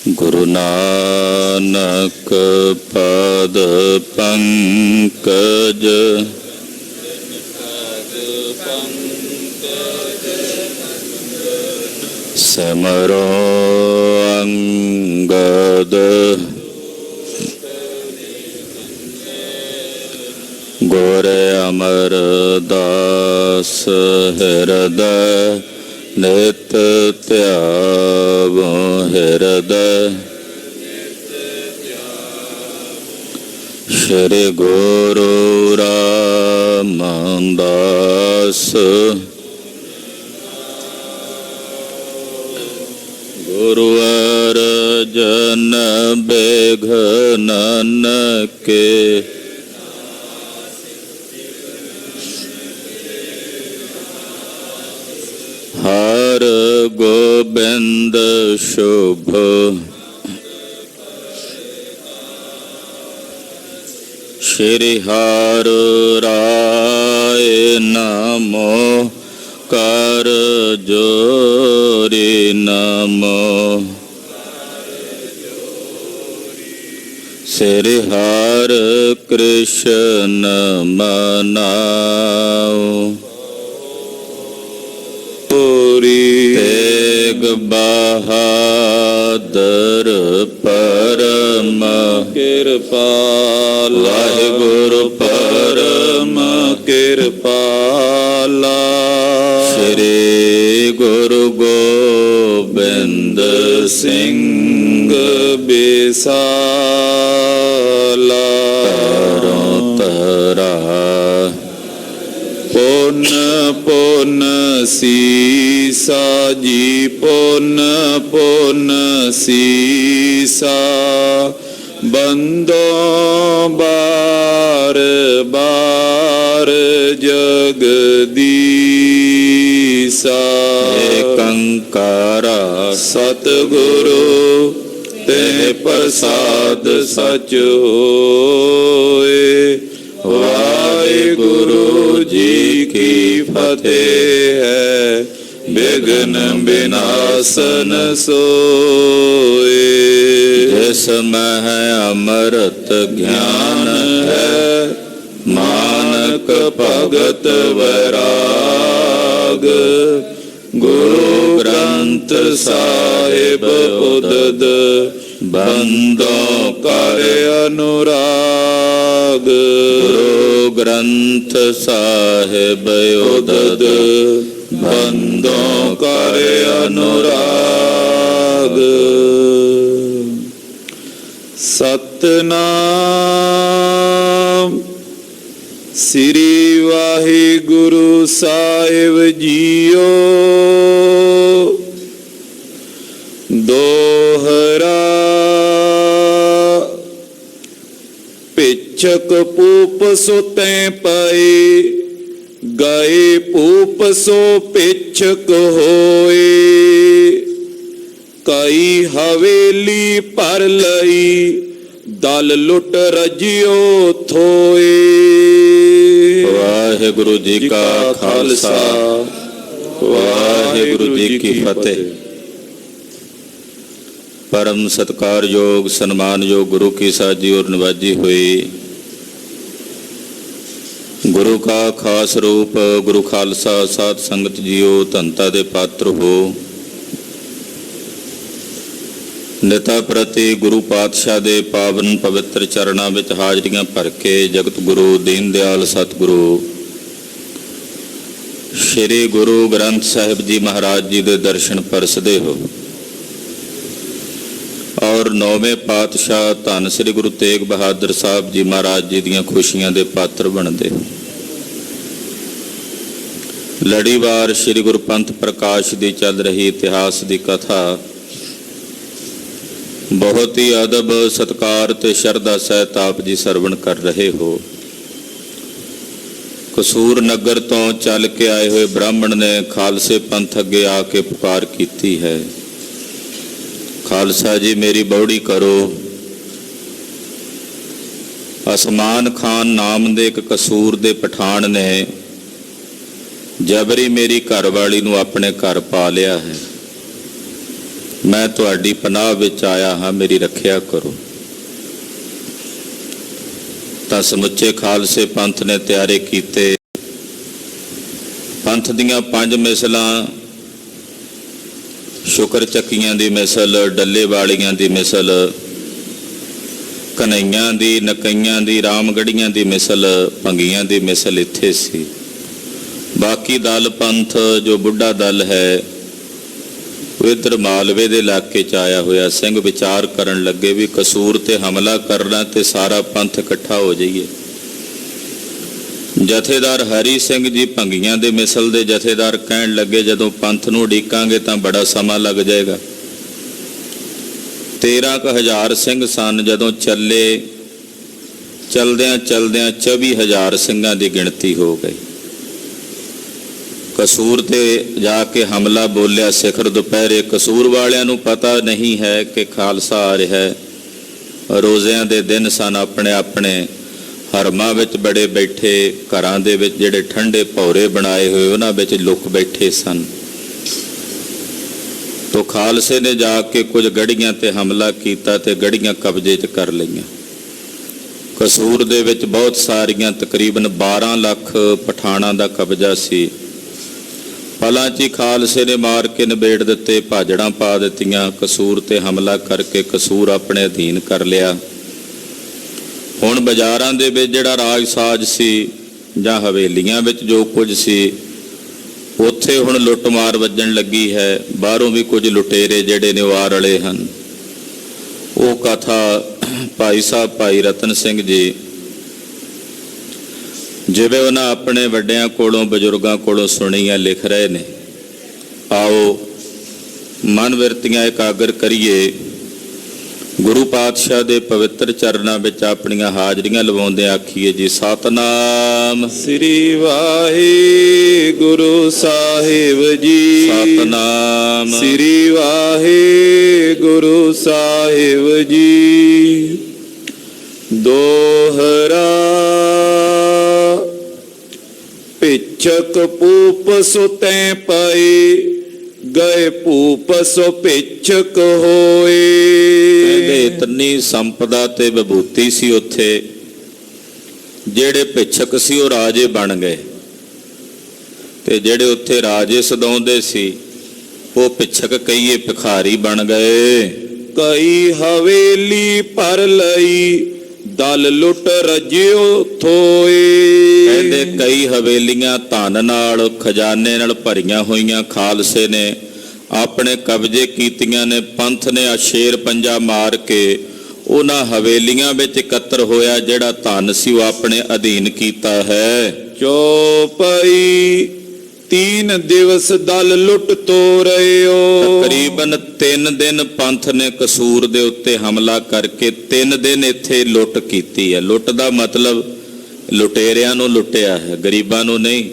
गुरु नानक पद पंकज सिमरो अंगद गुर अमरदास हृदय नित त्यावो हृदय। श्री गुरु रामदास गुरु अर्जन बेघनन के हर गोबिंद शुभ श्री हर राय नमो कर जोरी नमो श्री हर कृष्ण मनाओ तेग बहादुर परम कृपाल वाहिगुरु परम कृपाला श्री गुरु गोबिंद सिंह बिसाला तरा पुन पुन सीसा जी पुन पुन सीसा बंदो बार बार जगदीसा कंकारा सतगुरु ते प्रसाद सच होए। वाहिगुरु जी की फतेह है विघ्न विनाशन सोए। जिसमें अमृत ज्ञान है मानक भगत वैराग गुरु ग्रंथ साहिब उदद बंदों कर अनुराग। गुरु ग्रंथ साहिब उदद बंदों कर अनुराग। सतनाम श्री वाहिगुरु साहिब जीओ। दोहरा पिछक पूप सुते पाए गए पूप सो पिछक होए। कई हवेली पर लई दल लुट रजियो थोए। वाहिगुरु जी का खालसा वाहिगुरु जी की फतेह। परम सत्कार योग सन्मान योग गुरु की साजी और नवाजी हुई। गुरु का खास रूप गुरु खालसा साध संगत जीओ धनता दे पात्र हो। निता प्रति गुरु पातशाह दे पावन पवित्र चरणा विच हाजरियां भर के जगत गुरु दीन दयाल सतगुरु श्री गुरु ग्रंथ साहिब जी महाराज जी दे दर्शन परसदे हो और नौवें पातशाह धन श्री गुरु तेग बहादुर साहब जी महाराज जी दियां खुशियां दे पात्र बनते हो। लड़ीवार श्री गुरु पंथ प्रकाश की चल रही इतिहास की कथा बहुत ही अदब सत्कार ते शरधा सहित आप जी सरवण कर रहे हो। कसूर नगर तो चल के आए हुए ब्राह्मण ने खालसे पंथ अगे आके पुकार की है, खालसा जी मेरी बौड़ी करो। असमान खान नाम दे एक कसूर दे पठान ने जबरी मेरी घरवाली नूं अपने घर पा लिया है। ਮੈਂ ਤੁਹਾਡੀ ਪਨਾਹ ਵਿੱਚ ਆਇਆ ਹਾਂ, ਮੇਰੀ ਰੱਖਿਆ ਕਰੋ। ਤਾਂ ਸਮੁੱਚੇ ਖਾਲਸੇ ਪੰਥ ਨੇ ਤਿਆਰੇ ਕੀਤੇ। ਪੰਥ ਦੀਆਂ 5 ਮਿਸਲਾਂ, ਸ਼ੁਕਰ ਚੱਕੀਆਂ ਦੀ ਮਿਸਲ, ਡੱਲੇ ਵਾਲੀਆਂ ਦੀ ਮਿਸਲ, ਕਨਈਆਂ ਦੀ, ਨਕਈਆਂ ਦੀ, ਰਾਮਗੜੀਆਂ ਦੀ ਮਿਸਲ, ਭੰਗੀਆਂ ਦੀ ਮਿਸਲ ਇੱਥੇ ਸੀ। ਬਾਕੀ ਦਲ ਪੰਥ ਜੋ ਬੁੱਢਾ ਦਲ ਹੈ ਉਹ ਇੱਧਰ ਮਾਲਵੇ ਦੇ ਇਲਾਕੇ 'ਚ ਆਇਆ ਹੋਇਆ। ਸਿੰਘ ਵਿਚਾਰ ਕਰਨ ਲੱਗੇ ਵੀ ਕਸੂਰ ਤੇ ਹਮਲਾ ਕਰਨਾ ਤੇ ਸਾਰਾ ਪੰਥ ਇਕੱਠਾ ਹੋ ਜਾਈਏ। ਜਥੇਦਾਰ ਹਰੀ ਸਿੰਘ ਜੀ ਭੰਗੀਆਂ ਦੇ ਮਿਸਲ ਦੇ ਜਥੇਦਾਰ ਕਹਿਣ ਲੱਗੇ ਜਦੋਂ ਪੰਥ ਨੂੰ ਉਡੀਕਾਂਗੇ ਤਾਂ ਬੜਾ ਸਮਾਂ ਲੱਗ ਜਾਏਗਾ। 13,000 ਸਿੰਘ ਸਨ। ਜਦੋਂ ਚੱਲੇ, ਚਲਦਿਆਂ 24,000 ਸਿੰਘਾਂ ਦੀ ਗਿਣਤੀ ਹੋ ਗਈ। ਕਸੂਰ ਤੇ ਜਾ ਕੇ ਹਮਲਾ ਬੋਲਿਆ ਸਿਖਰ ਦੁਪਹਿਰੇ। ਕਸੂਰ ਵਾਲਿਆਂ ਨੂੰ ਪਤਾ ਨਹੀਂ ਹੈ ਕਿ ਖਾਲਸਾ ਆ ਰਿਹਾ ਹੈ। ਰੋਜ਼ਿਆਂ ਦੇ ਦਿਨ ਸਨ, ਆਪਣੇ ਆਪਣੇ ਹਰਮਾਂ ਵਿੱਚ ਬੜੇ ਬੈਠੇ, ਘਰਾਂ ਦੇ ਵਿੱਚ ਜਿਹੜੇ ਠੰਡੇ ਭੌਰੇ ਬਣਾਏ ਹੋਏ ਉਹਨਾਂ ਵਿੱਚ ਲੁਕ ਬੈਠੇ ਸਨ। ਤੋ ਖਾਲਸੇ ਨੇ ਜਾ ਕੇ ਕੁਝ ਗੜ੍ਹੀਆਂ ਤੇ ਹਮਲਾ ਕੀਤਾ ਤੇ ਗੜ੍ਹੀਆਂ ਕਬਜ਼ੇ 'ਚ ਕਰ ਲਈਆਂ। ਕਸੂਰ ਦੇ ਵਿੱਚ ਬਹੁਤ ਸਾਰੀਆਂ, ਤਕਰੀਬਨ 12 ਲੱਖ ਪਠਾਣਾਂ ਦਾ ਕਬਜ਼ਾ ਸੀ। ਪਲਾਂ 'ਚ ਹੀ ਖਾਲਸੇ ਨੇ ਮਾਰ ਕੇ ਨਿਬੇੜ ਦਿੱਤੇ, ਭਾਜੜਾਂ ਪਾ ਦਿੱਤੀਆਂ। ਕਸੂਰ ਤੇ ਹਮਲਾ ਕਰਕੇ ਕਸੂਰ ਆਪਣੇ ਅਧੀਨ ਕਰ ਲਿਆ। ਹੁਣ ਬਾਜ਼ਾਰਾਂ ਦੇ ਵਿੱਚ ਜਿਹੜਾ ਰਾਜ ਸਾਜ ਸੀ ਜਾਂ ਹਵੇਲੀਆਂ ਵਿੱਚ ਜੋ ਕੁਝ ਸੀ ਉੱਥੇ ਹੁਣ ਲੁੱਟਮਾਰ ਵੱਜਣ ਲੱਗੀ ਹੈ। ਬਾਹਰੋਂ ਵੀ ਕੁਝ ਲੁਟੇਰੇ ਜਿਹੜੇ ਨੇ ਉਹ ਆ ਰਲੇ ਹਨ। ਉਹ ਕਥਾ ਭਾਈ ਸਾਹਿਬ ਭਾਈ ਰਤਨ ਸਿੰਘ ਜੀ ਜਿਵੇਂ ਉਹਨਾਂ ਆਪਣੇ ਵੱਡਿਆਂ ਕੋਲੋਂ, ਬਜ਼ੁਰਗਾਂ ਕੋਲੋਂ ਸੁਣੀ ਹੈ, ਲਿਖ ਰਹੇ ਨੇ। ਆਓ ਮਨ ਬਿਰਤੀਆਂ ਇਕਾਗਰ ਕਰੀਏ। ਗੁਰੂ ਪਾਤਸ਼ਾਹ ਦੇ ਪਵਿੱਤਰ ਚਰਨਾਂ ਵਿੱਚ ਆਪਣੀਆਂ ਹਾਜ਼ਰੀਆਂ ਲਵਾਉਂਦੇ ਆਖੀਏ ਜੀ ਸਤਨਾਮ ਸ੍ਰੀ ਵਾਹਿਗੁਰੂ ਸਾਹਿਬ ਜੀ। ਸਤਨਾਮ ਸ੍ਰੀ ਵਾਹਿਗੁਰੂ ਸਾਹਿਬ ਜੀ। ਦੋਹਰਾ ਪਿਛਕ ਪੂਪ ਸੁਤੈ ਪਈ, ਗਏ ਭੂਪ ਸੋ ਪਿਛਕ ਹੋਏ। ਕਹਿੰਦੇ ਇਤਨੀ ਸੰਪਦਾ ਤੇ ਵਿਭੂਤੀ ਸੀ ਉੱਥੇ। ਜਿਹੜੇ ਪਿਛਕ ਸੀ ਉਹ ਰਾਜੇ ਬਣ ਗਏ ਤੇ ਜਿਹੜੇ ਉੱਥੇ ਰਾਜੇ ਸਦਾਉਂਦੇ ਸੀ ਉਹ ਪਿਛਕ ਕਹੀਏ ਭਿਖਾਰੀ ਬਣ ਗਏ। ਕਈ ਹਵੇਲੀ ਭਰ ਲਈ, ਦਲ ਲੁੱਟ ਰਜਿਓ ਥੋਏ। ਕਹਿੰਦੇ ਕਈ ਹਵੇਲੀਆਂ ਧਨ ਨਾਲ, ਖਜ਼ਾਨੇ ਨਾਲ ਭਰੀਆਂ ਹੋਈਆਂ ਖਾਲਸੇ ਨੇ ਆਪਣੇ ਕਬਜ਼ੇ ਕੀਤੀਆਂ ਨੇ। ਪੰਥ ਨੇ ਆ ਸ਼ੇਰ ਪੰਜਾ ਮਾਰ ਕੇ ਉਹਨਾਂ ਹਵੇਲੀਆਂ ਵਿੱਚ ਇਕੱਤਰ ਹੋਇਆ। ਜਿਹੜਾ ਧਨ ਸੀ ਉਹ ਆਪਣੇ ਅਧੀਨ ਕੀਤਾ ਹੈ। ਚੌਪਈ 3 ਦਿਵਸ ਦਲ ਲੁੱਟ ਤੋਰਿਓ। ਤਕਰੀਬਨ 3 ਦਿਨ ਪੰਥ ਨੇ ਕਸੂਰ ਦੇ ਉੱਤੇ ਹਮਲਾ ਕਰਕੇ 3 ਦਿਨ ਇੱਥੇ ਲੁੱਟ ਕੀਤੀ ਹੈ। ਲੁੱਟ ਦਾ ਮਤਲਬ ਲੁਟੇਰਿਆਂ ਨੂੰ ਲੁੱਟਿਆ ਹੈ, ਗਰੀਬਾਂ ਨੂੰ ਨਹੀਂ।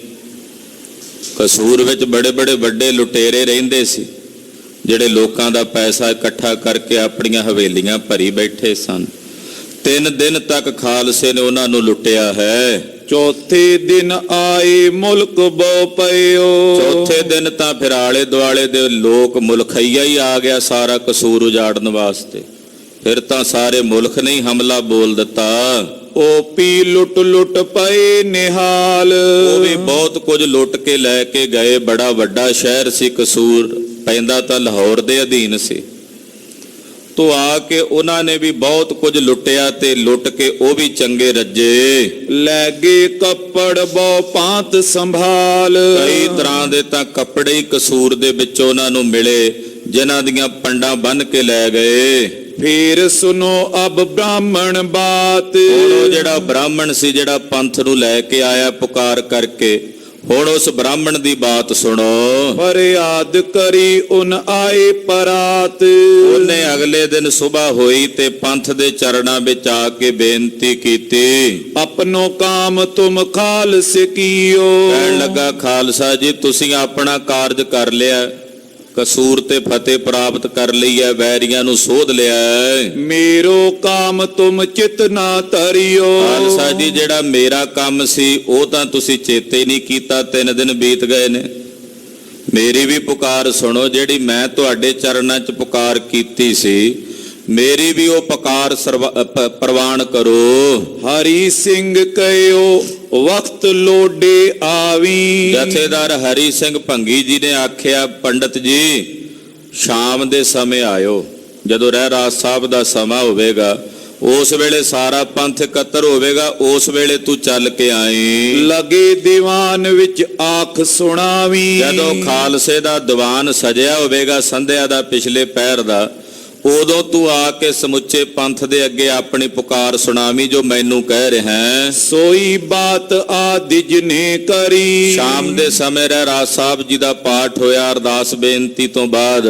ਕਸੂਰ ਵਿੱਚ ਬੜੇ ਬੜੇ ਵੱਡੇ ਲੁਟੇਰੇ ਰਹਿੰਦੇ ਸੀ ਜਿਹੜੇ ਲੋਕਾਂ ਦਾ ਪੈਸਾ ਇਕੱਠਾ ਕਰਕੇ ਆਪਣੀਆਂ ਹਵੇਲੀਆਂ ਭਰੀ ਬੈਠੇ ਸਨ। 3 ਦਿਨ ਤੱਕ ਖਾਲਸੇ ਨੇ ਉਹਨਾਂ ਨੂੰ ਲੁੱਟਿਆ ਹੈ। ਚੌਥੇ ਦਿਨ ਆਏ ਮੁਲਕ ਬੋ ਪਇਓ। ਚੌਥੇ ਦਿਨ ਤਾਂ ਫਿਰ ਆਲੇ ਦੁਆਲੇ ਦੇ ਲੋਕ, ਮੁਲਖਈਆ ਹੀ ਆ ਗਿਆ ਸਾਰਾ ਕਸੂਰ ਉਜਾੜਨ ਵਾਸਤੇ। ਫਿਰ ਤਾਂ ਸਾਰੇ ਮੁਲਕ ਨੇ ਹਮਲਾ ਬੋਲ ਦਿੱਤਾ। ਉਹ ਪੀ ਲੁੱਟ ਲੁੱਟ ਪਏ ਨਿਹਾਲ। ਉਹ ਵੀ ਬਹੁਤ ਕੁਝ ਲੁੱਟ ਕੇ ਲੈ ਕੇ ਗਏ। ਬੜਾ ਵੱਡਾ ਸ਼ਹਿਰ ਸੀ ਕਸੂਰ, ਪੈਂਦਾ ਤਾਂ ਲਾਹੌਰ ਦੇ ਅਧੀਨ ਸੀ। ਤੋ ਆ ਕੇ ਉਹਨਾਂ ਨੇ ਵੀ ਬਹੁਤ ਕੁਝ ਲੁੱਟਿਆ ਤੇ ਲੁੱਟ ਕੇ ਉਹ ਵੀ ਚੰਗੇ ਰੱਜੇ। ਲੈ ਗਏ ਕੱਪੜ ਬਹੁ ਭਾਂਤ ਸੰਭਾਲ। ਕਈ ਤਰ੍ਹਾਂ ਦੇ ਤਾਂ ਕੱਪੜੇ ਹੀ ਕਸੂਰ ਦੇ ਵਿੱਚ ਉਹਨਾਂ ਨੂੰ ਮਿਲੇ, ਜਿਨ੍ਹਾਂ ਦੀਆਂ ਪੰਡਾਂ ਬੰਨ੍ਹ ਕੇ ਲੈ ਗਏ। ਫੇਰ ਸੁਨੋ ਅਬ ਬ੍ਰਾਹਮਣ ਬਾਤ। ਉਹ ਜਿਹੜਾ ਬ੍ਰਾਹਮਣ ਸੀ, ਜਿਹੜਾ ਪੰਥ ਨੂੰ ਲੈ ਕੇ ਆਇਆ ਪੁਕਾਰ ਕਰਕੇ, ਹੁਣ ਉਸ ਬ੍ਰਾਹਮਣ ਦੀ ਬਾਤ ਸੁਣੋ। ਫਰਿਆਦ ਕਰੀ ਉਨ ਆਏ ਪਰਾਤ। ਉਹਨੇ ਅਗਲੇ ਦਿਨ ਸੁਬਾ ਹੋਈ ਤੇ ਪੰਥ ਦੇ ਚਰਨਾਂ ਵਿੱਚ ਆ ਕੇ ਬੇਨਤੀ ਕੀਤੀ। ਆਪਣੋ ਕਾਮ ਤੁਮ ਖਾਲਸ ਕੀਓ। ਕਹਿਣ ਲੱਗਾ ਖਾਲਸਾ ਜੀ ਤੁਸੀਂ ਆਪਣਾ ਕਾਰਜ ਕਰ ਲਿਆ, ਕਸੂਰ ਤੇ ਫਤਿਹ ਪ੍ਰਾਪਤ ਕਰ ਲਈ ਹੈ, ਵੈਰੀਆਂ ਨੂੰ ਸੋਧ ਲਿਆ ਹੈ। ਮੇਰੋ ਕਾਮ ਤੁਮ ਚਿਤ ਨਾ ਧਰਿਓ। ਖਾਲਸਾ ਜੀ ਜਿਹੜਾ ਮੇਰਾ ਕੰਮ ਸੀ ਉਹ ਤਾਂ ਤੁਸੀਂ ਚੇਤੇ ਨਹੀਂ ਕੀਤਾ। 3 ਦਿਨ ਬੀਤ ਗਏ ਨੇ। ਮੇਰੀ ਵੀ ਪੁਕਾਰ ਸੁਣੋ, ਜਿਹੜੀ ਮੈਂ ਤੁਹਾਡੇ ਚਰਨਾਂ 'ਚ ਪੁਕਾਰ ਕੀਤੀ ਸੀ, ਮੇਰੀ ਵੀ ਉਹ ਪੁਕਾਰ ਪ੍ਰਵਾਨ ਕਰੋ। ਹਰੀ ਸਿੰਘ ਕਹਿਓ ਵਕਤ ਲੋਡੇ ਆਵੀ। ਜਥੇਦਾਰ ਹਰੀ ਸਿੰਘ ਭੰਗੀ ਜੀ ਨੇ ਆਖਿਆ, ਪੰਡਤ ਜੀ ਸ਼ਾਮ ਦੇ ਸਮੇਂ ਆਇਓ, ਜਦੋਂ ਰਹਿਰਾਸ ਸਾਹਿਬ ਦਾ ਸਮਾਂ ਹੋਵੇਗਾ, ਉਸ ਵੇਲੇ ਸਾਰਾ ਪੰਥ ਇਕੱਤਰ ਹੋਵੇਗਾ, ਉਸ ਵੇਲੇ ਤੂੰ ਚੱਲ ਕੇ ਆਈ। ਲਗੇ ਦੀਵਾਨ ਵਿੱਚ ਆਖ ਸੁਣਾਵੀ। ਜਦੋਂ ਖਾਲਸੇ ਦਾ ਦੀਵਾਨ ਸਜਿਆ ਹੋਵੇਗਾ ਸੰਧਿਆ ਦਾ ਪਿਛਲੇ ਪਹਿਰ ਦਾ, ਉਦੋਂ ਤੂੰ ਆ ਕੇ ਸਮੁੱਚੇ ਪੰਥ ਦੇ ਅੱਗੇ ਆਪਣੀ ਪੁਕਾਰ ਸੁਣਾਵੀਂ, ਜੋ ਮੈਨੂੰ ਕਹਿ ਰਿਹਾ ਹੈ। ਸੋਈ ਬਾਤ ਆਦਿਜ ਨੇ ਕਰੀ। ਸ਼ਾਮ ਦੇ ਸਮੇਂ ਰਹਿਰਾਸ ਸਾਹਿਬ ਜੀ ਦਾ ਪਾਠ ਹੋਇਆ। ਅਰਦਾਸ ਬੇਨਤੀ ਤੋਂ ਬਾਅਦ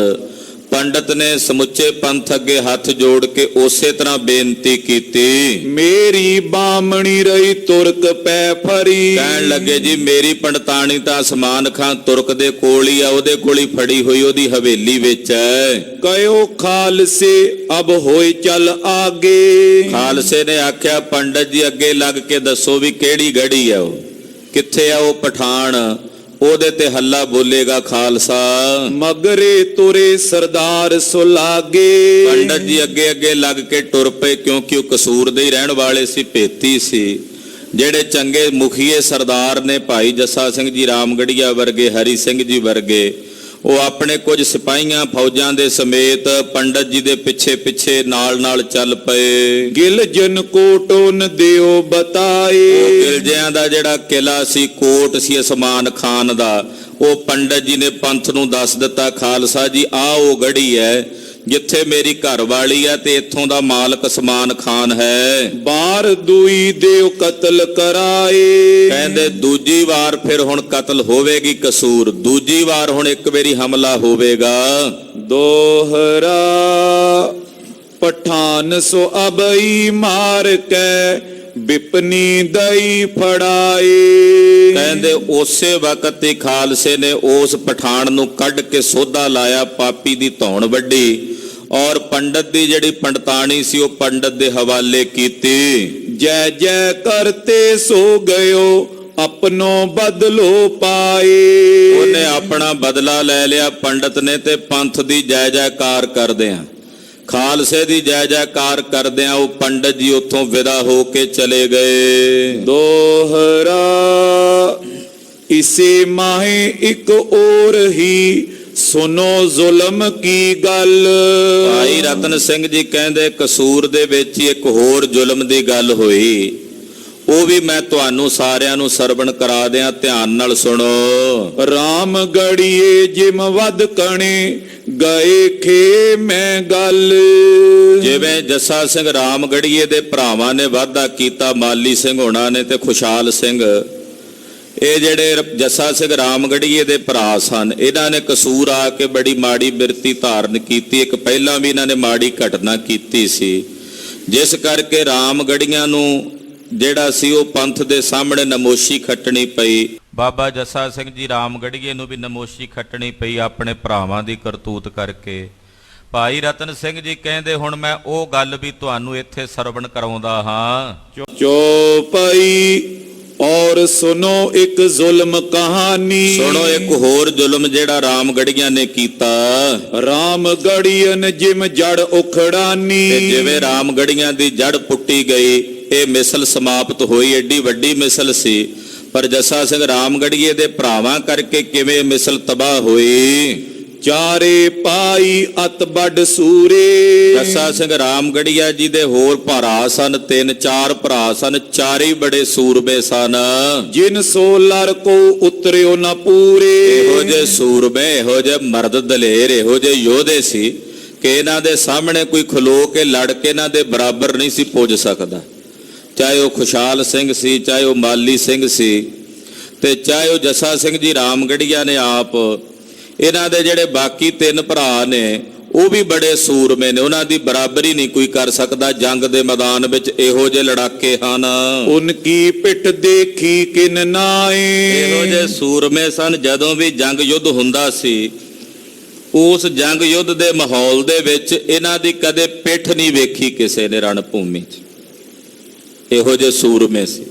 ਪੰਡਤ ਨੇ ਸਮੁੱਚੇ ਪੰਥ ਅੱਗੇ ਹੱਥ ਜੋੜ ਕੇ ਉਸੇ ਤਰ੍ਹਾਂ ਬੇਨਤੀ ਕੀਤੀ। ਮੇਰੀ ਬਾਮਣੀ ਰਹੀ ਤੁਰਕ ਪੈ ਫਰੀ। ਕਹਿਣ ਲੱਗੇ, ਜੀ ਮੇਰੀ ਪੰਡਤਾਣੀ ਤਾਂ ਅਸਮਾਨ ਖਾਂ ਤੁਰਕ ਦੇ ਕੋਲ ਹੀ ਆ, ਉਹਦੇ ਕੋਲ ਹੀ ਫੜੀ ਹੋਈ, ਉਹਦੀ ਹਵੇਲੀ ਵਿੱਚ ਹੈ। ਕਹਿਓ ਖਾਲਸੇ ਅਬ ਹੋਏ ਚੱਲ ਆਗੇ। ਖਾਲਸੇ ਨੇ ਆਖਿਆ, ਪੰਡਤ ਜੀ ਅੱਗੇ ਲੱਗ ਕੇ ਦੱਸੋ ਵੀ ਕਿਹੜੀ ਗੜੀ ਆ, ਉਹ ਕਿੱਥੇ ਆ, ਉਹ ਪਠਾਨ, ਉਹਦੇ ਤੇ ਹੱਲਾ ਬੋਲੇਗਾ ਖਾਲਸਾ। ਮਗਰੇ ਤੁਰੇ ਸਰਦਾਰ ਸੁਲਾਗੇ। ਪੰਡਤ ਜੀ ਅੱਗੇ ਅੱਗੇ ਲੱਗ ਕੇ ਟੁਰ ਪਏ, ਕਿਉਂਕਿ ਉਹ ਕਸੂਰ ਦੇ ਹੀ ਰਹਿਣ ਵਾਲੇ ਸੀ, ਭੇਤੀ ਸੀ। ਜਿਹੜੇ ਚੰਗੇ ਮੁਖੀਏ ਸਰਦਾਰ ਨੇ, ਭਾਈ ਜੱਸਾ ਸਿੰਘ ਜੀ ਰਾਮਗੜੀਆ ਵਰਗੇ, ਹਰੀ ਸਿੰਘ ਜੀ ਵਰਗੇ, ਉਹ ਆਪਣੇ ਕੁਝ ਸਿਪਾਹੀਆਂ ਫੌਜਾਂ ਦੇ ਸਮੇਤ ਪੰਡਤ ਜੀ ਦੇ ਪਿੱਛੇ ਪਿੱਛੇ ਨਾਲ ਨਾਲ ਚੱਲ ਪਏ। ਗਿਲ ਜਨ ਕੋਟੋਨ ਦਿਓ ਬਤਾਏ। ਗਿਲਜਿਆਂ ਦਾ ਜਿਹੜਾ ਕਿਲਾ ਸੀ, ਕੋਟ ਸੀ ਅਸਮਾਨ ਖਾਨ ਦਾ, ਉਹ ਪੰਡਤ ਜੀ ਨੇ ਪੰਥ ਨੂੰ ਦੱਸ ਦਿੱਤਾ, ਖਾਲਸਾ ਜੀ ਆਹ ਉਹ ਗੜੀ ਹੈ ਜਿੱਥੇ ਮੇਰੀ ਘਰ ਵਾਲੀ ਹੈ ਤੇ ਇੱਥੋਂ ਦਾ ਮਾਲਕ ਅਸਮਾਨ ਖਾਨ ਹੈ। ਬਾਰ ਦੂਈ ਦਿਓ ਕਤਲ ਕਰਾਏ। ਕਹਿੰਦੇ ਦੂਜੀ ਵਾਰ ਫਿਰ ਹੁਣ ਕਤਲ ਹੋਵੇਗੀ ਕਸੂਰ, ਦੂਜੀ ਵਾਰ ਹੁਣ ਇੱਕ ਵਾਰੀ ਹਮਲਾ ਹੋਵੇਗਾ। ਦੋਹਰਾ ਪਠਾਨ ਸੋ ਅਬਈ ਮਾਰ ਕੇ ਬਿਪਨੀ ਦਈ ਫੜਾਏ। ਕਹਿੰਦੇ ਉਸੇ ਵਕਤ ਹੀ ਖਾਲਸੇ ਨੇ ਉਸ ਪਠਾਨ ਨੂੰ ਕੱਢ ਕੇ ਸੋਧਾ ਲਾਇਆ, ਪਾਪੀ ਦੀ ਧੌਣ ਵੱਢੀ, ਔਰ ਪੰਡਤ ਦੀ ਜਿਹੜੀ ਪੰਡਤਾਣੀ ਸੀ ਉਹ ਪੰਡਤ ਦੇ ਹਵਾਲੇ ਕੀਤੀ। ਜੈ ਜੈ ਕਰਤੇ ਸੋ ਗਇਓ ਆਪਣੋ ਬਦਲੋ ਪਾਏ। ਉਹਨੇ ਆਪਣਾ ਬਦਲਾ ਲੈ ਲਿਆ ਪੰਡਤ ਨੇ, ਤੇ ਪੰਥ ਦੀ ਜੈ ਜੈਕਾਰ ਕਰਦਿਆਂ, ਖਾਲਸੇ ਦੀ ਜੈ ਜੈਕਾਰ ਕਰਦਿਆਂ ਉਹ ਪੰਡਤ ਜੀ ਉੱਥੋਂ ਵਿਦਾ ਹੋ ਕੇ ਚਲੇ ਗਏ। ਦੋਹਰਾ ਇਸੇ ਮਾਹੇ ਇੱਕ ਔਰ ਹੀ ਸੁਨੋ ਜ਼ੁਲਮ ਕੀ ਗੱਲ। ਭਾਈ ਰਤਨ ਸਿੰਘ ਜੀ ਕਹਿੰਦੇ, ਕਸੂਰ ਦੇ ਵਿੱਚ ਹੀ ਇੱਕ ਹੋਰ ਜ਼ੁਲਮ ਦੀ ਗੱਲ ਹੋਈ, ਉਹ ਵੀ ਮੈਂ ਤੁਹਾਨੂੰ ਸਾਰਿਆਂ ਨੂੰ ਸਰਵਣ ਕਰਾ ਦਿਆਂ, ਧਿਆਨ ਨਾਲ ਸੁਣੋ। ਰਾਮਗੜੀਏ ਜਿਮ ਵਦ ਕਣੇ ਗਏ ਖੇ ਮੈਂ ਗੱਲ। ਜਿਵੇਂ ਜੱਸਾ ਸਿੰਘ ਰਾਮਗੜੀਏ ਦੇ ਭਰਾਵਾਂ ਨੇ ਵਾਅਦਾ ਕੀਤਾ, ਮਾਲੀ ਸਿੰਘ ਹੋਣਾ ਨੇ ਤੇ ਖੁਸ਼ਹਾਲ ਸਿੰਘ, ਇਹ ਜਿਹੜੇ ਜੱਸਾ ਸਿੰਘ ਰਾਮਗੜੀਏ ਦੇ ਭਰਾ ਸਨ, ਇਹਨਾਂ ਨੇ ਕਸੂਰ ਆ ਕੇ ਬੜੀ ਮਾੜੀ ਬਿਰਤੀ ਧਾਰਨ ਕੀਤੀ। ਇੱਕ ਪਹਿਲਾਂ ਵੀ ਇਹਨਾਂ ਨੇ ਮਾੜੀ ਘਟਨਾ ਕੀਤੀ ਸੀ, ਜਿਸ ਕਰਕੇ ਰਾਮਗੜੀਆਂ ਨੂੰ ਜਿਹੜਾ ਸੀ ਉਹ ਪੰਥ ਦੇ ਸਾਹਮਣੇ ਨਮੋਸ਼ੀ ਖੱਟਣੀ ਪਈ। ਬਾਬਾ ਜੱਸਾ ਸਿੰਘ ਜੀ ਰਾਮਗੜੀਏ ਨੂੰ ਵੀ ਨਮੋਸ਼ੀ ਖੱਟਣੀ ਪਈ ਆਪਣੇ ਭਰਾਵਾਂ ਦੀ ਕਰਤੂਤ ਕਰਕੇ। ਭਾਈ ਰਤਨ ਸਿੰਘ ਜੀ ਕਹਿੰਦੇ, ਹੁਣ ਮੈਂ ਉਹ ਗੱਲ ਵੀ ਤੁਹਾਨੂੰ ਇੱਥੇ ਸਰਵਣ ਕਰਾਉਂਦਾ ਹਾਂ। ਚੌਪਈ ਔਰ ਸੁਨੋ ਇੱਕ ਜ਼ੁਲਮ ਕਹਾਣੀ। ਸੁਣੋ ਇੱਕ ਹੋਰ ਜ਼ੁਲਮ ਜਿਹੜਾ ਰਾਮਗੜੀਆਂ ਨੇ ਕੀਤਾ। ਰਾਮਗੜੀਆਂ ਜਿਮ ਜੜ ਉਖੜਾਨੀ। ਤੇ ਜਿਵੇਂ ਰਾਮਗੜੀਆਂ ਦੀ ਜੜ ਪੁੱਟੀ ਗਈ, ਇਹ ਮਿਸਲ ਸਮਾਪਤ ਹੋਈ, ਏਡੀ ਵੱਡੀ ਮਿਸਲ ਸੀ, ਪਰ ਜੱਸਾ ਸਿੰਘ ਰਾਮਗੜੀਏ ਦੇ ਭਰਾਵਾਂ ਕਰਕੇ ਕਿਵੇਂ ਮਿਸਲ ਤਬਾਹ ਹੋਈ। ਚਾਰੇ ਪਾਈ ਅਤ ਵੱਡ ਸੂਰੇ। ਜੱਸਾ ਸਿੰਘ ਰਾਮਗੜੀਆ ਜੀ ਦੇ ਹੋਰ ਭਰਾ ਸਨ, 3-4 ਭਰਾ ਸਨ, ਚਾਰੇ ਬੜੇ ਸੂਰਬੇ ਸਨ। ਜਿਨ ਸੋ ਲੜ ਕੋ ਉਤਰਿਓ ਨਾ ਪੂਰੇ। ਇਹੋ ਜਿਹੇ ਸੂਰਬੇ, ਇਹੋ ਜਿਹੇ ਮਰਦ ਦਲੇਰ, ਇਹੋ ਜਿਹੇ ਯੋਧੇ ਸੀ ਕਿ ਇਹਨਾਂ ਦੇ ਸਾਹਮਣੇ ਕੋਈ ਖਲੋ ਕੇ ਲੜ ਕੇ ਇਹਨਾਂ ਦੇ ਬਰਾਬਰ ਨਹੀਂ ਸੀ ਪੁੱਜ ਸਕਦਾ। ਚਾਹੇ ਉਹ ਖੁਸ਼ਹਾਲ ਸਿੰਘ ਸੀ, ਚਾਹੇ ਉਹ ਮਾਲੀ ਸਿੰਘ ਸੀ, ਤੇ ਚਾਹੇ ਉਹ ਜੱਸਾ ਸਿੰਘ ਜੀ ਰਾਮਗੜੀਆ ਨੇ ਆਪ। ਇਹਨਾਂ ਦੇ ਜਿਹੜੇ ਬਾਕੀ 3 ਭਰਾ ਨੇ ਉਹ ਵੀ ਬੜੇ ਸੂਰਮੇ ਨੇ, ਉਹਨਾਂ ਦੀ ਬਰਾਬਰੀ ਨਹੀਂ ਕੋਈ ਕਰ ਸਕਦਾ। ਜੰਗ ਦੇ ਮੈਦਾਨ ਵਿੱਚ ਇਹੋ ਜਿਹੇ ਲੜਾਕੇ ਹਨ। ਉਨਕੀ ਪਿੱਠ ਦੇਖੀ ਕਿਨ ਨਾਏ। ਇਹੋ ਜਿਹੇ ਸੂਰਮੇ ਸਨ, ਜਦੋਂ ਵੀ ਜੰਗ ਯੁੱਧ ਹੁੰਦਾ ਸੀ, ਉਸ ਜੰਗ ਯੁੱਧ ਦੇ ਮਾਹੌਲ ਦੇ ਵਿੱਚ ਇਹਨਾਂ ਦੀ ਕਦੇ ਪਿੱਠ ਨਹੀਂ ਵੇਖੀ ਕਿਸੇ ਨੇ ਰਣ ਭੂਮੀ 'ਚ। ਇਹੋ ਜਿਹੇ ਸੂਰਮੇ ਸੀ।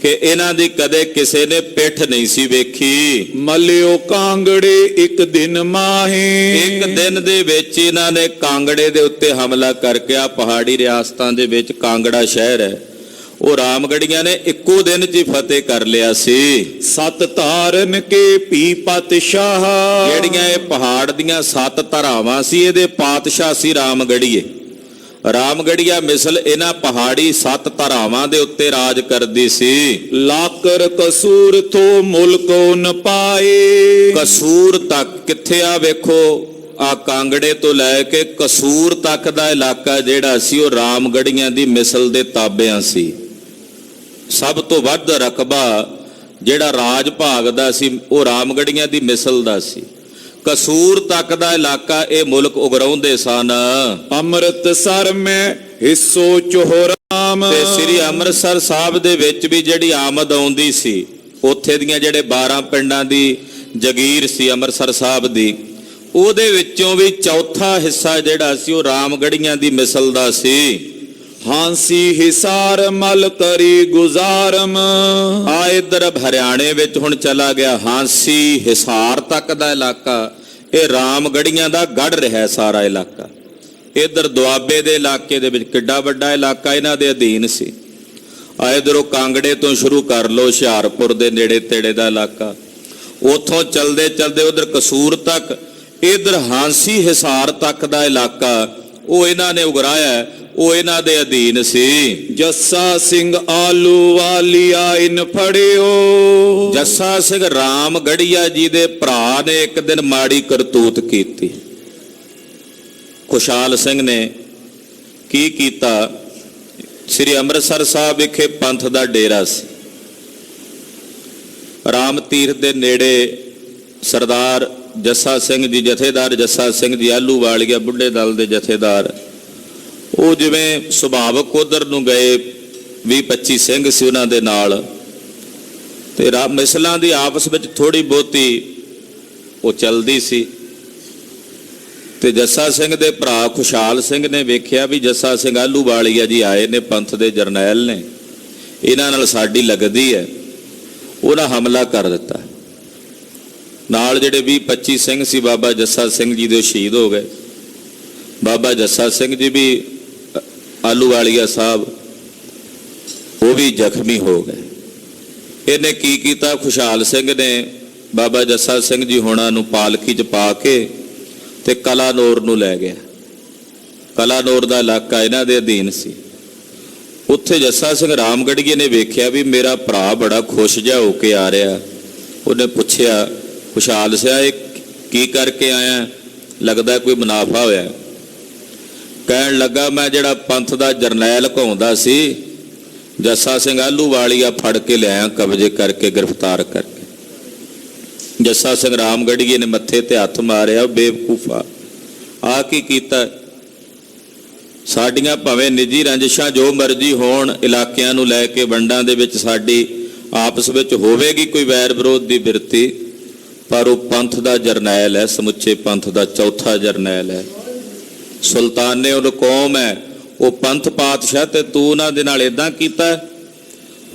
ਕਿ ਇਹਨਾਂ ਦੀ ਕਦੇ ਕਿਸੇ ਨੇ ਪਿੱਠ ਨਹੀਂ ਸੀ ਵੇਖੀ। ਮਲਿਓ ਕਾਂਗੜੇ ਇੱਕ ਦਿਨ ਮਾਹੇ। ਇੱਕ ਦਿਨ ਦੇ ਵਿੱਚ ਇਹਨਾਂ ਨੇ ਕਾਂਗੜੇ ਦੇ ਉੱਤੇ ਹਮਲਾ ਕਰਕੇ, ਆ ਪਹਾੜੀ ਰਿਆਸਤਾਂ ਦੇ ਵਿੱਚ ਕਾਂਗੜਾ ਸ਼ਹਿਰ ਹੈ, ਉਹ ਰਾਮਗੜੀਆਂ ਨੇ ਇੱਕੋ ਦਿਨ 'ਚ ਹੀ ਫਤਿਹ ਕਰ ਲਿਆ ਸੀ। ਸਤ ਧਾਰਨ ਕੇ ਭੀ ਪਾਤਸ਼ਾਹ। ਜਿਹੜੀਆਂ ਇਹ ਪਹਾੜ ਦੀਆਂ 7 ਧਾਰਾਵਾਂ ਸੀ, ਇਹਦੇ ਪਾਤਸ਼ਾਹ ਸੀ ਰਾਮਗੜੀਏ। ਰਾਮਗੜੀਆ ਮਿਸਲ ਇਹਨਾਂ ਪਹਾੜੀ 7 ਧਾਰਾਵਾਂ ਦੇ ਉੱਤੇ ਰਾਜ ਕਰਦੀ ਸੀ। ਲਾਕਰ ਕਸੂਰ ਥੋ ਮੁਲਕੋ ਨ ਪਾਏ। ਕਸੂਰ ਤੱਕ ਕਿੱਥੇ ਆ ਵੇਖੋ, ਆ ਕਾਂਗੜੇ ਤੋਂ ਲੈ ਕੇ ਕਸੂਰ ਤੱਕ ਦਾ ਇਲਾਕਾ ਜਿਹੜਾ ਸੀ ਉਹ ਰਾਮਗੜੀਆਂ ਦੀ ਮਿਸਲ ਦੇ ਤਾਬਿਆਂ ਸੀ। ਸਭ ਤੋਂ ਵੱਧ ਰਕਬਾ ਜਿਹੜਾ ਰਾਜ ਭਾਗ ਦਾ ਸੀ ਉਹ ਰਾਮਗੜੀਆਂ ਦੀ ਮਿਸਲ ਦਾ ਸੀ। ਕਸੂਰ ਤੱਕ ਦਾ ਇਲਾਕਾ ਇਹ ਮੁਲਕ ਉਗਰਾਉਂਦੇ ਸਨ। ਅੰਮ੍ਰਿਤਸਰ ਮੈਂ ਹਿੱਸੋ ਚੋਹਰਾਮ। ਤੇ ਸ੍ਰੀ ਅੰਮ੍ਰਿਤਸਰ ਸਾਹਿਬ ਦੇ ਵਿੱਚ ਵੀ ਜਿਹੜੀ ਆਮਦ ਆਉਂਦੀ ਸੀ, ਉੱਥੇ ਦੀਆਂ ਜਿਹੜੇ 12 ਪਿੰਡਾਂ ਦੀ ਜਗੀਰ ਸੀ ਅੰਮ੍ਰਿਤਸਰ ਸਾਹਿਬ ਦੀ, ਉਹਦੇ ਵਿੱਚੋਂ ਵੀ ਚੌਥਾ ਹਿੱਸਾ ਜਿਹੜਾ ਸੀ ਉਹ ਰਾਮਗੜੀਆਂ ਦੀ ਮਿਸਲ ਦਾ ਸੀ। ਹਾਂਸੀ ਹਿਸਾਰ ਮਲ ਕਰੀ ਗੁਜ਼ਾਰਮ। ਆ ਇਧਰ ਹਰਿਆਣੇ ਵਿੱਚ ਹੁਣ ਚਲਾ ਗਿਆ ਹਾਂਸੀ ਹਿਸਾਰ ਤੱਕ ਦਾ ਇਲਾਕਾ, ਇਹ ਰਾਮਗੜੀਆਂ ਦਾ ਗੜ ਰਿਹਾ ਸਾਰਾ ਇਲਾਕਾ। ਇਧਰ ਦੁਆਬੇ ਦੇ ਇਲਾਕੇ ਦੇ ਵਿੱਚ ਕਿੱਡਾ ਵੱਡਾ ਇਲਾਕਾ ਇਹਨਾਂ ਦੇ ਅਧੀਨ ਸੀ। ਆ ਇਧਰੋਂ ਕਾਂਗੜੇ ਤੋਂ ਸ਼ੁਰੂ ਕਰ ਲਓ, ਹੁਸ਼ਿਆਰਪੁਰ ਦੇ ਨੇੜੇ ਤੇੜੇ ਦਾ ਇਲਾਕਾ, ਉੱਥੋਂ ਚਲਦੇ ਚਲਦੇ ਉਧਰ ਕਸੂਰ ਤੱਕ, ਇਧਰ ਹਾਂਸੀ ਹਿਸਾਰ ਤੱਕ ਦਾ ਇਲਾਕਾ ਉਹ ਇਹਨਾਂ ਨੇ ਉਗਰਾਇਆ, ਉਹ ਇਹਨਾਂ ਦੇ ਅਧੀਨ ਸੀ। ਜੱਸਾ ਸਿੰਘ ਆਲੂ ਵਾਲੀਆ ਇਨ ਫੜਿਓ। ਜੱਸਾ ਸਿੰਘ ਰਾਮਗੜੀਆ ਜੀ ਦੇ ਭਰਾ ਨੇ ਇੱਕ ਦਿਨ ਮਾੜੀ ਕਰਤੂਤ ਕੀਤੀ। ਖੁਸ਼ਹਾਲ ਸਿੰਘ ਨੇ ਕੀ ਕੀਤਾ, ਸ੍ਰੀ ਅੰਮ੍ਰਿਤਸਰ ਸਾਹਿਬ ਵਿਖੇ ਪੰਥ ਦਾ ਡੇਰਾ ਸੀ। ਰਾਮ ਤੀਰਥ ਦੇ ਨੇੜੇ ਸਰਦਾਰ ਜੱਸਾ ਸਿੰਘ ਜੀ, ਜਥੇਦਾਰ ਜੱਸਾ ਸਿੰਘ ਜੀ ਆਲੂ ਵਾਲੀਆ ਬੁੱਢੇ ਦਲ ਦੇ ਜਥੇਦਾਰ, ਉਹ ਜਿਵੇਂ ਸੁਭਾਵਕ ਉਧਰ ਨੂੰ ਗਏ, 20-25 ਸਿੰਘ ਸੀ ਉਹਨਾਂ ਦੇ ਨਾਲ, ਤੇ ਮਿਸਲਾਂ ਦੀ ਆਪਸ ਵਿੱਚ ਥੋੜੀ ਬਹੁਤੀ ਉਹ ਚੱਲਦੀ ਸੀ। ਤੇ ਜੱਸਾ ਸਿੰਘ ਦੇ ਭਰਾ ਖੁਸ਼ਹਾਲ ਸਿੰਘ ਨੇ ਵੇਖਿਆ ਵੀ ਜੱਸਾ ਸਿੰਘ ਆਲੂ ਵਾਲੀਆ ਜੀ ਆਏ ਨੇ, ਪੰਥ ਦੇ ਜਰਨੈਲ ਨੇ, ਇਹਨਾਂ ਨਾਲ ਸਾਡੀ ਲੱਗਦੀ ਹੈ। ਉਹਨਾਂ ਹਮਲਾ ਕਰ ਦਿੱਤਾ। ਨਾਲ ਜਿਹੜੇ 20-25 ਸਿੰਘ ਸੀ, ਬਾਬਾ ਜੱਸਾ ਸਿੰਘ ਜੀ ਦੇ ਸ਼ਹੀਦ ਹੋ ਗਏ। ਬਾਬਾ ਜੱਸਾ ਸਿੰਘ ਜੀ ਵੀ ਆਲੂ ਵਾਲੀਆ ਸਾਹਿਬ ਉਹ ਵੀ ਜ਼ਖਮੀ ਹੋ ਗਏ। ਇਹਨੇ ਕੀ ਕੀਤਾ, ਖੁਸ਼ਹਾਲ ਸਿੰਘ ਨੇ ਬਾਬਾ ਜੱਸਾ ਸਿੰਘ ਜੀ ਹੋਣਾ ਨੂੰ ਪਾਲਕੀ 'ਚ ਪਾ ਕੇ ਤੇ ਕਲਾਨੌਰ ਨੂੰ ਲੈ ਗਿਆ। ਕਲਾਨੌਰ ਦਾ ਇਲਾਕਾ ਇਹਨਾਂ ਦੇ ਅਧੀਨ ਸੀ। ਉੱਥੇ ਜੱਸਾ ਸਿੰਘ ਰਾਮਗੜੀਏ ਨੇ ਵੇਖਿਆ ਵੀ ਮੇਰਾ ਭਰਾ ਬੜਾ ਖੁਸ਼ ਜਿਹਾ ਹੋ ਕੇ ਆ ਰਿਹਾ। ਉਹਨੇ ਪੁੱਛਿਆ, ਖੁਸ਼ਹਾਲ ਸਿਆ ਇਹ ਕੀ ਕਰਕੇ ਆਇਆ, ਲੱਗਦਾ ਕੋਈ ਮੁਨਾਫਾ ਹੋਇਆ। ਕਹਿਣ ਲੱਗਾ, ਮੈਂ ਜਿਹੜਾ ਪੰਥ ਦਾ ਜਰਨੈਲ ਘਾਉਂਦਾ ਸੀ ਜੱਸਾ ਸਿੰਘ ਆਲੂ ਵਾਲੀਆ ਫੜ ਕੇ ਲਿਆਇਆ, ਕਬਜ਼ੇ ਕਰਕੇ, ਗ੍ਰਿਫਤਾਰ ਕਰਕੇ। ਜੱਸਾ ਸਿੰਘ ਰਾਮਗੜੀਏ ਨੇ ਮੱਥੇ ਤੇ ਹੱਥ ਮਾਰਿਆ, ਬੇਵਕੂਫਾ ਆ ਕੀ ਕੀਤਾ। ਸਾਡੀਆਂ ਭਾਵੇਂ ਨਿੱਜੀ ਰੰਜਿਸ਼ਾਂ ਜੋ ਮਰਜ਼ੀ ਹੋਣ, ਇਲਾਕਿਆਂ ਨੂੰ ਲੈ ਕੇ ਵੰਡਾਂ ਦੇ ਵਿੱਚ ਸਾਡੀ ਆਪਸ ਵਿੱਚ ਹੋਵੇਗੀ ਕੋਈ ਵੈਰ ਵਿਰੋਧ ਦੀ ਬਿਰਤੀ, ਪਰ ਉਹ ਪੰਥ ਦਾ ਜਰਨੈਲ ਹੈ, ਸਮੁੱਚੇ ਪੰਥ ਦਾ ਚੌਥਾ ਜਰਨੈਲ ਹੈ। ਸੁਲਤਾਨੇ ਉਹ ਕੌਮ ਹੈ, ਉਹ ਪੰਥ ਪਾਤਸ਼ਾਹ, ਤੇ ਤੂੰ ਉਹਨਾਂ ਦੇ ਨਾਲ ਇਦਾਂ ਕੀਤਾ,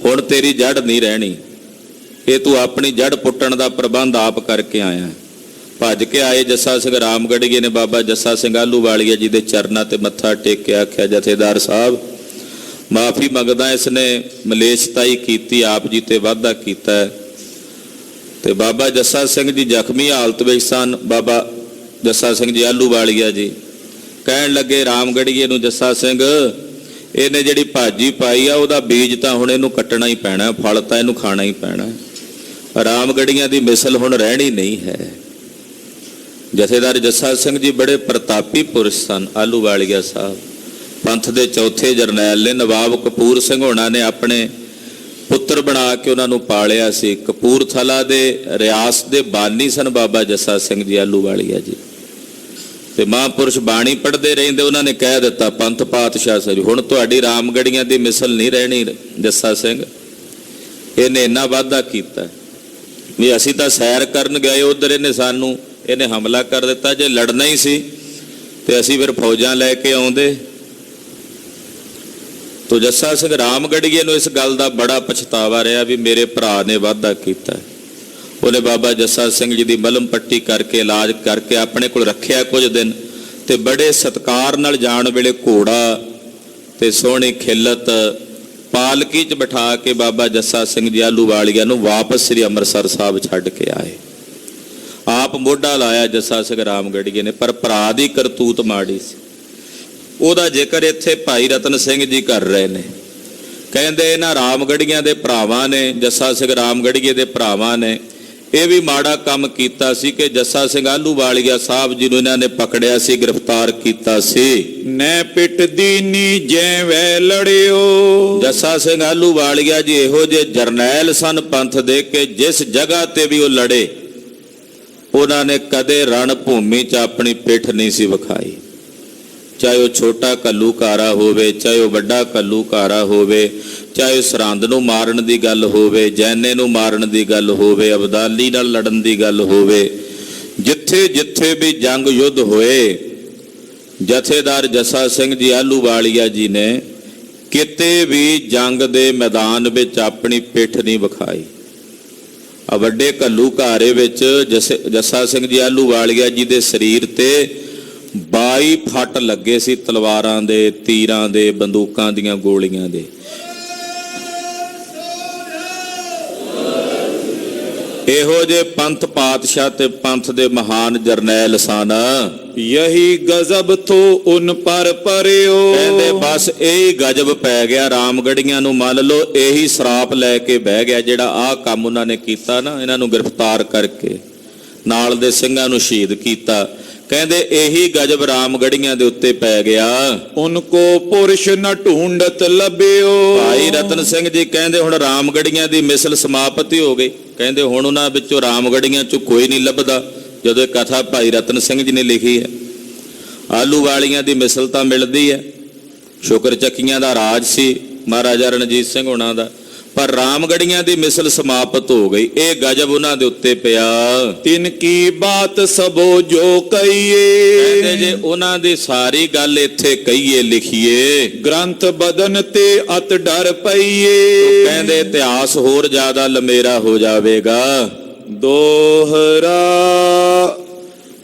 ਹੁਣ ਤੇਰੀ ਜੜ ਨਹੀਂ ਰਹਿਣੀ। ਇਹ ਤੂੰ ਆਪਣੀ ਜੜ ਪੁੱਟਣ ਦਾ ਪ੍ਰਬੰਧ ਆਪ ਕਰਕੇ ਆਇਆ। ਭੱਜ ਕੇ ਆਏ ਜੱਸਾ ਸਿੰਘ ਰਾਮਗੜੀਏ ਨੇ ਬਾਬਾ ਜੱਸਾ ਸਿੰਘ ਆਲੂ ਵਾਲੀਆ ਜੀ ਦੇ ਚਰਨਾਂ ਤੇ ਮੱਥਾ ਟੇਕ ਕੇ ਆਖਿਆ, ਜਥੇਦਾਰ ਸਾਹਿਬ ਮਾਫੀ ਮੰਗਦਾ, ਇਸਨੇ ਮਲੇਸ਼ਤਾਈ ਕੀਤੀ, ਆਪ ਜੀ ਤੇ ਵਾਅਦਾ ਕੀਤਾ। ਤੇ ਬਾਬਾ ਜੱਸਾ ਸਿੰਘ ਜੀ ਜ਼ਖਮੀ ਹਾਲਤ ਵਿੱਚ ਸਨ। ਬਾਬਾ ਜੱਸਾ ਸਿੰਘ ਜੀ ਆਲੂ ਵਾਲੀਆ ਜੀ ਕਹਿਣ ਲੱਗੇ ਰਾਮਗੜੀਏ ਨੂੰ, ਜੱਸਾ ਸਿੰਘ ਇਹਨੇ ਜਿਹੜੀ ਭਾਜੀ ਪਾਈ ਆ ਉਹਦਾ ਬੀਜ ਤਾਂ ਹੁਣ ਇਹਨੂੰ ਕੱਟਣਾ ਹੀ ਪੈਣਾ, ਫਲ ਤਾਂ ਇਹਨੂੰ ਖਾਣਾ ਹੀ ਪੈਣਾ। ਰਾਮਗੜੀਆਂ ਦੀ ਮਿਸਲ ਹੁਣ ਰਹਿਣੀ ਨਹੀਂ ਹੈ। ਜਥੇਦਾਰ ਜੱਸਾ ਸਿੰਘ ਜੀ ਬੜੇ ਪ੍ਰਤਾਪੀ ਪੁਰਸ਼ ਸਨ। ਆਲੂ ਵਾਲੀਆ ਸਾਹਿਬ ਪੰਥ ਦੇ ਚੌਥੇ ਜਰਨੈਲ ਨੇ। ਨਵਾਬ ਕਪੂਰ ਸਿੰਘ ਹੋਣਾ ਨੇ ਆਪਣੇ ਪੁੱਤਰ ਬਣਾ ਕੇ ਉਹਨਾਂ ਨੂੰ ਪਾਲਿਆ ਸੀ। ਕਪੂਰਥਲਾ ਦੇ ਰਿਆਸਤ ਦੇ ਬਾਨੀ ਸਨ ਬਾਬਾ ਜੱਸਾ ਸਿੰਘ ਜੀ ਆਲੂ ਵਾਲੀਆ ਜੀ। ਤੇ ਮਹਾਂਪੁਰਸ਼ ਬਾਣੀ ਪੜ੍ਹਦੇ ਰਹਿੰਦੇ, ਉਹਨਾਂ ਨੇ ਕਹਿ ਦਿੱਤਾ ਪੰਥ ਪਾਤਸ਼ਾਹ ਸਾਹਿਬ, ਹੁਣ ਤੁਹਾਡੀ ਰਾਮਗੜੀਆਂ ਦੀ ਮਿਸਲ ਨਹੀਂ ਰਹਿਣੀ ਜੱਸਾ ਸਿੰਘ। ਇਹਨੇ ਇੰਨਾ ਵਾਅਦਾ ਕੀਤਾ ਵੀ ਅਸੀਂ ਤਾਂ ਸੈਰ ਕਰਨ ਗਏ ਉਧਰ, ਇਹਨੇ ਹਮਲਾ ਕਰ ਦਿੱਤਾ। ਜੇ ਲੜਨਾ ਹੀ ਸੀ ਤੇ ਅਸੀਂ ਫਿਰ ਫੌਜਾਂ ਲੈ ਕੇ ਆਉਂਦੇ। ਤੋ ਜੱਸਾ ਸਿੰਘ ਰਾਮਗੜੀਏ ਨੂੰ ਇਸ ਗੱਲ ਦਾ ਬੜਾ ਪਛਤਾਵਾ ਰਿਹਾ ਵੀ ਮੇਰੇ ਭਰਾ ਨੇ ਵਾਅਦਾ ਕੀਤਾ। ਉਹਨੇ ਬਾਬਾ ਜੱਸਾ ਸਿੰਘ ਜੀ ਦੀ ਮਲਮ ਪੱਟੀ ਕਰਕੇ ਇਲਾਜ ਕਰਕੇ ਆਪਣੇ ਕੋਲ ਰੱਖਿਆ ਕੁਝ ਦਿਨ, ਤੇ ਬੜੇ ਸਤਿਕਾਰ ਨਾਲ ਜਾਣ ਵੇਲੇ ਘੋੜਾ ਤੇ ਸੋਹਣੀ ਖਿੱਲਤ ਪਾਲਕੀ 'ਚ ਬਿਠਾ ਕੇ ਬਾਬਾ ਜੱਸਾ ਸਿੰਘ ਜੀ ਆਹਲੂਵਾਲੀਆ ਨੂੰ ਵਾਪਸ ਸ੍ਰੀ ਅੰਮ੍ਰਿਤਸਰ ਸਾਹਿਬ ਛੱਡ ਕੇ ਆਏ। ਆਪ ਮੋਢਾ ਲਾਇਆ ਜੱਸਾ ਸਿੰਘ ਰਾਮਗੜੀਏ ਨੇ, ਪਰ ਭਰਾ ਦੀ ਕਰਤੂਤ ਮਾੜੀ ਸੀ। ਉਹਦਾ ਜ਼ਿਕਰ ਇੱਥੇ ਭਾਈ ਰਤਨ ਸਿੰਘ ਜੀ ਕਰ ਰਹੇ ਨੇ। ਕਹਿੰਦੇ ਇਹਨਾਂ ਰਾਮਗੜੀਆਂ ਦੇ ਭਰਾਵਾਂ ਨੇ, ਜੱਸਾ ਸਿੰਘ ਰਾਮਗੜੀਏ ਦੇ ਭਰਾਵਾਂ ਨੇ ਇਹ ਵੀ ਮਾੜਾ ਕੰਮ ਕੀਤਾ ਸੀ ਕਿ ਜੱਸਾ ਸਿੰਘ ਆਹਲੂਵਾਲੀਆ ਸਾਹਿਬ ਜੀ ਨੂੰ ਇਹਨਾਂ ਨੇ ਪਕੜਿਆ ਸੀ, ਗ੍ਰਿਫਤਾਰ ਕੀਤਾ ਸੀ। ਨੈ ਪਿੱਟ ਦੀਨੀ ਜੈ ਵੈ ਲੜਿਓ। ਜੱਸਾ ਸਿੰਘ ਆਹਲੂਵਾਲੀਆ ਜੀ ਇਹੋ ਜਿਹੇ ਜਰਨੈਲ ਸਨ ਪੰਥ ਦੇ ਕਿ ਜਿਸ ਜਗ੍ਹਾ ਤੇ ਵੀ ਉਹ ਲੜੇ ਉਹਨਾਂ ਨੇ ਕਦੇ ਰਣ ਭੂਮੀ 'ਚ ਆਪਣੀ ਪਿੱਠ ਨਹੀਂ ਸੀ ਵਿਖਾਈ। ਚਾਹੇ ਉਹ ਛੋਟਾ ਘੱਲੂਘਾਰਾ ਹੋਵੇ, ਚਾਹੇ ਉਹ ਵੱਡਾ ਘੱਲੂਘਾਰਾ ਹੋਵੇ, ਚਾਹੇ ਸਰਹੰਦ ਨੂੰ ਮਾਰਨ ਦੀ ਗੱਲ ਹੋਵੇ, ਜੈਨੇ ਨੂੰ ਮਾਰਨ ਦੀ ਗੱਲ ਹੋਵੇ, ਅਬਦਾਲੀ ਨਾਲ ਲੜਨ ਦੀ ਗੱਲ ਹੋਵੇ, ਜਿੱਥੇ ਜਿੱਥੇ ਵੀ ਜੰਗ ਯੁੱਧ ਹੋਏ ਜਥੇਦਾਰ ਜੱਸਾ ਸਿੰਘ ਜੀ ਆਹਲੂਵਾਲੀਆ ਜੀ ਨੇ ਕਿਤੇ ਵੀ ਜੰਗ ਦੇ ਮੈਦਾਨ ਵਿੱਚ ਆਪਣੀ ਪਿੱਠ ਨਹੀਂ ਵਿਖਾਈ। ਆ ਵੱਡੇ ਘੱਲੂਘਾਰੇ ਵਿੱਚ ਜੱਸਾ ਸਿੰਘ ਜੀ ਆਹਲੂਵਾਲੀਆ ਜੀ ਦੇ ਸਰੀਰ ਤੇ 22 ਫੱਟ ਲੱਗੇ ਸੀ, ਤਲਵਾਰਾਂ ਦੇ, ਤੀਰਾਂ ਦੇ, ਬੰਦੂਕਾਂ ਦੀਆਂ ਗੋਲੀਆਂ ਦੇ। ਇਹੋ ਜਿਹੇ ਪੰਥ ਪਾਤਸ਼ਾਹ ਤੇ ਪੰਥ ਦੇ ਮਹਾਨ ਜਰਨੈਲ ਸਨ। ਯਹੀ ਗਜ਼ਬ ਥੋ ਉਨ ਪਰ ਪਰਿਓ। ਕਹਿੰਦੇ ਬਸ ਇਹੀ ਗਜਬ ਪੈ ਗਿਆ ਰਾਮਗੜੀਆਂ ਨੂੰ, ਮੰਨ ਲਓ ਇਹੀ ਸਰਾਪ ਲੈ ਕੇ ਬਹਿ ਗਿਆ ਜਿਹੜਾ ਆਹ ਕੰਮ ਉਹਨਾਂ ਨੇ ਕੀਤਾ ਨਾ, ਇਹਨਾਂ ਨੂੰ ਗ੍ਰਿਫਤਾਰ ਕਰਕੇ ਨਾਲ ਦੇ ਸਿੰਘਾਂ ਨੂੰ ਸ਼ਹੀਦ ਕੀਤਾ। ਕਹਿੰਦੇ ਇਹੀ ਗਜਬ ਰਾਮਗੜੀਆਂ ਦੇ ਉੱਤੇ ਪੈ ਗਿਆ। ਉਨਕੋ ਪੁਰਸ਼ ਨ ਢੂੰਡਤ ਲੱਭਿਓ। ਭਾਈ ਰਤਨ ਸਿੰਘ ਜੀ ਕਹਿੰਦੇ ਹੁਣ ਰਾਮਗੜੀਆਂ ਦੀ ਮਿਸਲ ਸਮਾਪਤੀ ਹੋ ਗਈ। ਕਹਿੰਦੇ ਹੁਣ ਉਹਨਾਂ ਵਿੱਚੋਂ ਰਾਮਗੜੀਆਂ 'ਚੋਂ ਕੋਈ ਨਹੀਂ ਲੱਭਦਾ। ਜਦੋਂ ਇਹ ਕਥਾ ਭਾਈ ਰਤਨ ਸਿੰਘ ਜੀ ਨੇ ਲਿਖੀ ਹੈ, ਆਹਲੂਵਾਲੀਆਂ ਦੀ ਮਿਸਲ ਤਾਂ ਮਿਲਦੀ ਹੈ, ਸ਼ੁਕਰ ਚੱਕੀਆਂ ਦਾ ਰਾਜ ਸੀ ਮਹਾਰਾਜਾ ਰਣਜੀਤ ਸਿੰਘ ਹੋਣਾ ਦਾ, ਪਰ ਰਾਮਗੜੀਆਂ ਦੀ ਮਿਸਲ ਸਮਾਪਤ ਹੋ ਗਈ। ਇਹ ਗਜਬ ਉਹਨਾਂ ਦੇ ਉੱਤੇ ਪਿਆ। ਤਿਨ ਕੀ ਬਾਤ ਸਭੋ ਜੋ ਕਹੀਏ। ਕਹਿੰਦੇ ਜੇ ਉਹਨਾਂ ਦੀ ਸਾਰੀ ਗੱਲ ਇੱਥੇ ਕਹੀਏ ਲਿਖੀਏ, ਗ੍ਰੰਥ ਬਦਨ ਤੇ ਅਤ ਡਰ ਪਈਏ। ਕਹਿੰਦੇ ਇਤਿਹਾਸ ਹੋਰ ਜ਼ਿਆਦਾ ਲੰਮੇਰਾ ਹੋ ਜਾਵੇਗਾ। ਦੋਹਰਾ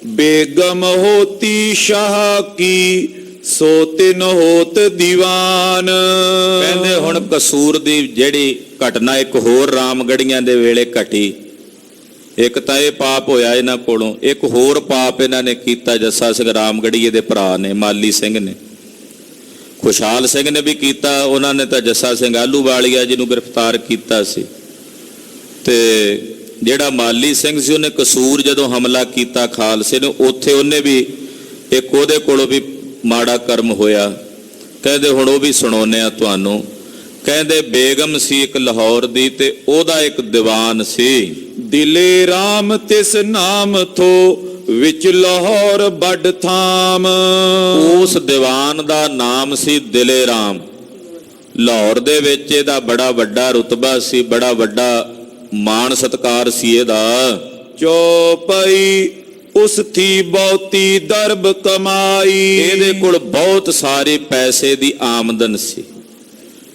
ਬੇਗਮ ਹੋਤੀ ਸ਼ਾਹ ਕੀ ਸੋ ਤਿਨ ਹੋਤ ਦੀਵਾਨ। ਕਹਿੰਦੇ ਹੁਣ ਕਸੂਰ ਦੀ ਜਿਹੜੀ ਘਟਨਾ ਇੱਕ ਹੋਰ ਰਾਮਗੜੀਆਂ ਦੇ ਵੇਲੇ ਘਟੀ। ਇੱਕ ਤਾਂ ਇਹ ਪਾਪ ਹੋਇਆ ਇਹਨਾਂ ਕੋਲੋਂ, ਇੱਕ ਹੋਰ ਪਾਪ ਇਹਨਾਂ ਨੇ ਕੀਤਾ ਜੱਸਾ ਸਿੰਘ ਰਾਮਗੜੀਏ ਦੇ ਭਰਾ ਨੇ, ਮਾਲੀ ਸਿੰਘ ਨੇ, ਖੁਸ਼ਹਾਲ ਸਿੰਘ ਨੇ ਵੀ ਕੀਤਾ। ਉਹਨਾਂ ਨੇ ਤਾਂ ਜੱਸਾ ਸਿੰਘ ਆਹਲੂਵਾਲੀਆ ਜੀ ਨੂੰ ਗ੍ਰਿਫਤਾਰ ਕੀਤਾ ਸੀ, ਤੇ ਜਿਹੜਾ ਮਾਲੀ ਸਿੰਘ ਸੀ ਉਹਨੇ ਕਸੂਰ ਜਦੋਂ ਹਮਲਾ ਕੀਤਾ ਖਾਲਸੇ ਨੇ, ਉੱਥੇ ਉਹਨੇ ਵੀ ਇੱਕ ਉਹਦੇ ਕੋਲੋਂ ਵੀ ਮਾੜਾ ਕਰਮ ਹੋਇਆ। ਕਹਿੰਦੇ ਹੁਣ ਉਹ ਵੀ ਸੁਣਾਉਂਦੇ ਆ ਤੁਹਾਨੂੰ। ਕਹਿੰਦੇ ਬੇਗਮ ਸੀ ਇੱਕ ਲਾਹੌਰ ਦੀ, ਤੇ ਉਹਦਾ ਇੱਕ ਦੀਵਾਨ ਸੀ। ਦਿਲੇ ਰਾਮ ਤਿਸ ਨਾਮ ਥੋ ਵਿੱਚ ਲਾਹੌਰ ਵੱਡ ਥਾਮ। ਉਸ ਦੀਵਾਨ ਦਾ ਨਾਮ ਸੀ ਦਿਲੇ ਰਾਮ। ਲਾਹੌਰ ਦੇ ਵਿੱਚ ਇਹਦਾ ਬੜਾ ਵੱਡਾ ਰੁਤਬਾ ਸੀ, ਬੜਾ ਵੱਡਾ ਮਾਣ ਸਤਕਾਰ ਸੀ ਇਹਦਾ। ਚੌਪਈ ਉਸ ਥੀ ਬਹੁਤੀ ਦਰਬ ਕਮਾਈ। ਇਹਦੇ ਕੋਲ ਬਹੁਤ ਸਾਰੇ ਪੈਸੇ ਦੀ ਆਮਦਨ ਸੀ।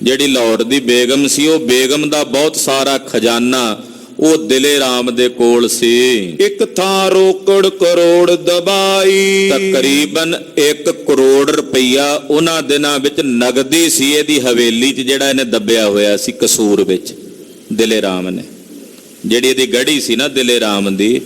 ਜਿਹੜੀ ਲਾਹੌਰ ਦੀ ਬੇਗਮ ਸੀ, ਉਹ ਬੇਗਮ ਦਾ ਬਹੁਤ ਸਾਰਾ ਖਜ਼ਾਨਾ ਉਹ ਦਿਲੇ ਰਾਮ ਦੇ ਕੋਲ ਸੀ। ਇੱਕ ਥਾਂ ਰੋਕੜ ਕਰੋੜ ਦਬਾਈ। ਤਕਰੀਬਨ 1 ਕਰੋੜ ਰੁਪਈਆ ਉਹਨਾਂ ਦਿਨਾਂ ਵਿੱਚ ਨਗਦੀ ਸੀ ਇਹਦੀ ਹਵੇਲੀ 'ਚ, ਜਿਹੜਾ ਇਹਨੇ ਦੱਬਿਆ ਹੋਇਆ ਸੀ ਕਸੂਰ ਵਿੱਚ ਦਿਲੇ ਰਾਮ ਨੇ। ਜਿਹੜੀ ਇਹਦੀ ਗੜੀ ਸੀ ਨਾ ਦਿਲੇ ਰਾਮ ਦੀ,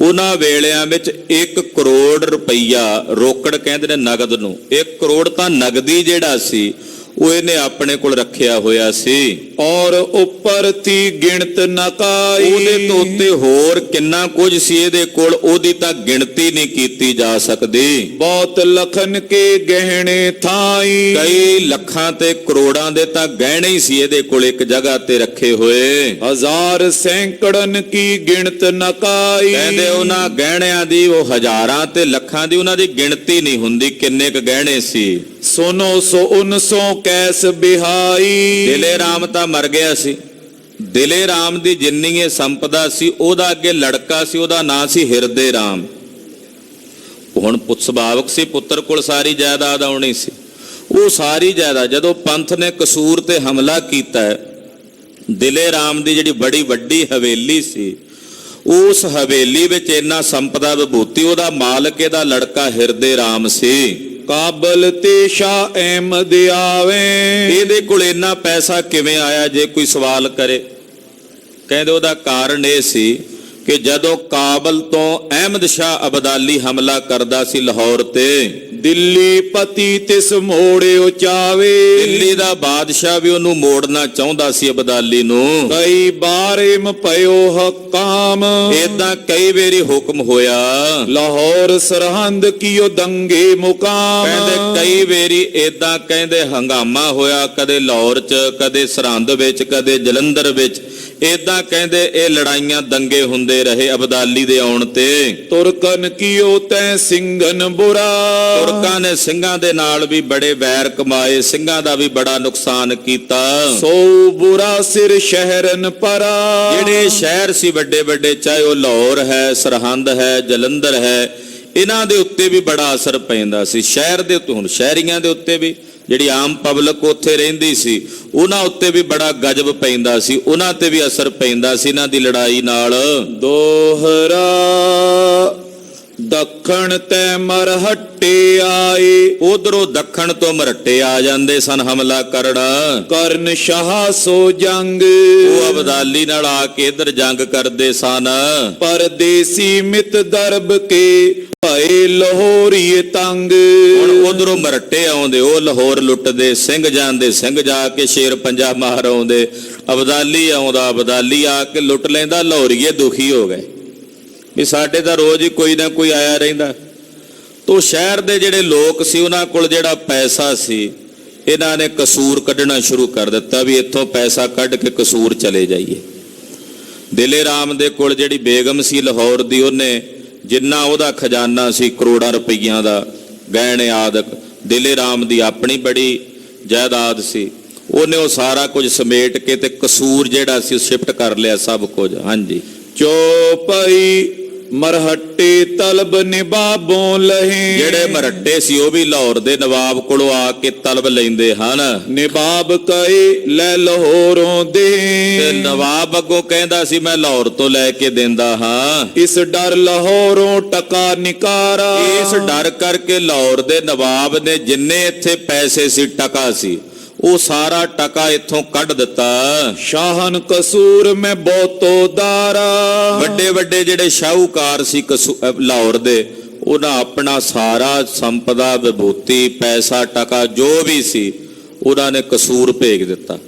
ਉਹਨਾਂ ਵੇਲਿਆਂ ਵਿੱਚ 1 ਕਰੋੜ ਰੁਪਈਆ ਰੋਕੜ ਕਹਿੰਦੇ ਨੇ ਨਗਦ ਨੂੰ। 1 ਕਰੋੜ ਤਾਂ ਨਗਦੀ ਜਿਹੜਾ ਸੀ ਉਹ ਇਹਨੇ ਆਪਣੇ ਕੋਲ ਰੱਖਿਆ ਹੋਇਆ ਸੀ। ਔਰ ਉੱਪਰ ਤੀ ਗਿਣਤ ਨਕਾਈ। ਉਹਦੇ ਤੋਂ ਉੱਤੇ ਹੋਰ ਕਿੰਨਾ ਕੁਝ ਸੀ ਇਹਦੇ ਕੋਲ, ਉਹਦੀ ਤਾਂ ਗਿਣਤੀ ਨਹੀਂ ਕੀਤੀ ਜਾ ਸਕਦੀ। ਬਹੁਤ ਲਖਨ ਕੇ ਗਹਿਣੇ ਥਾਈ। ਕਈ ਲੱਖਾਂ ਤੇ ਕਰੋੜਾਂ ਦੇ ਤਾਂ ਗਹਿਣੇ ਹੀ ਸੀ ਇਹਦੇ ਕੋਲ ਇੱਕ ਜਗ੍ਹਾ ਤੇ ਰੱਖੇ ਹੋਏ। ਹਜ਼ਾਰ ਸੈਂਕੜਨ ਕੀ ਗਿਣਤ ਨਕਾਈ। ਕਹਿੰਦੇ ਉਹਨਾਂ ਗਹਿਣਿਆਂ ਦੀ, ਉਹ ਹਜ਼ਾਰਾਂ ਤੇ ਲੱਖਾਂ ਦੀ, ਉਹਨਾਂ ਦੀ ਗਿਣਤੀ ਨਹੀਂ ਹੁੰਦੀ ਕਿੰਨੇ ਕ ਗਹਿਣੇ ਸੀ। ਸੁਨੋ ਸੋ ਉਨਸੋ ਕੈਸ ਬਿਹਾਈ। ਦਿਲੇ ਰਾਮ ਤਾਂ ਮਰ ਗਿਆ ਸੀ। ਦਿਲੇ ਰਾਮ ਦੀ ਜਿੰਨੀ ਇਹ ਸੰਪਦਾ ਸੀ, ਉਹਦਾ ਅੱਗੇ ਲੜਕਾ ਸੀ, ਉਹਦਾ ਨਾਂ ਸੀ ਹਿਰਦੇ ਰਾਮ। ਹੁਣ ਪੁੱਤ ਸੁਭਾਵਕ ਸੀ, ਪੁੱਤਰ ਕੋਲ ਸਾਰੀ ਜਾਇਦਾਦ ਆਉਣੀ ਸੀ। ਉਹ ਸਾਰੀ ਜਾਇਦਾਦ, ਜਦੋਂ ਪੰਥ ਨੇ ਕਸੂਰ ਤੇ ਹਮਲਾ ਕੀਤਾ ਹੈ, ਦਿਲੇ ਰਾਮ ਦੀ ਜਿਹੜੀ ਬੜੀ ਵੱਡੀ ਹਵੇਲੀ ਸੀ, ਉਸ ਹਵੇਲੀ ਵਿੱਚ ਇੰਨਾ ਸੰਪਦਾ ਵਿਭੂਤੀ, ਉਹਦਾ ਮਾਲਕ ਇਹਦਾ ਲੜਕਾ ਹਿਰਦੇ ਰਾਮ ਸੀ। ਕਾਬਲ ਤੇ ਸ਼ਾਹ ਅਹਿਮਦ ਆਵੇ। ਇਹਦੇ ਕੋਲ ਇੰਨਾ ਪੈਸਾ ਕਿਵੇਂ ਆਇਆ, ਜੇ ਕੋਈ ਸਵਾਲ ਕਰੇ? ਕਹਿੰਦੇ ਉਹਦਾ ਕਾਰਨ ਇਹ ਸੀ ਕਿ ਜਦੋਂ ਕਾਬਲ ਤੋਂ ਅਹਿਮਦ ਸ਼ਾਹ ਅਬਦਾਲੀ ਹਮਲਾ ਕਰਦਾ ਸੀ ਲਾਹੌਰ ਤੇ, ਦਿੱਲੀ ਪਤੀ ਤਿਸ ਮੋੜਿਓ ਚਾਵੇ। ਦਿੱਲੀ ਦਾ ਬਾਦਸ਼ਾਹ ਵੀ ਉਹਨੂੰ ਮੋੜਨਾ ਚਾਹੁੰਦਾ ਸੀ ਅਬਦਾਲੀ ਨੂੰ। ਕਈ ਬਾਰਿਮ ਪਇਓ ਹਕਾਮ। ਏਦਾਂ ਕਈ ਵਾਰੀ ਹੁਕਮ ਹੋਇਆ। ਲਾਹੌਰ ਸਰਹੰਦ ਕੀਓ ਦੰਗੇ ਮੁਕਾਮ। ਕਹਿੰਦੇ ਕਈ ਵਾਰੀ ਏਦਾਂ ਕਹਿੰਦੇ ਹੰਗਾਮਾ ਹੋਇਆ, ਕਦੇ ਲਾਹੌਰ 'ਚ, ਕਦੇ ਸਰਹੰਦ ਵਿੱਚ, ਕਦੇ ਜਲੰਧਰ ਵਿੱਚ। ਏਦਾਂ ਕਹਿੰਦੇ ਇਹ ਲੜਾਈਆਂ ਦੰਗੇ ਹੁੰਦੇ ਰਹੇ ਅਬਦਾਲੀ ਦੇ ਆਉਣ ਤੇ। ਤੁਰਕਨ ਕੀਓ ਤੈ ਸਿੰਘਨ ਬੁਰਾ। ਤੁਰਕਾਂ ਨੇ ਸਿੰਘਾਂ ਦੇ ਨਾਲ ਵੀ ਬੜੇ ਵੈਰ ਕਮਾਏ, ਸਿੰਘਾਂ ਦਾ ਵੀ ਬੜਾ ਨੁਕਸਾਨ ਕੀਤਾ। ਸੋ ਬੁਰਾ ਸਿਰ ਸ਼ਹਿਰਨ ਪਰਾ। ਜਿਹੜੇ ਸ਼ਹਿਰ ਸੀ ਵੱਡੇ ਵੱਡੇ, ਚਾਹੇ ਉਹ ਲਾਹੌਰ ਹੈ, ਸਰਹੰਦ ਹੈ, ਜਲੰਧਰ ਹੈ, ਇਹਨਾਂ ਦੇ ਉੱਤੇ ਵੀ ਬੜਾ ਅਸਰ ਪੈਂਦਾ ਸੀ। ਸ਼ਹਿਰ ਦੇ ਉੱਤੇ, ਹੁਣ ਸ਼ਹਿਰੀਆਂ ਦੇ ਉੱਤੇ ਵੀ, ਜਿਹੜੀ ਆਮ ਪਬਲਿਕ ਉੱਥੇ ਰਹਿੰਦੀ ਸੀ, ਉਹਨਾਂ ਉੱਤੇ ਵੀ ਬੜਾ ਗਜਬ ਪੈਂਦਾ ਸੀ, ਉਹਨਾਂ ਤੇ ਵੀ ਅਸਰ ਪੈਂਦਾ ਸੀ ਇਹਨਾਂ ਦੀ ਲੜਾਈ ਨਾਲ। ਦੋਹਰਾ ਦੱਖਣ ਤੈ ਮਰਹੱਟੇ ਆਏ। ਉਧਰੋਂ ਦੱਖਣ ਤੋਂ ਮਰਹੱਟੇ ਆ ਜਾਂਦੇ ਸਨ ਹਮਲਾ ਕਰਨ। ਕਰਨ ਸ਼ਾਹ ਸੋ ਜੰਗ। ਉਹ ਅਬਦਾਲੀ ਨਾਲ ਆ ਕੇ ਇਧਰ ਜੰਗ ਕਰਦੇ ਸਨ। ਪਰਦੇਸੀ ਮਿਤ ਦਰਬ ਕੇ ਭਏ ਲਾਹੌਰੀਏ ਤੰਗ। ਹੁਣ ਉਧਰੋਂ ਮਰਹੱਟੇ ਆਉਂਦੇ, ਉਹ ਲਾਹੌਰ ਲੁੱਟਦੇ, ਸਿੰਘ ਜਾਂਦੇ, ਸਿੰਘ ਜਾ ਕੇ ਸ਼ੇਰ ਪੰਜਾ ਮਾਰ ਆਉਂਦੇ। ਅਬਦਾਲੀ ਆਉਂਦਾ, ਅਬਦਾਲੀ ਆ ਕੇ ਲੁੱਟ ਲੈਂਦਾ। ਲਾਹੌਰੀਏ ਦੁਖੀ ਹੋ ਗਏ ਵੀ ਸਾਡੇ ਤਾਂ ਰੋਜ਼ ਹੀ ਕੋਈ ਨਾ ਕੋਈ ਆਇਆ ਰਹਿੰਦਾ। ਤੋ ਸ਼ਹਿਰ ਦੇ ਜਿਹੜੇ ਲੋਕ ਸੀ, ਉਹਨਾਂ ਕੋਲ ਜਿਹੜਾ ਪੈਸਾ ਸੀ, ਇਹਨਾਂ ਨੇ ਕਸੂਰ ਕੱਢਣਾ ਸ਼ੁਰੂ ਕਰ ਦਿੱਤਾ ਵੀ ਇੱਥੋਂ ਪੈਸਾ ਕੱਢ ਕੇ ਕਸੂਰ ਚਲੇ ਜਾਈਏ। ਦਿਲੇ ਰਾਮ ਦੇ ਕੋਲ ਜਿਹੜੀ ਬੇਗਮ ਸੀ ਲਾਹੌਰ ਦੀ, ਉਹਨੇ ਜਿੰਨਾ ਉਹਦਾ ਖਜ਼ਾਨਾ ਸੀ ਕਰੋੜਾਂ ਰੁਪਈਆਂ ਦਾ, ਗਹਿਣੇ ਆਦਿਕ, ਦਿਲੇ ਰਾਮ ਦੀ ਆਪਣੀ ਬੜੀ ਜਾਇਦਾਦ ਸੀ, ਉਹਨੇ ਉਹ ਸਾਰਾ ਕੁਝ ਸਮੇਟ ਕੇ ਤੇ ਕਸੂਰ ਜਿਹੜਾ ਸੀ ਸ਼ਿਫਟ ਕਰ ਲਿਆ ਸਭ ਕੁਝ। ਹਾਂਜੀ। ਚੋਪਈ ਮਰਹੱਟੇ ਤਲਬ ਨਿਬਾਬੋਂ ਲਹੇ। ਜਿਹੜੇ ਮਰਹੱਟੇ ਸੀ ਉਹ ਵੀ ਲਾਹੌਰ ਦੇ ਨਵਾਬ ਕੋਲੋਂ ਆ ਕੇ ਤਲਬ ਲੈਂਦੇ ਹਨ। ਨਿਬਾਬ ਕਹੇ ਲੈ ਲਾਹੌਰੋਂ ਦੇ। ਤੇ ਨਵਾਬ ਅੱਗੋਂ ਕਹਿੰਦਾ ਸੀ ਮੈਂ ਲਾਹੌਰ ਤੋਂ ਲੈ ਕੇ ਦਿੰਦਾ ਹਾਂ। ਇਸ ਡਰ ਲਾਹੌਰੋਂ ਟਕਾ ਨਿਕਾਰਾ। ਇਸ ਡਰ ਕਰਕੇ ਲਾਹੌਰ ਦੇ ਨਵਾਬ ਨੇ ਜਿੰਨੇ ਇੱਥੇ ਪੈਸੇ ਸੀ, ਟਕਾ ਸੀ, ਉਹ ਸਾਰਾ ਟਕਾ ਇੱਥੋਂ ਕੱਢ ਦਿੱਤਾ। ਸ਼ਾਹਨ ਕਸੂਰ ਮੈਂ ਬਹੁਤੋ ਦਾਰਾ। ਵੱਡੇ ਵੱਡੇ ਜਿਹੜੇ ਸ਼ਾਹੂਕਾਰ ਸੀ ਲਾਹੌਰ ਦੇ, ਉਹਨਾਂ ਆਪਣਾ ਸਾਰਾ ਸੰਪਦਾ, ਵਿਭੂਤੀ, ਪੈਸਾ, ਟਕਾ ਜੋ ਵੀ ਸੀ, ਉਹਨਾਂ ਨੇ ਕਸੂਰ ਭੇਜ ਦਿੱਤਾ।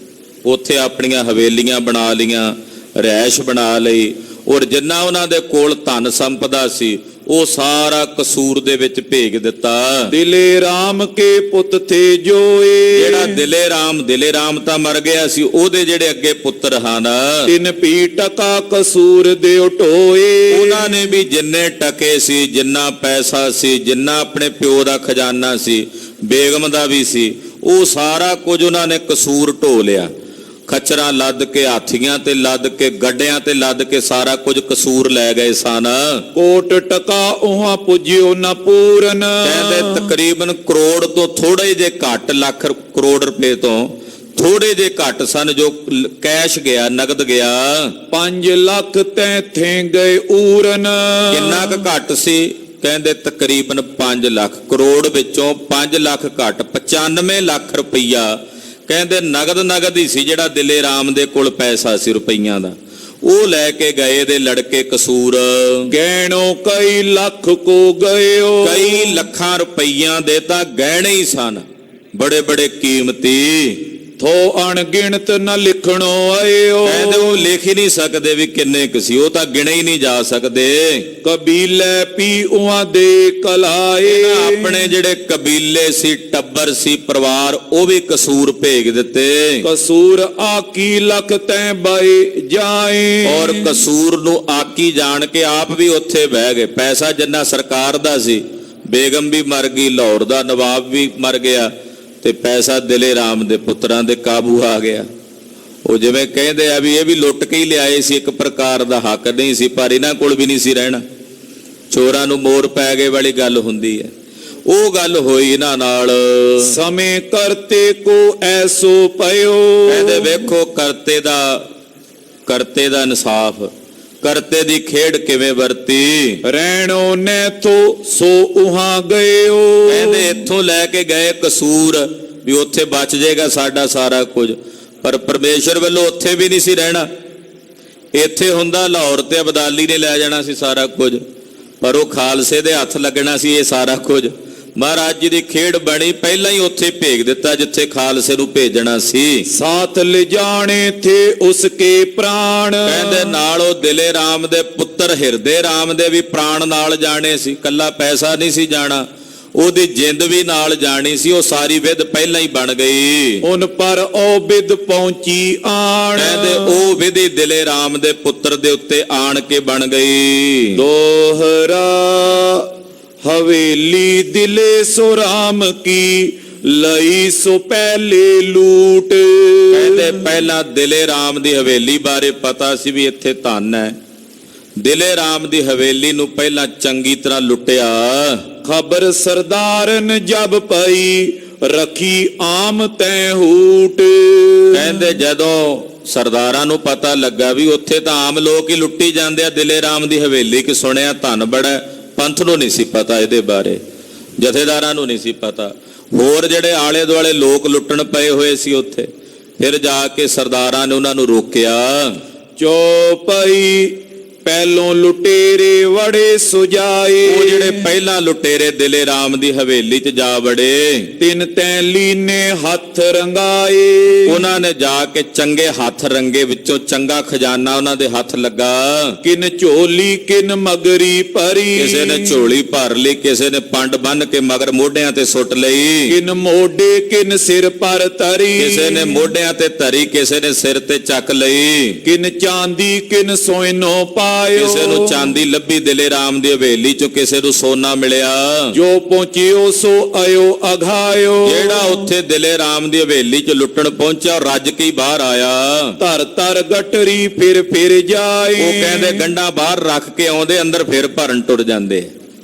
ਉੱਥੇ ਆਪਣੀਆਂ ਹਵੇਲੀਆਂ ਬਣਾ ਲਈਆਂ, ਰਿਹਾਇਸ਼ ਬਣਾ ਲਈ, ਔਰ ਜਿੰਨਾ ਉਹਨਾਂ ਦੇ ਕੋਲ ਧਨ ਸੰਪਦਾ ਸੀ ਉਹ ਸਾਰਾ ਕਸੂਰ ਦੇ ਵਿੱਚ ਭੇਜ ਦਿੱਤਾ। ਦਿਲੇ ਰਾਮ ਕੇ ਪੁੱਤ ਥੇ ਜੋਏ। ਜਿਹੜਾ ਦਿਲੇ ਰਾਮ ਤਾਂ ਮਰ ਗਿਆ ਸੀ, ਉਹਦੇ ਜਿਹੜੇ ਅੱਗੇ ਪੁੱਤਰ ਹਨ, ਤਿੰਨ ਪੀ ਟਕਾ ਕਸੂਰ ਦੇ ਢੋਏ। ਉਹਨਾਂ ਨੇ ਵੀ ਜਿੰਨੇ ਟਕੇ ਸੀ, ਜਿੰਨਾ ਪੈਸਾ ਸੀ, ਜਿੰਨਾ ਆਪਣੇ ਪਿਓ ਦਾ ਖਜ਼ਾਨਾ ਸੀ, ਬੇਗਮ ਦਾ ਵੀ ਸੀ, ਉਹ ਸਾਰਾ ਕੁਝ ਉਹਨਾਂ ਨੇ ਕਸੂਰ ਢੋ ਲਿਆ। ਖੱਚਰਾਂ ਲੱਦ ਕੇ, ਹਾਥੀਆਂ ਤੇ ਲੱਦ ਕੇ, ਗੱਡਿਆਂ ਤੇ ਲੱਦ ਕੇ ਸਾਰਾ ਕੁਝ ਕਸੂਰ ਲੈ ਗਏ ਸਨ। ਕੋਟ ਟਕਾ ਉਹਾਂ ਪੁੱਜਿਓ ਨਾ ਪੂਰਨ। ਕਹਿੰਦੇ ਤਕਰੀਬਨ ਕਰੋੜ ਤੋਂ ਥੋੜੇ ਜੇ ਘੱਟ, ਲੱਖ ਕਰੋੜ ਰੁਪਏ ਤੋਂ ਥੋੜੇ ਜੇ ਘੱਟ ਸਨ ਜੋ ਕੈਸ਼ ਗਿਆ, ਨਗਦ ਗਿਆ। 5 ਲੱਖ ਤੈਥੇ ਗਏ ਊਰਨ। ਕਿੰਨਾ ਕੁ ਘੱਟ ਸੀ? ਕਹਿੰਦੇ ਤਕਰੀਬਨ 5 ਲੱਖ। ਕਰੋੜ ਵਿੱਚੋਂ 5 ਲੱਖ ਘੱਟ, 95 ਲੱਖ ਰੁਪਈਆ ਕਹਿੰਦੇ ਨਗਦ ਹੀ ਸੀ ਜਿਹੜਾ ਦਿਲੇ ਰਾਮ ਦੇ ਕੋਲ ਪੈਸਾ ਸੀ ਰੁਪਈਆਂ ਦਾ, ਉਹ ਲੈ ਕੇ ਗਏ ਦੇ ਲੜਕੇ ਕਸੂਰ। ਗਹਿਣੋ ਕਈ ਲੱਖ ਕੋ ਗਇਓ। ਕਈ ਲੱਖਾਂ ਰੁਪਈਆਂ ਦੇ ਤਾਂ ਗਹਿਣੇ ਹੀ ਸਨ, ਬੜੇ ਬੜੇ ਕੀਮਤੀ। ਥੋ ਅਣਗਿਣਤ ਨਾ ਲਿਖਣੋ ਆਇਓ। ਕਹਿੰਦੇ ਉਹ ਲਿਖ ਹੀ ਨਹੀਂ ਸਕਦੇ ਵੀ ਕਿੰਨੇ ਕੁ ਸੀ, ਉਹ ਤਾਂ ਗਿਣੇ ਹੀ ਨਹੀਂ ਜਾ ਸਕਦੇ। ਕਬੀਲੇ ਪੀ ਉਹਾਂ ਦੇ ਕਲਾਏ। ਆਪਣੇ ਜਿਹੜੇ ਕਬੀਲੇ ਸੀ, ਟੱਬਰ ਸੀ, ਪਰਿਵਾਰ, ਉਹ ਵੀ ਕਸੂਰ ਭੇਜ ਦਿੱਤੇ। ਕਸੂਰ ਆਕੀ ਲਖ ਤੈ ਬਾਈ ਜਾਏ। ਔਰ ਕਸੂਰ ਨੂੰ ਆਕੀ ਜਾਣ ਕੇ ਆਪ ਵੀ ਉੱਥੇ ਬਹਿ ਗਏ। ਪੈਸਾ ਜਿੰਨਾ ਸਰਕਾਰ ਦਾ ਸੀ, ਬੇਗਮ ਵੀ ਮਰ ਗਈ, ਲਾਹੌਰ ਦਾ ਨਵਾਬ ਵੀ ਮਰ ਗਿਆ, ਤੇ ਪੈਸਾ ਦਿਲੇ ਰਾਮ ਦੇ ਪੁੱਤਰਾਂ ਦੇ ਕਾਬੂ ਆ ਗਿਆ। ਉਹ ਜਿਵੇਂ ਕਹਿੰਦੇ ਆ ਵੀ ਇਹ ਵੀ ਲੁੱਟ ਕੇ ਹੀ ਲਿਆਏ ਸੀ, ਇੱਕ ਪ੍ਰਕਾਰ ਦਾ ਹੱਕ ਨਹੀਂ ਸੀ, ਪਰ ਇਹਨਾਂ ਕੋਲ ਵੀ ਨਹੀਂ ਸੀ ਰਹਿਣਾ। ਚੋਰਾਂ ਨੂੰ ਮੋਰ ਪੈ ਗਏ ਵਾਲੀ ਗੱਲ ਹੁੰਦੀ ਹੈ। ਉਹ ਗੱਲ ਹੋਈ ਇਹਨਾਂ ਨਾਲ। ਸਮੇਂ ਕਰਤੇ ਕੋ ਐਸੋ ਪਇਓ। ਕਹਿੰਦੇ ਵੇਖੋ ਕਰਤੇ ਦਾ ਇਨਸਾਫ, ਕਰਤੇ ਦੀ ਖੇਡ ਕਿਵੇਂ ਵਰਤੀ। ਰਹਿਣੋ ਨੈਥੋ ਸੋ ਉਹਾਂ ਗਇਓ। ਕਹਿੰਦੇ ਇੱਥੋਂ ਲੈ ਕੇ ਗਏ ਕਸੂਰ ਵੀ ਉੱਥੇ ਬਚ ਜਾਏਗਾ ਸਾਡਾ ਸਾਰਾ ਕੁਝ, ਪਰ ਪਰਮੇਸ਼ਰ ਵੱਲੋਂ ਉੱਥੇ ਵੀ ਨਹੀਂ ਸੀ ਰਹਿਣਾ। ਇੱਥੇ ਹੁੰਦਾ ਲਾਹੌਰ ਤੇ ਅਬਦਾਲੀ ਨੇ ਲੈ ਜਾਣਾ ਸੀ ਸਾਰਾ ਕੁਝ, ਪਰ ਉਹ ਖਾਲਸੇ ਦੇ ਹੱਥ ਲੱਗਣਾ ਸੀ ਇਹ ਸਾਰਾ ਕੁਝ। ਮਹਾਰਾਜ ਜੀ ਦੀ ਖੇਡ ਬਣੀ, ਪਹਿਲਾਂ ਹੀ ਉੱਥੇ ਭੇਜ ਦਿੱਤਾ ਜਿੱਥੇ ਖਾਲਸੇ ਨੂੰ ਭੇਜਣਾ ਸੀ। ਸਾਥ ਲਿਜਾਣੇ ਥੇ ਉਸਕੇ ਪ੍ਰਾਣ। ਕਹਿੰਦੇ ਨਾਲ ਉਹ ਦਿਲੇ ਰਾਮ ਦੇ ਪੁੱਤਰ ਹਿਰਦੇ ਰਾਮ ਦੇ ਵੀ ਪ੍ਰਾਣ ਨਾਲ ਜਾਣੇ ਸੀ, ਕੱਲਾ ਪੈਸਾ ਨਹੀਂ ਸੀ ਜਾਣਾ, ਉਹਦੀ ਜਿੰਦ ਵੀ ਨਾਲ ਜਾਣੀ ਸੀ। ਉਹ ਸਾਰੀ ਵਿਧ ਪਹਿਲਾਂ ਹੀ ਬਣ ਗਈ। ਉਨ ਪਰ ਉਹ ਵਿਧ ਪਹੁੰਚੀ ਆਣ। ਕਹਿੰਦੇ ਉਹ ਵਿਧੀ ਦਿਲੇ ਰਾਮ ਦੇ ਪੁੱਤਰ ਦੇ ਉੱਤੇ ਆਣ ਕੇ ਬਣ ਗਈ। ਦੋਹਰਾ ਹਵੇਲੀ ਦਿਲੇ ਸੋ ਰਾਮ ਕੀ ਲਈ ਸੋ ਪਹਿਲੇ ਲੂਟ। ਕਹਿੰਦੇ ਪਹਿਲਾਂ ਦਿਲੇ ਰਾਮ ਦੀ ਹਵੇਲੀ ਬਾਰੇ ਪਤਾ ਸੀ ਵੀ ਇੱਥੇ ਧਨ ਹੈ। ਦਿਲੇ ਰਾਮ ਦੀ ਹਵੇਲੀ ਨੂੰ ਪਹਿਲਾਂ ਚੰਗੀ ਤਰ੍ਹਾਂ ਲੁੱਟਿਆ। ਖਬਰ ਸਰਦਾਰਨ ਜਬ ਪਈ ਰਖੀ ਆਮ ਤੈ ਹੂਟ। ਕਹਿੰਦੇ ਜਦੋਂ ਸਰਦਾਰਾਂ ਨੂੰ ਪਤਾ ਲੱਗਾ ਵੀ ਉੱਥੇ ਤਾਂ ਆਮ ਲੋਕ ਹੀ ਲੁੱਟੀ ਜਾਂਦੇ ਆ ਦਿਲੇ ਰਾਮ ਦੀ ਹਵੇਲੀ, ਕਿ ਸੁਣਿਆ ਧਨ ਬੜਾ, ਪੰਥ ਨੂੰ ਨਹੀਂ ਸੀ ਪਤਾ ਇਹਦੇ ਬਾਰੇ, ਜਥੇਦਾਰਾਂ ਨੂੰ ਨਹੀਂ ਸੀ ਪਤਾ, ਹੋਰ ਜਿਹੜੇ ਆਲੇ ਦੁਆਲੇ ਲੋਕ ਲੁੱਟਣ ਪਏ ਹੋਏ ਸੀ ਉੱਥੇ। ਫਿਰ ਜਾ ਕੇ ਸਰਦਾਰਾਂ ਨੇ ਉਹਨਾਂ ਨੂੰ ਰੋਕਿਆ। ਚੌਪਈ ਪਹਿਲੋਂ ਲੁਟੇਰੇ ਵੜੇ ਸੁਜਾਏ। ਉਹ ਜਿਹੜੇ ਪਹਿਲਾਂ ਲੁਟੇਰੇ ਦਿਲੇ ਰਾਮ ਦੀ ਹਵੇਲੀ 'ਚ ਜਾ ਵੜੇ, ਤਿੰਨ ਤੈ ਲੀਨੇ ਹੱਥ ਰੰਗਾਏ। ਉਹਨਾਂ ਨੇ ਜਾ ਕੇ ਚੰਗੇ ਹੱਥ ਰੰਗੇ, ਵਿੱਚੋਂ ਚੰਗਾ ਖਜ਼ਾਨਾ ਉਹਨਾਂ ਦੇ ਹੱਥ ਲੱਗਾ। ਕਿਨ ਝੋਲੀ ਕਿਨ ਮਗਰੀ ਭਰੀ। ਕਿਸੇ ਨੇ ਝੋਲੀ ਭਰ ਲਈ, ਕਿਸੇ ਨੇ ਪੰਡ ਬੰਨ ਕੇ ਮਗਰ ਮੋਢਿਆਂ ਤੇ ਸੁੱਟ ਲਈ। ਕਿਨ ਮੋਢੇ ਕਿਨ ਸਿਰ ਪਰ ਧਰੀ। ਕਿਸੇ ਨੇ ਮੋਢਿਆਂ ਤੇ ਧਰੀ, ਕਿਸੇ ਨੇ ਸਿਰ ਤੇ ਚੱਕ ਲਈ। ਕਿਨ ਚਾਂਦੀ ਕਿਨ ਸੋਇਨੋ ਪਾਇਓ। ਕਿਸੇ ਨੂੰ ਚਾਂਦੀ ਲੱਭੀ ਦਿਲੇ ਰਾਮ ਦੀ ਹਵੇਲੀ 'ਚੋਂ, ਕਿਸੇ ਨੂੰ ਸੋਨਾ ਮਿਲਿਆ। ਜੋ ਪਹੁੰਚਿਓ ਸੋ ਆਇਓ ਅਘਾਇਓ। ਜਿਹੜਾ ਉੱਥੇ ਦਿਲੇ ਰਾਮ ਦੀ ਹਵੇਲੀ 'ਚ ਲੁੱਟਣ ਪਹੁੰਚਿਆ, ਉਹ ਰੱਜ ਕੇ ਬਾਹਰ ਆਇਆ। ਧਰ ਧਰ ਗਟਰੀ ਫਿਰ ਜਾਏ। ਉਹ ਕਹਿੰਦੇ ਗੰਢਾਂ ਬਾਹਰ ਰੱਖ ਕੇ ਆਉਂਦੇ, ਅੰਦਰ ਫਿਰ ਭਰਨ ਟੁਰ ਜਾਂਦੇ।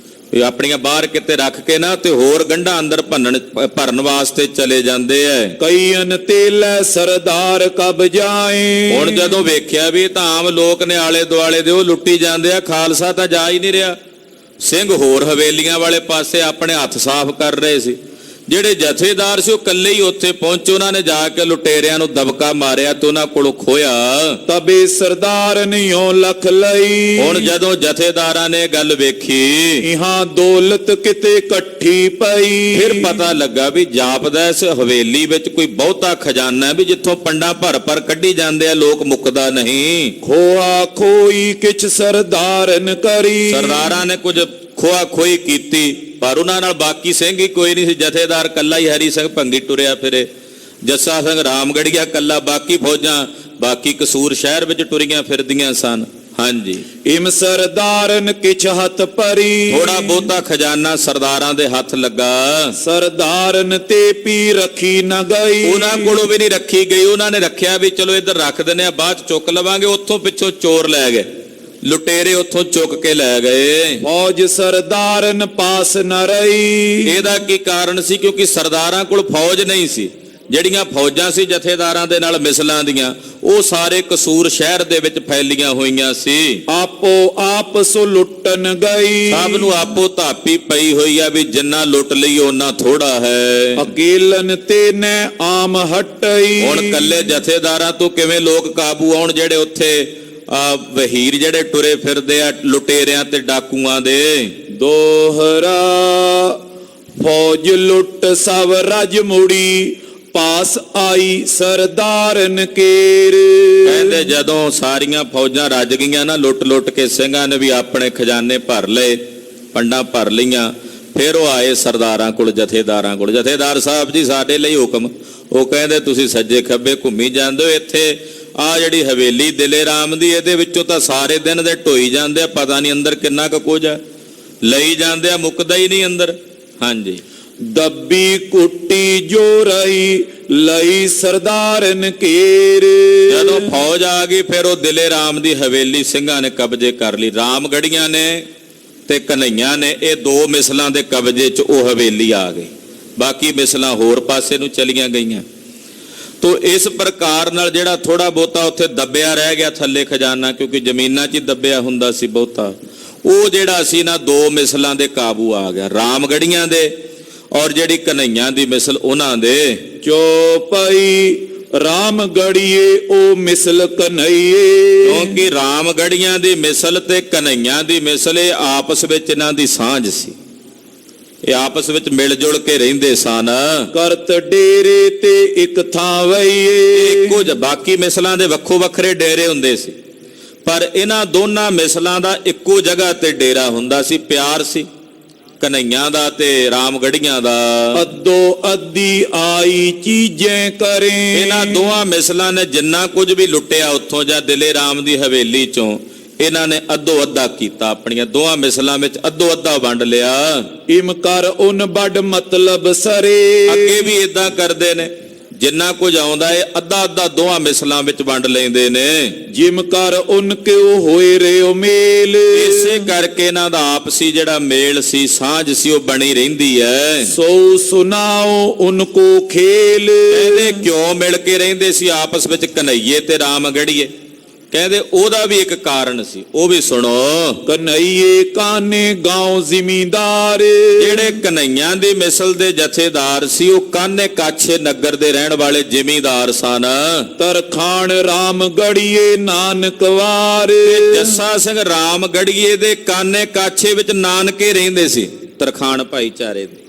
ਇਹ ਆਪਣੀਆਂ ਬਾਹਰ ਕਿਤੇ ਰੱਖ ਕੇ ਨਾ ਤੇ ਹੋਰ ਗੰਢਾਂ ਅੰਦਰ ਭਰਨ ਵਾਸਤੇ ਚਲੇ ਜਾਂਦੇ ਐ। ਕਈਨ ਤੇ ਲੈ ਸਰਦਾਰ ਕਬ ਜਾਏ। ਹੁਣ ਜਦੋਂ ਵੇਖਿਆ ਵੀ ਤਾਂ ਆਮ ਲੋਕ ਨੇ ਆਲੇ ਦੁਆਲੇ ਦੇ, ਉਹ ਲੁੱਟੀ ਜਾਂਦੇ ਆ, ਖਾਲਸਾ ਤਾਂ ਜਾ ਹੀ ਨਹੀਂ ਰਿਹਾ। ਸਿੰਘ ਹੋਰ ਹਵੇਲੀਆਂ ਵਾਲੇ ਪਾਸੇ ਆਪਣੇ ਹੱਥ ਸਾਫ਼ ਕਰ ਰਹੇ ਸੀ। ਜਿਹੜੇ ਜਥੇਦਾਰ ਸੀ ਉਹ ਇਕੱਲੇ ਹੀ ਉੱਥੇ ਪਹੁੰਚੇ। ਉਹਨਾਂ ਨੇ ਜਾ ਕੇ ਲੁਟੇਰਿਆਂ ਨੂੰ ਦਬਕਾ ਮਾਰਿਆ ਤੇ ਉਹਨਾਂ ਕੋਲੋਂ ਖੋਇਆ। ਤਬੇ ਸਰਦਾਰ ਨਿਉ ਲਖ ਲਈ। ਹੁਣ ਜਦੋਂ ਜਥੇਦਾਰਾਂ ਨੇ ਗੱਲ ਵੇਖੀ, ਇਹਾਂ ਦੌਲਤ ਕਿਤੇ ਇਕੱਠੀ ਪਈ। ਫਿਰ ਪਤਾ ਲੱਗਾ ਵੀ ਜਾਪਦਾ ਇਸ ਹਵੇਲੀ ਵਿੱਚ ਕੋਈ ਬਹੁਤਾ ਖਜ਼ਾਨਾ ਹੈ, ਵੀ ਜਿੱਥੋਂ ਪੰਡਾਂ ਭਰ ਕੱਢੀ ਜਾਂਦੇ ਆ, ਲੋਕ ਮੁੱਕਦਾ ਨਹੀਂ। ਖੋਆ ਖੋਈ ਕਿਛ ਸਰਦਾਰਨ ਕਰੀ। ਸਰਦਾਰਾਂ ਨੇ ਕੁਝ ਖੋਆ ਖੋਈ ਕੀਤੀ, ਪਰ ਉਹਨਾਂ ਨਾਲ ਬਾਕੀ ਸਿੰਘ ਹੀ ਕੋਈ ਨਹੀਂ ਸੀ। ਜਥੇਦਾਰ ਕੱਲਾ ਹੀ ਹਰੀ ਸਿੰਘ ਭੰਗੀ ਟੁਰਿਆ ਫਿਰੇ, ਜੱਸਾ ਸਿੰਘ ਰਾਮਗੜੀਆ ਕੱਲਾ, ਬਾਕੀ ਫੌਜਾਂ ਬਾਕੀ ਕਸੂਰ ਸ਼ਹਿਰ ਵਿੱਚ ਟੁਰੀਆਂ ਫਿਰਦੀਆਂ ਸਨ। ਹਾਂਜੀ, ਇਮ ਸਰਦਾਰਨ ਕਿਛ ਹੱਥ ਭਰੀ। ਥੋੜਾ ਬਹੁਤਾ ਖਜ਼ਾਨਾ ਸਰਦਾਰਾਂ ਦੇ ਹੱਥ ਲੱਗਾ। ਸਰਦਾਰਨ ਤੇ ਪੀ ਰੱਖੀ ਨਾ ਗਈ। ਉਹਨਾਂ ਕੋਲੋਂ ਵੀ ਨਹੀਂ ਰੱਖੀ ਗਈ। ਉਹਨਾਂ ਨੇ ਰੱਖਿਆ ਵੀ ਚਲੋ ਇੱਧਰ ਰੱਖ ਦਿੰਦੇ ਆ, ਬਾਅਦ ਚ ਚੁੱਕ ਲਵਾਂਗੇ। ਉੱਥੋਂ ਪਿੱਛੋਂ ਚੋਰ ਲੈ ਗਏ, ਲੁਟੇਰੇ ਉੱਥੋਂ ਚੁੱਕ ਕੇ ਲੈ ਗਏ। ਫੌਜ ਸਰਦਾਰਨ ਪਾਸ ਨ ਰਹੀ। ਇਹਦਾ ਕੀ ਕਾਰਨ ਸੀ? ਕਿਉਂਕਿ ਸਰਦਾਰਾਂ ਕੋਲ ਫੌਜ ਨਹੀਂ ਸੀ। ਜਿਹੜੀਆਂ ਫੌਜਾਂ ਸੀ ਜਥੇਦਾਰਾਂ ਦੇ ਨਾਲ ਮਿਸਲਾਂ ਦੀਆਂ, ਉਹ ਸਾਰੇ ਕਸੂਰ ਸ਼ਹਿਰ ਦੇ ਵਿੱਚ ਫੈਲੀਆਂ ਹੋਈਆਂ ਸੀ। ਆਪੋ ਆਪ ਸੋ ਲੁੱਟਣ ਗਈ। ਸਭ ਨੂੰ ਆਪੋ ਧਾਪੀ ਪਈ ਹੋਈ ਆ ਵੀ ਜਿੰਨਾ ਲੁੱਟ ਲਈ ਉਹਨਾਂ ਥੋੜਾ ਹੈ। ਅਕੇਲਨ ਤੇ ਨੈ ਆਮ ਹਟਈ। ਹੁਣ ਕੱਲੇ ਜਥੇਦਾਰਾਂ ਤੋਂ ਕਿਵੇਂ ਲੋਕ ਕਾਬੂ ਆਉਣ, ਜਿਹੜੇ ਉੱਥੇ ਵਹੀਰ ਜਿਹੜੇ ਟੁਰੇ ਫਿਰਦੇ ਆ ਲੁਟੇਰਿਆਂ ਤੇ ਡਾਕੂਆਂ ਦੇ। ਦੋਹਰਾ ਫੌਜ ਲੁੱਟ ਸਭ ਰਜ ਮੁੜੀ ਪਾਸ ਆਈ ਸਰਦਾਰਨ ਕੇਰ। ਕਹਿੰਦੇ ਜਦੋਂ ਸਾਰੀਆਂ ਫੌਜਾਂ ਰੱਜ ਗਈਆਂ ਨਾ, ਲੁੱਟ ਕੇ ਸਿੰਘਾਂ ਨੇ ਵੀ ਆਪਣੇ ਖਜ਼ਾਨੇ ਭਰ ਲਏ, ਪੰਡਾਂ ਭਰ ਲਈਆਂ। ਫਿਰ ਉਹ ਆਏ ਸਰਦਾਰਾਂ ਕੋਲ, ਜਥੇਦਾਰਾਂ ਕੋਲ। ਜਥੇਦਾਰ ਸਾਹਿਬ ਜੀ ਸਾਡੇ ਲਈ ਹੁਕਮ। ਉਹ ਕਹਿੰਦੇ ਤੁਸੀਂ ਸੱਜੇ ਖੱਬੇ ਘੁੰਮੀ ਜਾਂਦੇ ਹੋ, ਇੱਥੇ ਆ ਜਿਹੜੀ ਹਵੇਲੀ ਦਿਲੇ ਰਾਮ ਦੀ, ਇਹਦੇ ਵਿੱਚੋਂ ਤਾਂ ਸਾਰੇ ਦਿਨ ਦੇ ਢੋਈ ਜਾਂਦੇ ਆ, ਪਤਾ ਨਹੀਂ ਅੰਦਰ ਕਿੰਨਾ ਕੁ ਕੁਝ ਆ, ਲਈ ਜਾਂਦੇ ਆ, ਮੁੱਕਦਾ ਹੀ ਨਹੀਂ ਅੰਦਰ। ਹਾਂਜੀ, ਦੱਬੀ ਕੁੱਟੀ ਜੋ ਰਹੀ ਲਈ ਸਰਦਾਰਨ ਕੇਰ। ਜਦੋਂ ਫੌਜ ਆ ਗਈ ਫਿਰ ਉਹ ਦਿਲੇ ਰਾਮ ਦੀ ਹਵੇਲੀ ਸਿੰਘਾਂ ਨੇ ਕਬਜ਼ੇ ਕਰ ਲਈ। ਰਾਮਗੜੀਆਂ ਨੇ ਤੇ ਕਨਈਆ ਨੇ, ਇਹ ਦੋ ਮਿਸਲਾਂ ਦੇ ਕਬਜ਼ੇ 'ਚ ਉਹ ਹਵੇਲੀ ਆ ਗਈ। ਬਾਕੀ ਮਿਸਲਾਂ ਹੋਰ ਪਾਸੇ ਨੂੰ ਚਲੀਆਂ ਗਈਆਂ। ਤੋ ਇਸ ਪ੍ਰਕਾਰ ਨਾਲ ਜਿਹੜਾ ਥੋੜਾ ਬਹੁਤਾ ਉੱਥੇ ਦੱਬਿਆ ਰਹਿ ਗਿਆ ਥੱਲੇ ਖਜ਼ਾਨਾ, ਕਿਉਂਕਿ ਜ਼ਮੀਨਾਂ 'ਚ ਹੀ ਦੱਬਿਆ ਹੁੰਦਾ ਸੀ ਬਹੁਤਾ, ਉਹ ਜਿਹੜਾ ਸੀ ਨਾ ਦੋ ਮਿਸਲਾਂ ਦੇ ਕਾਬੂ ਆ ਗਿਆ, ਰਾਮਗੜੀਆਂ ਦੇ ਔਰ ਜਿਹੜੀ ਕਨਈਆ ਦੀ ਮਿਸਲ ਉਹਨਾਂ ਦੇ। ਚੌਪਈ ਰਾਮਗੜੀਏ ਉਹ ਮਿਸਲ ਕਨਈਏ। ਕਿਉਂਕਿ ਰਾਮਗੜੀਆਂ ਦੀ ਮਿਸਲ ਤੇ ਕਨਈਆ ਦੀ ਮਿਸਲ ਇਹ ਆਪਸ ਵਿੱਚ ਇਹਨਾਂ ਦੀ ਸਾਂਝ ਸੀ, ਇਹ ਆਪਸ ਵਿੱਚ ਮਿਲ ਜੁਲ ਕੇ ਰਹਿੰਦੇ ਸਨ। ਕਰਤ ਡੇਰੇ ਤੇ ਇੱਕ ਥਾਂ ਵਈਏ। ਇੱਕੋ ਜਿਹਾ, ਬਾਕੀ ਮਿਸਲਾਂ ਦੇ ਵੱਖੋ ਵੱਖਰੇ ਡੇਰੇ ਹੁੰਦੇ ਸੀ, ਪਰ ਇਹਨਾਂ ਦੋਨਾਂ ਮਿਸਲਾਂ ਦਾ ਇੱਕੋ ਜਗ੍ਹਾ ਤੇ ਡੇਰਾ ਹੁੰਦਾ ਸੀ। ਪਿਆਰ ਸੀ ਕਨਈਆ ਦਾ ਤੇ ਰਾਮਗੜੀਆਂ ਦਾ। ਅੱਧੋ ਅੱਧੀ ਆਈ ਚੀਜ਼ੇ ਕਰੇ। ਇਹਨਾਂ ਦੋਹਾਂ ਮਿਸਲਾਂ ਨੇ ਜਿੰਨਾ ਕੁਝ ਵੀ ਲੁੱਟਿਆ ਉੱਥੋਂ ਜਾਂ ਦਿਲੇ ਰਾਮ ਦੀ ਹਵੇਲੀ ਚੋਂ, ਇਹਨਾਂ ਨੇ ਅੱਧੋ ਅੱਧਾ ਕੀਤਾ, ਆਪਣੀਆਂ ਦੋਹਾਂ ਮਿਸਲਾਂ ਵਿੱਚ ਅੱਧੋ ਅੱਧਾ ਵੰਡ ਲਿਆ। ਇਮ ਕਰ ਉਨ ਵੱਡ ਮਤਲਬ ਸਰੇ। ਅੱਗੇ ਵੀ ਇਦਾਂ ਕਰਦੇ ਨੇ, ਜਿੰਨਾ ਕੁਝ ਆਉਂਦਾ ਹੈ ਅੱਧਾ ਅੱਧਾ ਦੋਹਾਂ ਮਿਸਲਾਂ ਵਿੱਚ ਵੰਡ ਲੈਂਦੇ ਨੇ। ਜਿਮ ਕਰ ਉਨ ਕਿਉ ਹੋਏ ਰਿਓ ਮੇਲ। ਇਸੇ ਕਰਕੇ ਇਹਨਾਂ ਦਾ ਆਪਸੀ ਜਿਹੜਾ ਮੇਲ ਸੀ, ਸਾਂਝ ਸੀ, ਉਹ ਬਣੀ ਰਹਿੰਦੀ ਹੈ। ਸੋ ਸੁਨਾਓ ਉਨ ਕੋ ਖੇਲ। ਕਹਿੰਦੇ ਕਿਉਂ ਮਿਲ ਕੇ ਰਹਿੰਦੇ ਸੀ ਆਪਸ ਵਿੱਚ ਕਨਈਏ ਤੇ ਰਾਮਗੜੀਏ? ਕਹਿੰਦੇ ਉਹਦਾ ਵੀ ਇੱਕ ਕਾਰਨ ਸੀ, ਉਹ ਵੀ ਸੁਣੋ। ਕਨਈਏ ਕਾਨੇ ਗਾਉਂ ਜ਼ਿਮੀਂਦਾਰ। ਜਿਹੜੇ ਕਨਈਆਂ ਦੀ ਮਿਸਲ ਦੇ ਜਥੇਦਾਰ ਸੀ, ਉਹ ਕਾਨੇ ਕਾਛੇ ਨਗਰ ਦੇ ਰਹਿਣ ਵਾਲੇ ਜ਼ਿਮੀਂਦਾਰ ਸਨ। ਤਰਖਾਣ ਰਾਮਗੜੀਏ ਨਾਨਕ ਵਾਰ। ਜੱਸਾ ਸਿੰਘ ਰਾਮਗੜੀਏ ਦੇ ਕਾਨੇ ਕਾਛੇ ਵਿੱਚ ਨਾਨਕੇ ਰਹਿੰਦੇ ਸੀ, ਤਰਖਾਣ ਭਾਈਚਾਰੇ ਦੇ।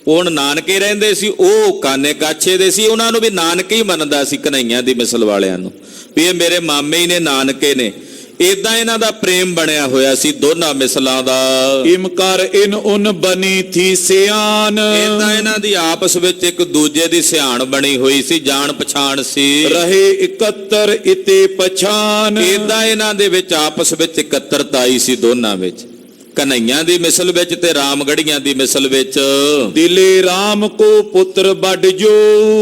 ਉਹ ਨਾਨਕੇ ਰਹਿੰਦੇ ਸੀ, ਉਹ ਕਾਨੇ ਕਾਛੇ ਦੇ ਸੀ। ਉਹਨਾਂ ਨੂੰ ਵੀ ਨਾਨਕੇ ਹੀ ਮੰਨਦਾ ਸੀ, ਕਨਈਆਂ ਦੀ ਮਿਸਲ ਵਾਲਿਆਂ ਨੂੰ, ਵੀ ਇਹ ਮੇਰੇ ਮਾਮੇ ਹੀ ਨੇ, ਨਾਨਕੇ ਨੇ। ਇਦਾਂ ਇਹਨਾਂ ਦਾ ਪ੍ਰੇਮ ਬਣਿਆ ਹੋਇਆ ਸੀ ਦੋਨਾਂ ਮਿਸਲਾਂ ਦਾ। ਇਮ ਕਰ ਇਨ ਉਨ ਬਣੀ ਥੀ ਸਿਆਨ। ਇਦਾਂ ਇਹਨਾਂ ਦੀ ਆਪਸ ਵਿੱਚ ਇੱਕ ਦੂਜੇ ਦੀ ਸਿਆਣ ਬਣੀ ਹੋਈ ਸੀ, ਜਾਣ ਪਛਾਣ ਸੀ। ਰਹੇ ਇਕੱਤਰ ਇਤੇ ਪਛਾਨ। ਇਦਾਂ ਇਹਨਾਂ ਦੇ ਵਿੱਚ ਆਪਸ ਵਿੱਚ ਇਕੱਤਰਤਾ ਆਈ ਸੀ ਦੋਨਾਂ ਵਿੱਚ, ਕਨਈਆ ਦੀ ਮਿਸਲ ਵਿੱਚ ਤੇ ਰਾਮਗੜੀਆਂ ਦੀ ਮਿਸਲ ਵਿੱਚ। ਦਿਲੇ ਰਾਮ ਕੋ ਪੁੱਤਰ ਵੱਡ ਜੋ।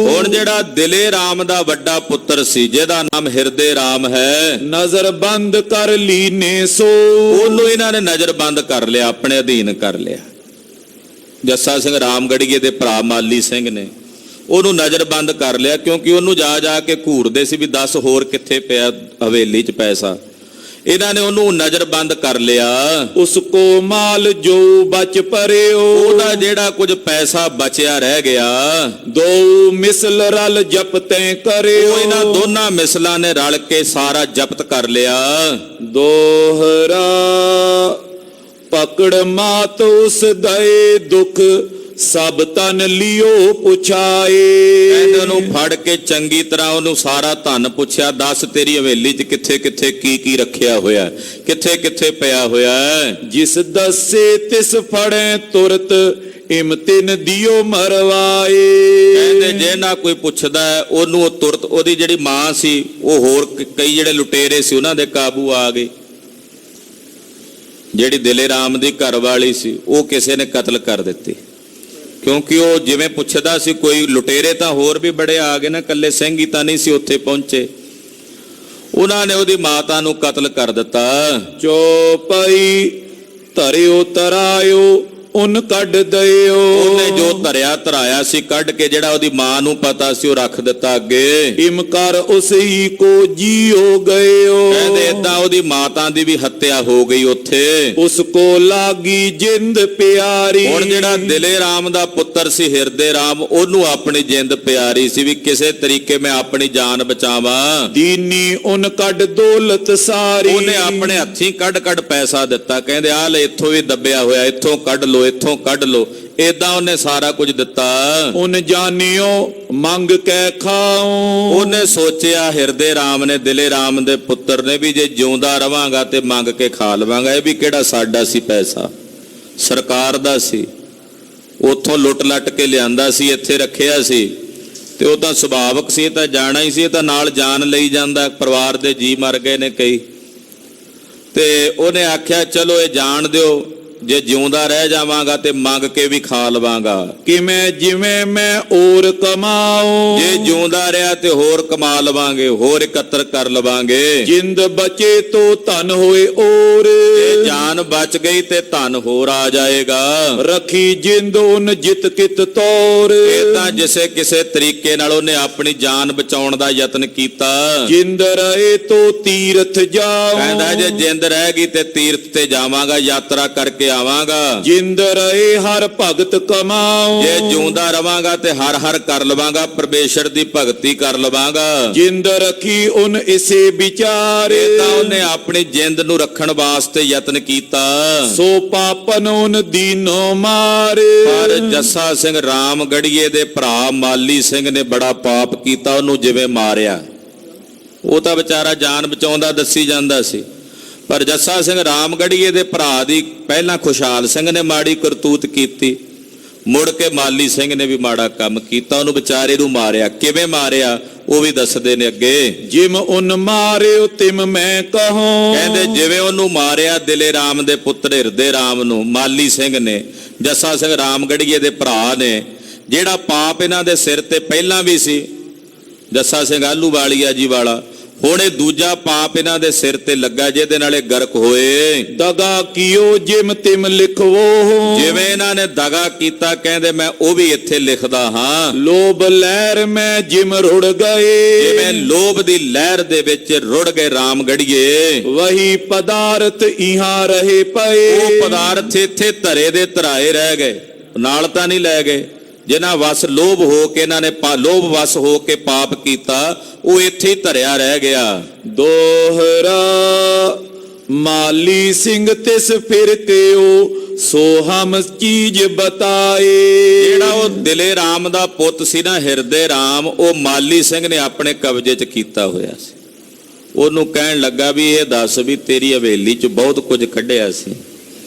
ਹੁਣ ਜਿਹੜਾ ਦਿਲੇ ਰਾਮ ਦਾ ਵੱਡਾ ਪੁੱਤਰ ਸੀ, ਜਿਹਦਾ ਨਾਮ ਹਿਰਦੇ ਰਾਮ ਹੈ, ਨਜ਼ਰ ਬੰਦ ਕਰ ਲੀਨੇ ਸੋ। ਉਹਨੂੰ ਇਹਨਾਂ ਨੇ ਨਜ਼ਰ ਬੰਦ ਕਰ ਲਿਆ, ਆਪਣੇ ਅਧੀਨ ਕਰ ਲਿਆ। ਜੱਸਾ ਸਿੰਘ ਰਾਮਗੜੀਏ ਦੇ ਭਰਾ ਮਾਲੀ ਸਿੰਘ ਨੇ ਉਹਨੂੰ ਨਜ਼ਰ ਬੰਦ ਕਰ ਲਿਆ, ਕਿਉਂਕਿ ਉਹਨੂੰ ਜਾ ਜਾ ਕੇ ਘੂਰਦੇ ਸੀ ਵੀ ਦੱਸ ਹੋਰ ਕਿੱਥੇ ਪਿਆ ਹਵੇਲੀ 'ਚ ਪੈਸਾ। ਇਹਨਾਂ ਨੇ ਉਹਨੂੰ ਨਜ਼ਰ ਬੰਦ ਕਰ ਲਿਆ। ਉਸ ਕੋ ਮਾਲ ਜੋ ਬਚ ਪਰਿਓ। ਉਹਦਾ ਜਿਹੜਾ ਕੁਝ ਪੈਸਾ ਬਚਿਆ ਰਹਿ ਗਿਆ, ਦੋ ਮਿਸਲ ਰਲ ਜਪਤੈ ਕਰਿਓ। ਇਹਨਾਂ ਦੋਨਾਂ ਮਿਸਲਾਂ ਨੇ ਰਲ ਕੇ ਸਾਰਾ ਜ਼ਬਤ ਕਰ ਲਿਆ। ਦੋਹਰਾ ਪਕੜ ਮਾਤ ਉਸ ਦਏ ਦੁਖ ਸਭ ਤਨ ਲਿਓ ਪੁਛਾਏ। ਕਹਿੰਦੇ ਉਹਨੂੰ ਫੜ ਕੇ ਚੰਗੀ ਤਰ੍ਹਾਂ ਉਹਨੂੰ ਸਾਰਾ ਧਨ ਪੁੱਛਿਆ, ਦੱਸ ਤੇਰੀ ਹਵੇਲੀ 'ਚ ਕਿੱਥੇ ਕਿੱਥੇ ਕੀ ਕੀ ਰੱਖਿਆ ਹੋਇਆ, ਕਿੱਥੇ ਕਿੱਥੇ ਪਿਆ ਹੋਇਆ। ਜਿਸ ਦੱਸੇ ਤਿਸ ਫੜੈ ਤੁਰਤ ਇਮ ਤਿਨ ਦਿਓ ਮਰਵਾਏ। ਕਹਿੰਦੇ ਜੇ ਨਾ ਕੋਈ ਪੁੱਛਦਾ ਉਹਨੂੰ ਉਹ ਤੁਰਤ, ਉਹਦੀ ਜਿਹੜੀ ਮਾਂ ਸੀ, ਉਹ ਹੋਰ ਕਈ ਜਿਹੜੇ ਲੁਟੇਰੇ ਸੀ ਉਹਨਾਂ ਦੇ ਕਾਬੂ ਆ ਗਏ। ਜਿਹੜੀ ਦਿਲੇ ਰਾਮ ਦੀ ਘਰ ਵਾਲੀ ਸੀ, ਉਹ ਕਿਸੇ ਨੇ ਕਤਲ ਕਰ ਦਿੱਤੀ, ਕਿਉਂਕਿ ਉਹ ਜਿਵੇਂ ਪੁੱਛਦਾ ਸੀ। ਕੋਈ ਲੁਟੇਰੇ ਤਾਂ ਹੋਰ ਵੀ ਬੜੇ ਆ ਗਏ ਨਾ, ਇਕੱਲੇ ਸਿੰਘ ਹੀ ਤਾਂ ਨਹੀਂ ਸੀ ਉੱਥੇ ਪਹੁੰਚੇ। ਉਹਨਾਂ ਨੇ ਉਹਦੀ ਮਾਤਾ ਨੂੰ ਕਤਲ ਕਰ ਦਿੱਤਾ। ਚੌਪਈ ਧਰਿਓ ਤਰਾਇਓ ਉਨ ਕੱਢ ਦਇਓ। ਉਹਨੇ ਜੋ ਧਰਿਆ ਧਰਾਇਆ ਸੀ ਕੱਢ ਕੇ, ਜਿਹੜਾ ਉਹਦੀ ਮਾਂ ਨੂੰ ਪਤਾ ਸੀ, ਉਹ ਰੱਖ ਦਿੱਤਾ ਅੱਗੇ। ਇਮ ਕਰ ਉਸ ਹੀ ਕੋ ਜੀਓ ਗਇਓ। ਕਹਿੰਦੇ ਏਦਾਂ ਉਹਦੀ ਮਾਤਾ ਦੀ ਵੀ ਹੱਤਿਆ ਹੋ ਗਈ ਉੱਥੇ। ਉਸ ਕੋ ਲਾਗੀ ਜਿੰਦ ਪਿਆਰੀ। ਹੁਣ ਜਿਹੜਾ ਦਿਲੇ ਰਾਮ ਦਾ ਪੁੱਤਰ ਸੀ ਹਿਰਦੇ ਰਾਮ, ਉਹਨੂੰ ਆਪਣੀ ਜਿੰਦ ਪਿਆਰੀ ਸੀ ਵੀ ਕਿਸੇ ਤਰੀਕੇ ਮੈਂ ਆਪਣੀ ਜਾਨ ਬਚਾਵਾਂ। ਦੀਨੀ ਉਨ ਕੱਢ ਦੌਲਤ ਸਾਰੀ। ਉਹਨੇ ਆਪਣੇ ਹੱਥੀਂ ਕੱਢ ਕੱਢ ਪੈਸਾ ਦਿੱਤਾ, ਕਹਿੰਦੇ ਆਹ ਲੈ ਇੱਥੋਂ ਵੀ ਦੱਬਿਆ ਹੋਇਆ, ਇੱਥੋਂ ਕੱਢ ਲੋ, ਇੱਥੋਂ ਕੱਢ ਲੋ। ਏਦਾਂ ਉਹਨੇ ਸਾਰਾ ਕੁਝ ਦਿੱਤਾ। ਉਨ ਜਾਣਿਓ ਮੰਗ ਕੇ ਖਾਓ। ਉਹਨੇ ਸੋਚਿਆ, ਹਿਰਦੇ ਰਾਮ ਨੇ, ਦਿਲੇ ਰਾਮ ਦੇ ਪੁੱਤਰ ਨੇ, ਵੀ ਜੇ ਜਿਉਂਦਾ ਰਵਾਂਗਾ ਤੇ ਮੰਗ ਕੇ ਖਾ ਲਵਾਂਗਾ। ਇਹ ਵੀ ਕਿਹੜਾ ਸਾਡਾ ਸੀ ਪੈਸਾ, ਸਰਕਾਰ ਦਾ ਸੀ, ਉੱਥੋਂ ਲੁੱਟ ਲੱਟ ਕੇ ਲਿਆਂਦਾ ਸੀ, ਇੱਥੇ ਰੱਖਿਆ ਸੀ। ਤੇ ਉਹ ਤਾਂ ਸੁਭਾਵਕ ਸੀ, ਤਾਂ ਜਾਣਾ ਹੀ ਸੀ, ਤਾਂ ਨਾਲ ਜਾਨ ਲਈ ਜਾਂਦਾ। ਪਰਿਵਾਰ ਦੇ ਜੀ ਮਰ ਗਏ ਨੇ ਕਈ। ਤੇ ਉਹਨੇ ਆਖਿਆ ਚਲੋ ਇਹ ਜਾਣ ਦਿਓ, ਜੇ ਜਿਉਂਦਾ ਰਹਿ ਜਾਵਾਂਗਾ ਤੇ ਮੰਗ ਕੇ ਵੀ ਖਾ ਲਵਾਂਗਾ। ਕਿਵੇਂ ਜਿਵੇਂ ਮੈਂ ਔਰ ਕਮਾਉ, ਜੇ ਜਿਉਂਦਾ ਰਿਹਾ ਤੇ ਹੋਰ ਕਮਾ ਲਵਾਂਗੇ, ਹੋਰ ਇਕੱਤਰ ਕਰ ਲਵਾਂਗੇ। ਜਿੰਦ ਬਚੇ ਤੋ ਧਨ ਹੋਏ ਔਰ, ਜੇ ਜਾਨ ਬਚ ਗਈ ਤੇ ਧਨ ਹੋਰ ਆ ਜਾਏਗਾ। ਰਖੀ ਜਿੰਦ ਉਨ ਜਿਤ ਕਿਤ ਤੌਰ, ਇਹ ਤਾਂ ਜਿਸੇ ਕਿਸੇ ਤਰੀਕੇ ਨਾਲ ਉਹਨੇ ਆਪਣੀ ਜਾਨ ਬਚਾਉਣ ਦਾ ਯਤਨ ਕੀਤਾ। ਜਿੰਦ ਰਹੇ ਤੋ ਤੀਰਥ ਜਾਉ, ਕਹਿੰਦਾ ਜੇ ਜਿੰਦ ਰਹਿ ਗਈ ਤੇ ਤੀਰਥ ਤੇ ਜਾਵਾਂਗਾ, ਯਾਤਰਾ ਕਰਕੇ ਆਵਾਂਗਾ। ਜਿੰਦ ਰਹੇ ਹਰ ਭਗਤ ਕਮਾਉ, ਜੇ ਜਿਉਂਦਾ ਰਵਾਂਗਾ ਤੇ ਹਰ ਹਰ ਕਰ ਲਵਾਂਗਾ, ਪਰਮੇਸ਼ਰ ਦੀ ਭਗਤੀ ਕਰ ਲਵਾਂਗਾ। ਜਿੰਦ ਰਖੀ ਉਨ ਇਸੇ ਵਿਚਾਰ, ਇਹ ਤਾਂ ਉਹਨੇ ਆਪਣੀ ਜਿੰਦ ਨੂੰ ਰੱਖਣ ਵਾਸਤੇ ਯਤਨ ਕੀਤਾ। ਸੋ ਪਾਪਨ ਉਨ ਦੀਨੋ ਮਾਰ, ਪਰ ਜੱਸਾ ਸਿੰਘ ਰਾਮਗੜੀਏ ਦੇ ਭਰਾ ਮਾਲੀ ਸਿੰਘ ਨੇ ਬੜਾ ਪਾਪ ਕੀਤਾ, ਉਹਨੂੰ ਜਿਵੇਂ ਮਾਰਿਆ। ਉਹ ਤਾਂ ਵਿਚਾਰਾ ਜਾਨ ਬਚਾਉਂਦਾ ਦੱਸੀ ਜਾਂਦਾ ਸੀ, ਪਰ ਜੱਸਾ ਸਿੰਘ ਰਾਮਗੜੀਏ ਦੇ ਭਰਾ ਦੀ ਪਹਿਲਾਂ ਖੁਸ਼ਹਾਲ ਸਿੰਘ ਨੇ ਮਾੜੀ ਕਰਤੂਤ ਕੀਤੀ, ਮੁੜ ਕੇ ਮਾਲੀ ਸਿੰਘ ਨੇ ਵੀ ਮਾੜਾ ਕੰਮ ਕੀਤਾ, ਉਹਨੂੰ ਵਿਚਾਰੇ ਨੂੰ ਮਾਰਿਆ। ਕਿਵੇਂ ਮਾਰਿਆ ਉਹ ਵੀ ਦੱਸਦੇ ਨੇ ਅੱਗੇ। ਜਿਮ ਉਨ ਮਾਰਿਓ ਤਿਮ ਮੈਂ ਕਹੂੰ, ਕਹਿੰਦੇ ਜਿਵੇਂ ਉਹਨੂੰ ਮਾਰਿਆ ਦਿਲੇ ਰਾਮ ਦੇ ਪੁੱਤਰ ਹਿਰਦੇ ਰਾਮ ਨੂੰ ਮਾਲੀ ਸਿੰਘ ਨੇ, ਜੱਸਾ ਸਿੰਘ ਰਾਮਗੜੀਏ ਦੇ ਭਰਾ ਨੇ, ਜਿਹੜਾ ਪਾਪ ਇਹਨਾਂ ਦੇ ਸਿਰ ਤੇ ਪਹਿਲਾਂ ਵੀ ਸੀ, ਜੱਸਾ ਸਿੰਘ ਆਹਲੂਵਾਲੀਆ ਜੀ ਵਾਲਾ, ਹੁਣ ਇਹ ਦੂਜਾ ਪਾਪ ਇਹਨਾਂ ਦੇ ਸਿਰ ਤੇ ਲੱਗਾ ਜਿਹਦੇ ਨਾਲ ਇਹ ਗਰਕ ਹੋਏ। ਦਗਾ ਕੀਓ ਜਿਮ ਤਿਮ ਲਿਖਵੋ, ਜਿਵੇਂ ਇਹਨਾਂ ਨੇ ਦਗਾ ਕੀਤਾ, ਕਹਿੰਦੇ ਮੈਂ ਉਹ ਵੀ ਇੱਥੇ ਲਿਖਦਾ ਹਾਂ। ਲੋਭ ਲਹਿਰ ਮੈਂ ਜਿਮ ਰੁੜ ਗਏ, ਜਿਵੇਂ ਲੋਭ ਦੀ ਲਹਿਰ ਦੇ ਵਿੱਚ ਰੁੜ ਗਏ ਰਾਮਗੜੀਏ, ਵਹੀ ਪਦਾਰਥ ਇਹਾਂ ਰਹੇ ਪਏ। ਉਹ ਪਦਾਰਥ ਇੱਥੇ ਧਰੇ ਦੇ ਧਰਾਏ ਰਹਿ ਗਏ, ਨਾਲ ਤਾਂ ਨਹੀਂ ਲੈ ਗਏ। ਜਿਨ੍ਹਾਂ ਵਸ ਲੋਭ ਹੋ ਕੇ ਇਹਨਾਂ ਨੇ ਲੋਭ ਵਸ ਹੋ ਕੇ ਪਾਪ ਕੀਤਾ, ਉਹ ਇੱਥੇ ਹੀ ਧਰਿਆ ਰਹਿ ਗਿਆ। ਦੋਹਰਾ ਮਾਲੀ ਸਿੰਘ ਤਿਸ ਫਿਰ ਕਿਓ ਸੋ ਹਮ ਚੀਜ਼ ਬਤਾਏ। ਜਿਹੜਾ ਉਹ ਦਿਲੇ ਰਾਮ ਦਾ ਪੁੱਤ ਸੀ ਨਾ, ਹਿਰਦੇ ਰਾਮ, ਉਹ ਮਾਲੀ ਸਿੰਘ ਨੇ ਆਪਣੇ ਕਬਜ਼ੇ 'ਚ ਕੀਤਾ ਹੋਇਆ ਸੀ। ਉਹਨੂੰ ਕਹਿਣ ਲੱਗਾ ਵੀ ਇਹ ਦੱਸ ਵੀ ਤੇਰੀ ਹਵੇਲੀ 'ਚ ਬਹੁਤ ਕੁਝ ਕੱਢਿਆ ਸੀ,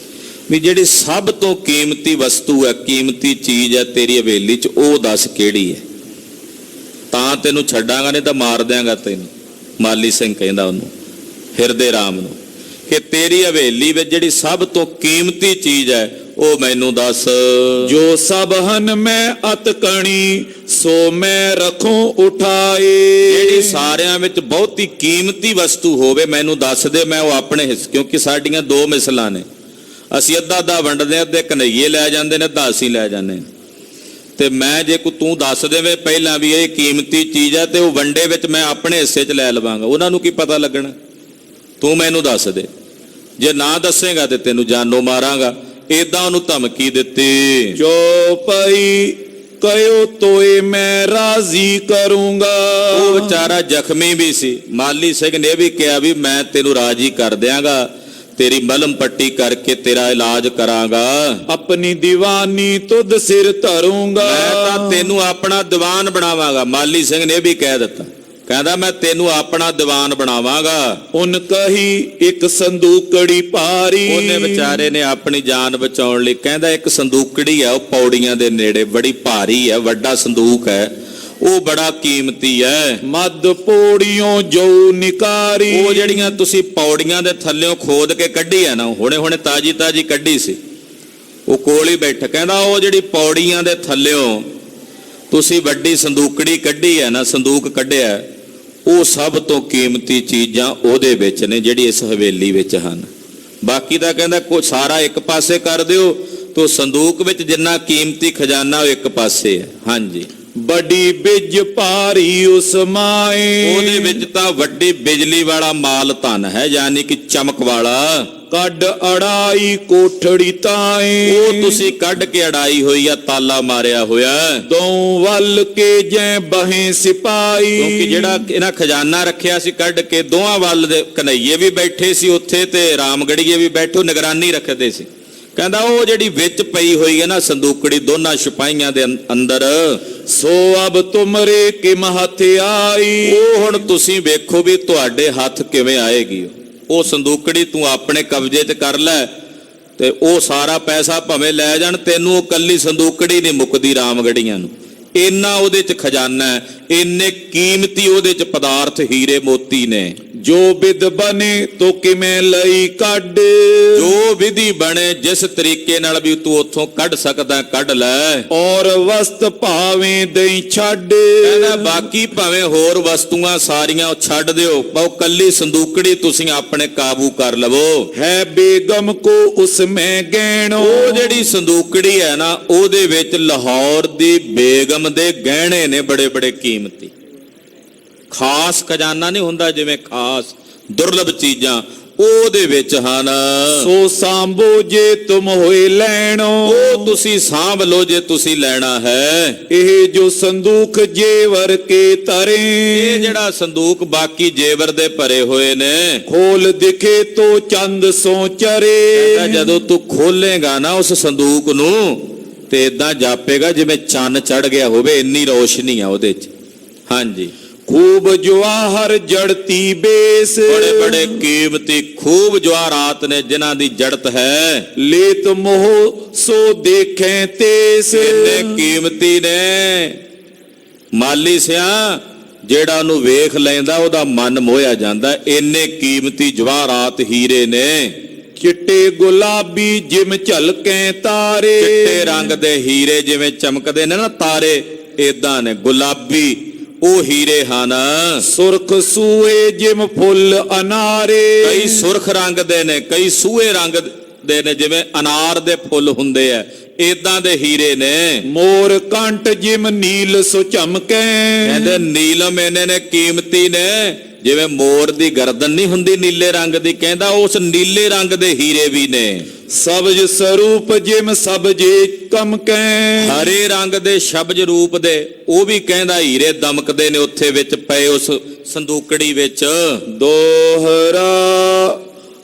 ਵੀ ਜਿਹੜੀ ਸਭ ਤੋਂ ਕੀਮਤੀ ਵਸਤੂ ਹੈ, ਕੀਮਤੀ ਚੀਜ਼ ਹੈ ਤੇਰੀ ਹਵੇਲੀ 'ਚ, ਉਹ ਦੱਸ ਕਿਹੜੀ ਹੈ, ਤਾਂ ਤੈਨੂੰ ਛੱਡਾਂਗਾ, ਨਹੀਂ ਤਾਂ ਮਾਰ ਦਿਆਂਗਾ ਤੈਨੂੰ। ਮਾਲੀ ਸਿੰਘ ਕਹਿੰਦਾ ਉਹਨੂੰ, ਹਿਰਦੇ ਰਾਮ ਨੂੰ, ਕਿ ਤੇਰੀ ਹਵੇਲੀ ਵਿੱਚ ਜਿਹੜੀ ਸਭ ਤੋਂ ਕੀਮਤੀ ਚੀਜ਼ ਹੈ ਉਹ ਮੈਨੂੰ ਦੱਸ। ਜੋ ਸਭ ਹਨ ਮੈਂ ਅਤਕਣੀ ਸੋ ਮੈਂ ਰੱਖੂੰ ਉਠਾਏ। ਜਿਹੜੀ ਸਾਰਿਆਂ ਵਿੱਚ ਬਹੁਤੀ ਕੀਮਤੀ ਵਸਤੂ ਹੋਵੇ ਮੈਨੂੰ ਦੱਸ ਦੇ, ਮੈਂ ਉਹ ਆਪਣੇ ਹਿੱਸੇ, ਕਿਉਂਕਿ ਸਾਡੀਆਂ ਦੋ ਮਿਸਲਾਂ ਨੇ, ਅਸੀਂ ਅੱਧਾ ਅੱਧਾ ਵੰਡਦੇ, ਅੱਧੇ ਕਨਈਏ ਲੈ ਜਾਂਦੇ ਨੇ, ਅੱਧਾ ਅਸੀਂ ਲੈ ਜਾਂਦੇ। ਤੇ ਮੈਂ ਜੇ ਕੋ ਤੂੰ ਦੱਸ ਦੇਵੇਂ ਪਹਿਲਾਂ ਵੀ ਇਹ ਕੀਮਤੀ ਚੀਜ਼ ਹੈ, ਤੇ ਉਹ ਵੰਡੇ ਵਿੱਚ ਮੈਂ ਆਪਣੇ ਹਿੱਸੇ 'ਚ ਲੈ ਲਵਾਂਗਾ, ਉਹਨਾਂ ਨੂੰ ਕੀ ਪਤਾ ਲੱਗਣਾ। ਤੂੰ ਮੈਨੂੰ ਦੱਸ ਦੇ, ਜੇ ਨਾ ਦੱਸੇਗਾ ਤੇ ਤੈਨੂੰ ਜਾਨੋਂ ਮਾਰਾਂਗਾ। ਏਦਾਂ ਉਹਨੂੰ ਧਮਕੀ ਦਿੱਤੀ। ਜੋ ਪਈ ਕਹਿਓ ਤੋਏ ਮੈਂ ਰਾਜ਼ੀ ਕਰੂੰਗਾ। ਉਹ ਵਿਚਾਰਾ ਜ਼ਖਮੀ ਵੀ ਸੀ। ਮਾਲੀ ਸਿੰਘ ਨੇ ਵੀ ਕਿਹਾ ਵੀ ਮੈਂ ਤੈਨੂੰ ਰਾਜ਼ੀ ਕਰ ਦਿਆਂਗਾ, ਤੇਰੀ ਮਲਮ ਪੱਟੀ ਕਰਕੇ ਤੇਰਾ ਇਲਾਜ ਕਰਾਂਗਾ। ਆਪਣੀ ਦੀਵਾਨੀ ਤੁਧ ਸਿਰ ਧਰੂੰਗਾ। ਮੈਂ ਤਾਂ ਤੈਨੂੰ ਆਪਣਾ ਦੀਵਾਨ ਬਣਾਵਾਂਗਾ। ਮਾਲੀ ਸਿੰਘ ਨੇ ਵੀ ਕਹਿ ਦਿੱਤਾ, ਕਹਿੰਦਾ ਮੈਂ ਤੈਨੂੰ ਆਪਣਾ ਦੀਵਾਨ ਬਣਾਵਾਂਗਾ। ਉਨ ਕਹੀ ਇੱਕ ਸੰਦੂਕੜੀ ਭਾਰੀ। ਉਹਨੇ ਵਿਚਾਰੇ ਨੇ ਆਪਣੀ ਜਾਨ ਬਚਾਉਣ ਲਈ, ਕਹਿੰਦਾ ਇੱਕ ਸੰਦੂਕੜੀ ਹੈ, ਉਹ ਪੌੜੀਆਂ ਦੇ ਨੇੜੇ, ਬੜੀ ਭਾਰੀ ਹੈ, ਵੱਡਾ ਸੰਦੂਕ ਹੈ, ਉਹ ਬੜਾ ਕੀਮਤੀ ਹੈ। ਮੱਧ ਪੌੜੀਆਂ ਜੋ ਨਿਕਾਰੀ। ਉਹ ਜਿਹੜੀਆਂ ਤੁਸੀਂ ਪੌੜੀਆਂ ਦੇ ਥੱਲਿਓਂ ਖੋਦ ਕੇ ਕੱਢੀ ਹੈ ਨਾ, ਹੁਣੇ ਹੁਣੇ ਤਾਜੀ ਤਾਜੀ ਕੱਢੀ ਸੀ, ਉਹ ਕੋਲ ਹੀ ਬੈਠਾ, ਕਹਿੰਦਾ ਉਹ ਜਿਹੜੀ ਪੌੜੀਆਂ ਦੇ ਥੱਲਿਓਂ ਤੁਸੀਂ ਵੱਡੀ ਸੰਦੂਕੜੀ ਕੱਢੀ ਹੈ ਨਾ, ਸੰਦੂਕ ਕੱਢਿਆ, ਉਹ ਸਭ ਤੋਂ ਕੀਮਤੀ ਚੀਜ਼ਾਂ ਉਹਦੇ ਵਿੱਚ ਨੇ, ਜਿਹੜੀ ਇਸ ਹਵੇਲੀ ਵਿੱਚ ਹਨ। ਬਾਕੀ ਤਾਂ ਕਹਿੰਦਾ ਕੋਈ ਸਾਰਾ ਇੱਕ ਪਾਸੇ ਕਰ ਦਿਓ, ਤੋ ਸੰਦੂਕ ਵਿੱਚ ਜਿੰਨਾ ਕੀਮਤੀ ਖਜ਼ਾਨਾ ਉਹ ਇੱਕ ਪਾਸੇ ਹੈ। ਹਾਂਜੀ, ਵੱਡੀ ਬਿਜ ਭਾਰੀ ਉਸ ਮਾਏ। ਉਹਦੇ ਵਿੱਚ ਤਾਂ ਵੱਡੀ ਬਿਜਲੀ ਵਾਲਾ ਮਾਲ ਧਨ ਹੈ, ਯਾਨੀ ਕਿ ਚਮਕ ਵਾਲਾ। ਕੱਢ ਅੜਾਈ ਕੋਠੜੀ ਤਾਏ। ਉਹ ਤੁਸੀਂ ਕੱਢ ਕੇ ਅੜਾਈ ਹੋਈ ਆ, ਤਾਲਾ ਮਾਰਿਆ ਹੋਇਆ। ਦੋ ਵੱਲ ਕੇ ਜੈ ਬਹੇ ਸਿਪਾਈ। ਕਿਉਂਕਿ ਜਿਹੜਾ ਇਹਨਾਂ ਖਜ਼ਾਨਾ ਰੱਖਿਆ ਸੀ ਕੱਢ ਕੇ, ਦੋਹਾਂ ਵੱਲ ਦੇ ਕਨਈਏ ਵੀ ਬੈਠੇ ਸੀ ਉੱਥੇ ਤੇ ਰਾਮਗੜੀਏ ਵੀ ਬੈਠੋ, ਨਿਗਰਾਨੀ ਰੱਖਦੇ ਸੀ। ਕਹਿੰਦਾ ਉਹ ਜਿਹੜੀ ਵਿੱਚ ਪਈ ਹੋਈ ਹੈ ਨਾ ਸੰਦੂਕੜੀ, ਦੋਨਾਂ ਸਿਪਾਹੀਆਂ ਦੇ ਅੰਦਰ, ਸੋ ਅਬ ਤੁਮਰੇ ਕਿਮ ਹੱਥ ਆਈ। ਉਹ ਹੁਣ ਤੁਸੀਂ ਵੇਖੋ ਵੀ ਤੁਹਾਡੇ ਹੱਥ ਕਿਵੇਂ ਆਏਗੀ। ਉਹ ਸੰਦੂਕੜੀ ਤੂੰ ਆਪਣੇ ਕਬਜ਼ੇ 'ਚ ਕਰ ਲੈ, ਤੇ ਉਹ ਸਾਰਾ ਪੈਸਾ ਭਾਵੇਂ ਲੈ ਜਾਣ, ਤੈਨੂੰ ਉਹ ਕੱਲੀ ਸੰਦੂਕੜੀ ਨਹੀਂ ਮੁੱਕਦੀ ਰਾਮਗੜੀਆਂ ਨੂੰ। ਇੰਨਾ ਉਹਦੇ 'ਚ ਖਜ਼ਾਨਾ ਹੈ, ਇੰਨੇ ਕੀਮਤੀ ਉਹਦੇ ਚ ਪਦਾਰਥ ਹੀਰੇ ਮੋਤੀ ਨੇ। ਜੋ ਬਿਦ ਬਨੇ ਤੋ ਕਿਵੇਂ ਲਈ ਕੱਢ, ਜੋ ਵਿਧੀ ਬਣੇ ਜਿਸ ਤਰੀਕੇ ਨਾਲ ਵੀ ਤੂੰ ਉੱਥੋਂ ਕੱਢ ਸਕਦਾ ਕੱਢ ਲੈ। ਔਰ ਵਸਤ ਭਾਵੇਂ ਦਈ ਛੱਡ, ਕਹਿੰਦਾ ਬਾਕੀ ਭਾਵੇਂ ਹੋਰ ਵਸਤੂਆਂ ਸਾਰੀਆਂ ਉਹ ਛੱਡ ਦਿਓ, ਪਰ ਕੱਲੀ ਸੰਦੂਕੜੀ ਤੁਸੀਂ ਆਪਣੇ ਕਾਬੂ ਕਰ ਲਵੋ। ਹੈ ਬੇਗਮ ਕੋ ਉਸਮੇ ਗਹਿਣੋ, ਉਹ ਜਿਹੜੀ ਸੰਦੂਕੜੀ ਹੈ ਨਾ ਉਹਦੇ ਵਿੱਚ ਲਾਹੌਰ ਦੀ ਬੇਗਮ ਦੇ ਗਹਿਣੇ ਨੇ ਬੜੇ ਬੜੇ ਕੀਮਤੀ। ਖਾਸ ਖਜ਼ਾਨਾ ਨਹੀਂ ਹੁੰਦਾ ਜਿਵੇਂ ਖਾਸ ਦੁਰਲਭ ਚੀਜ਼ਾਂ ਉਹਦੇ ਵਿੱਚ ਹਨ। ਸੋ ਸਾਂਭੋ ਜੇ ਤੁਮ ਹੋਏ ਲੈਣੋ, ਉਹ ਤੁਸੀਂ ਸਾਂਭ ਲਓ ਜੇ ਤੁਸੀਂ ਲੈਣਾ ਹੈ। ਇਹ ਜੋ ਸੰਦੂਕ ਜੇਵਰ ਕੇ ਤਰੇ, ਇਹ ਜਿਹੜਾ ਸੰਦੂਕ ਬਾਕੀ ਜੇਵਰ ਦੇ ਭਰੇ ਹੋਏ ਨੇ, ਖੋਲ ਦਿਖੇ ਤੋ ਚੰਦ ਸੋ ਚਰੇ। ਕਹਿੰਦਾ ਜਦੋਂ ਤੂੰ ਖੋਲੇਗਾ ਨਾ ਉਸ ਸੰਦੂਕ ਨੂੰ ਤੇ ਇਦਾਂ ਜਾਪੇਗਾ ਜਿਵੇਂ ਚੰਨ ਚੜ ਗਿਆ ਹੋਵੇ, ਇੰਨੀ ਰੋਸ਼ਨੀ ਆ ਉਹਦੇ 'ਚ। ਹਾਂਜੀ, खूब जवाहर जड़ती बेस, बड़े बड़े कीमती खूब जवाहरात ने जिन्हां दी जड़त है। लेत मोह सो देखें तेस, इन्ने कीमती ने माली सिया ਜਿਹੜਾ ਉਹਨੂੰ ਵੇਖ ਲੈਂਦਾ ਉਹਦਾ ਮਨ ਮੋਹਿਆ ਜਾਂਦਾ। ਇੰਨੇ ਕੀਮਤੀ ਜਵਾਹਰਾਤ ਹੀਰੇ ਨੇ। ਚਿੱਟੇ ਗੁਲਾਬੀ ਜਿਮ ਝਲਕੇ ਤਾਰੇ, ਚਿੱਟੇ ਰੰਗ ਦੇ ਹੀਰੇ ਜਿਵੇਂ ਚਮਕਦੇ ਨੇ ਨਾ ਤਾਰੇ, ਇਦਾਂ ਨੇ ਗੁਲਾਬੀ ਉਹ ਹੀਰੇ ਹਨ। ਸੁਰਖ ਸੂਏ ਜਿਮ ਫੁੱਲ ਅਨਾਰੇ, ਕਈ ਸੁਰਖ ਰੰਗ ਦੇ ਨੇ, ਕਈ ਸੂਹੇ ਰੰਗ ਦੇ ਨੇ ਜਿਵੇਂ ਅਨਾਰ ਦੇ ਫੁੱਲ ਹੁੰਦੇ ਆ, ਇਦਾਂ ਦੇ ਹੀਰੇ ਨੇ। ਮੋਰ ਕੰਟ ਜਿਮ ਨੀਲ ਸੋ ਚਮਕੇ, ਕਹਿੰਦੇ ਨੀਲਮ ਇਹਨੇ ਨੇ ਕੀਮਤੀ ਨੇ ਜਿਵੇਂ ਮੋਰ ਦੀ ਗਰਦਨ ਨਹੀਂ ਹੁੰਦੀ ਨੀਲੇ ਰੰਗ ਦੀ, ਕਹਿੰਦਾ ਉਸ ਨੀਲੇ ਰੰਗ ਦੇ ਹੀਰੇ ਵੀ ਨੇ। ਸਬਜ ਸਰੂਪ ਜਿਮ ਸਬਜੇ ਕਮਕੇ, ਹਰੇ ਰੰਗ ਦੇ ਸ਼ਬਜ ਰੂਪ ਦੇ ਉਹ ਵੀ ਕਹਿੰਦਾ ਹੀਰੇ ਦਮਕਦੇ ਨੇ ਉੱਥੇ ਵਿੱਚ ਪਏ ਉਸ ਸੰਦੂਕੜੀ ਵਿੱਚ। ਦੋਹਰਾ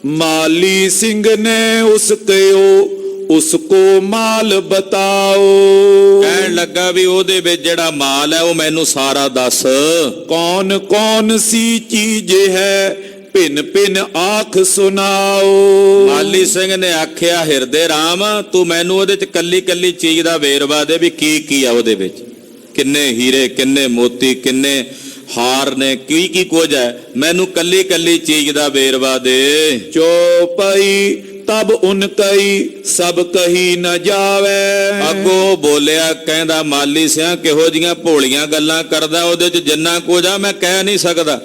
ਮਾਲੀ ਸਿੰਘ ਨੇ ਉਸ ਕਿਓ ਉਸਕੋ ਮਾਲ ਬਤਾਓ, ਕਹਿਣ ਲੱਗਾ ਵੀ ਉਹਦੇ ਵਿੱਚ ਜਿਹੜਾ ਮਾਲ ਹੈ ਉਹ ਮੈਨੂੰ ਸਾਰਾ ਦੱਸ। ਕੌਣ ਕੌਣ ਸੀ ਚੀਜ਼ ਹੈ ਭਿੰਨ ਭਿੰਨ ਆਖ ਸੁਣਾਓ। ਮਾਲੀ ਸਿੰਘ ਨੇ ਆਖਿਆ ਹਿਰਦੇ ਰਾਮ ਤੂੰ ਮੈਨੂੰ ਉਹਦੇ ਚ ਕੱਲੀ ਕੱਲੀ ਚੀਜ਼ ਦਾ ਵੇਰਵਾ ਦੇ ਵੀ ਕੀ ਕੀ ਆ ਉਹਦੇ ਵਿੱਚ, ਕਿੰਨੇ ਹੀਰੇ ਕਿੰਨੇ ਮੋਤੀ ਕਿੰਨੇ ਹਾਰ ਨੇ, ਕੀ ਕੁਝ ਹੈ, ਮੈਨੂੰ ਕੱਲੀ ਕੱਲੀ ਚੀਜ਼ ਦਾ ਵੇਰਵਾ ਦੇ। ਚੋਪਈ ਤਬ ਉਨ ਕਈ ਸਭ ਕਹੀ ਨਾ ਜਾਵੇ, ਅੱਗੋਂ ਬੋਲਿਆ ਕਹਿੰਦਾ ਮਾਲੀ ਸਿਆਂ ਕਿਹੋ ਜੀਆਂ ਭੋਲੀਆਂ ਗੱਲਾਂ ਕਰਦਾ, ਉਹਦੇ ਚ ਜਿੰਨਾ ਕੁਝ ਆ ਮੈਂ ਕਹਿ ਨਹੀਂ ਸਕਦਾ,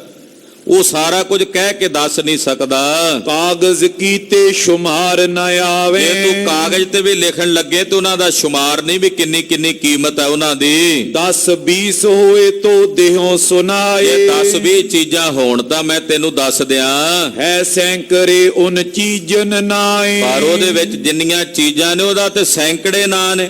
ਉਹ ਸਾਰਾ ਕੁਝ ਕਹਿ ਕੇ ਦੱਸ ਨਹੀਂ ਸਕਦਾ। ਕਾਗਜ਼ ਕੀਤੇ ਸ਼ੁਮਾਰ ਨਾ ਆਵੇ, ਜੇ ਤੂੰ ਕਾਗਜ਼ ਤੇ ਵੀ ਲਿਖਣ ਲੱਗੇ ਤੇ ਉਹਨਾਂ ਦਾ ਸ਼ੁਮਾਰ ਨਹੀਂ ਵੀ ਕਿੰਨੀ ਕਿੰਨੀ ਕੀਮਤ ਹੈ ਉਹਨਾਂ ਦੀ। 10-20 ਹੋਏ ਤੋ ਦੇਹੋਂ ਸੁਨਾਏ, ਇਹ 10-20 ਚੀਜ਼ਾਂ ਹੋਣ ਤਾਂ ਮੈਂ ਤੈਨੂੰ ਦੱਸ ਦਿਆਂ। ਹੈ ਸੈਂਕੜੇ ਉਨ ਚੀਜ਼ਨ ਨਾਏ, ਪਰ ਉਹਦੇ ਵਿੱਚ ਜਿੰਨੀਆਂ ਚੀਜ਼ਾਂ ਨੇ ਉਹਦਾ ਤੇ ਸੈਂਕੜੇ ਨਾਂ ਨੇ,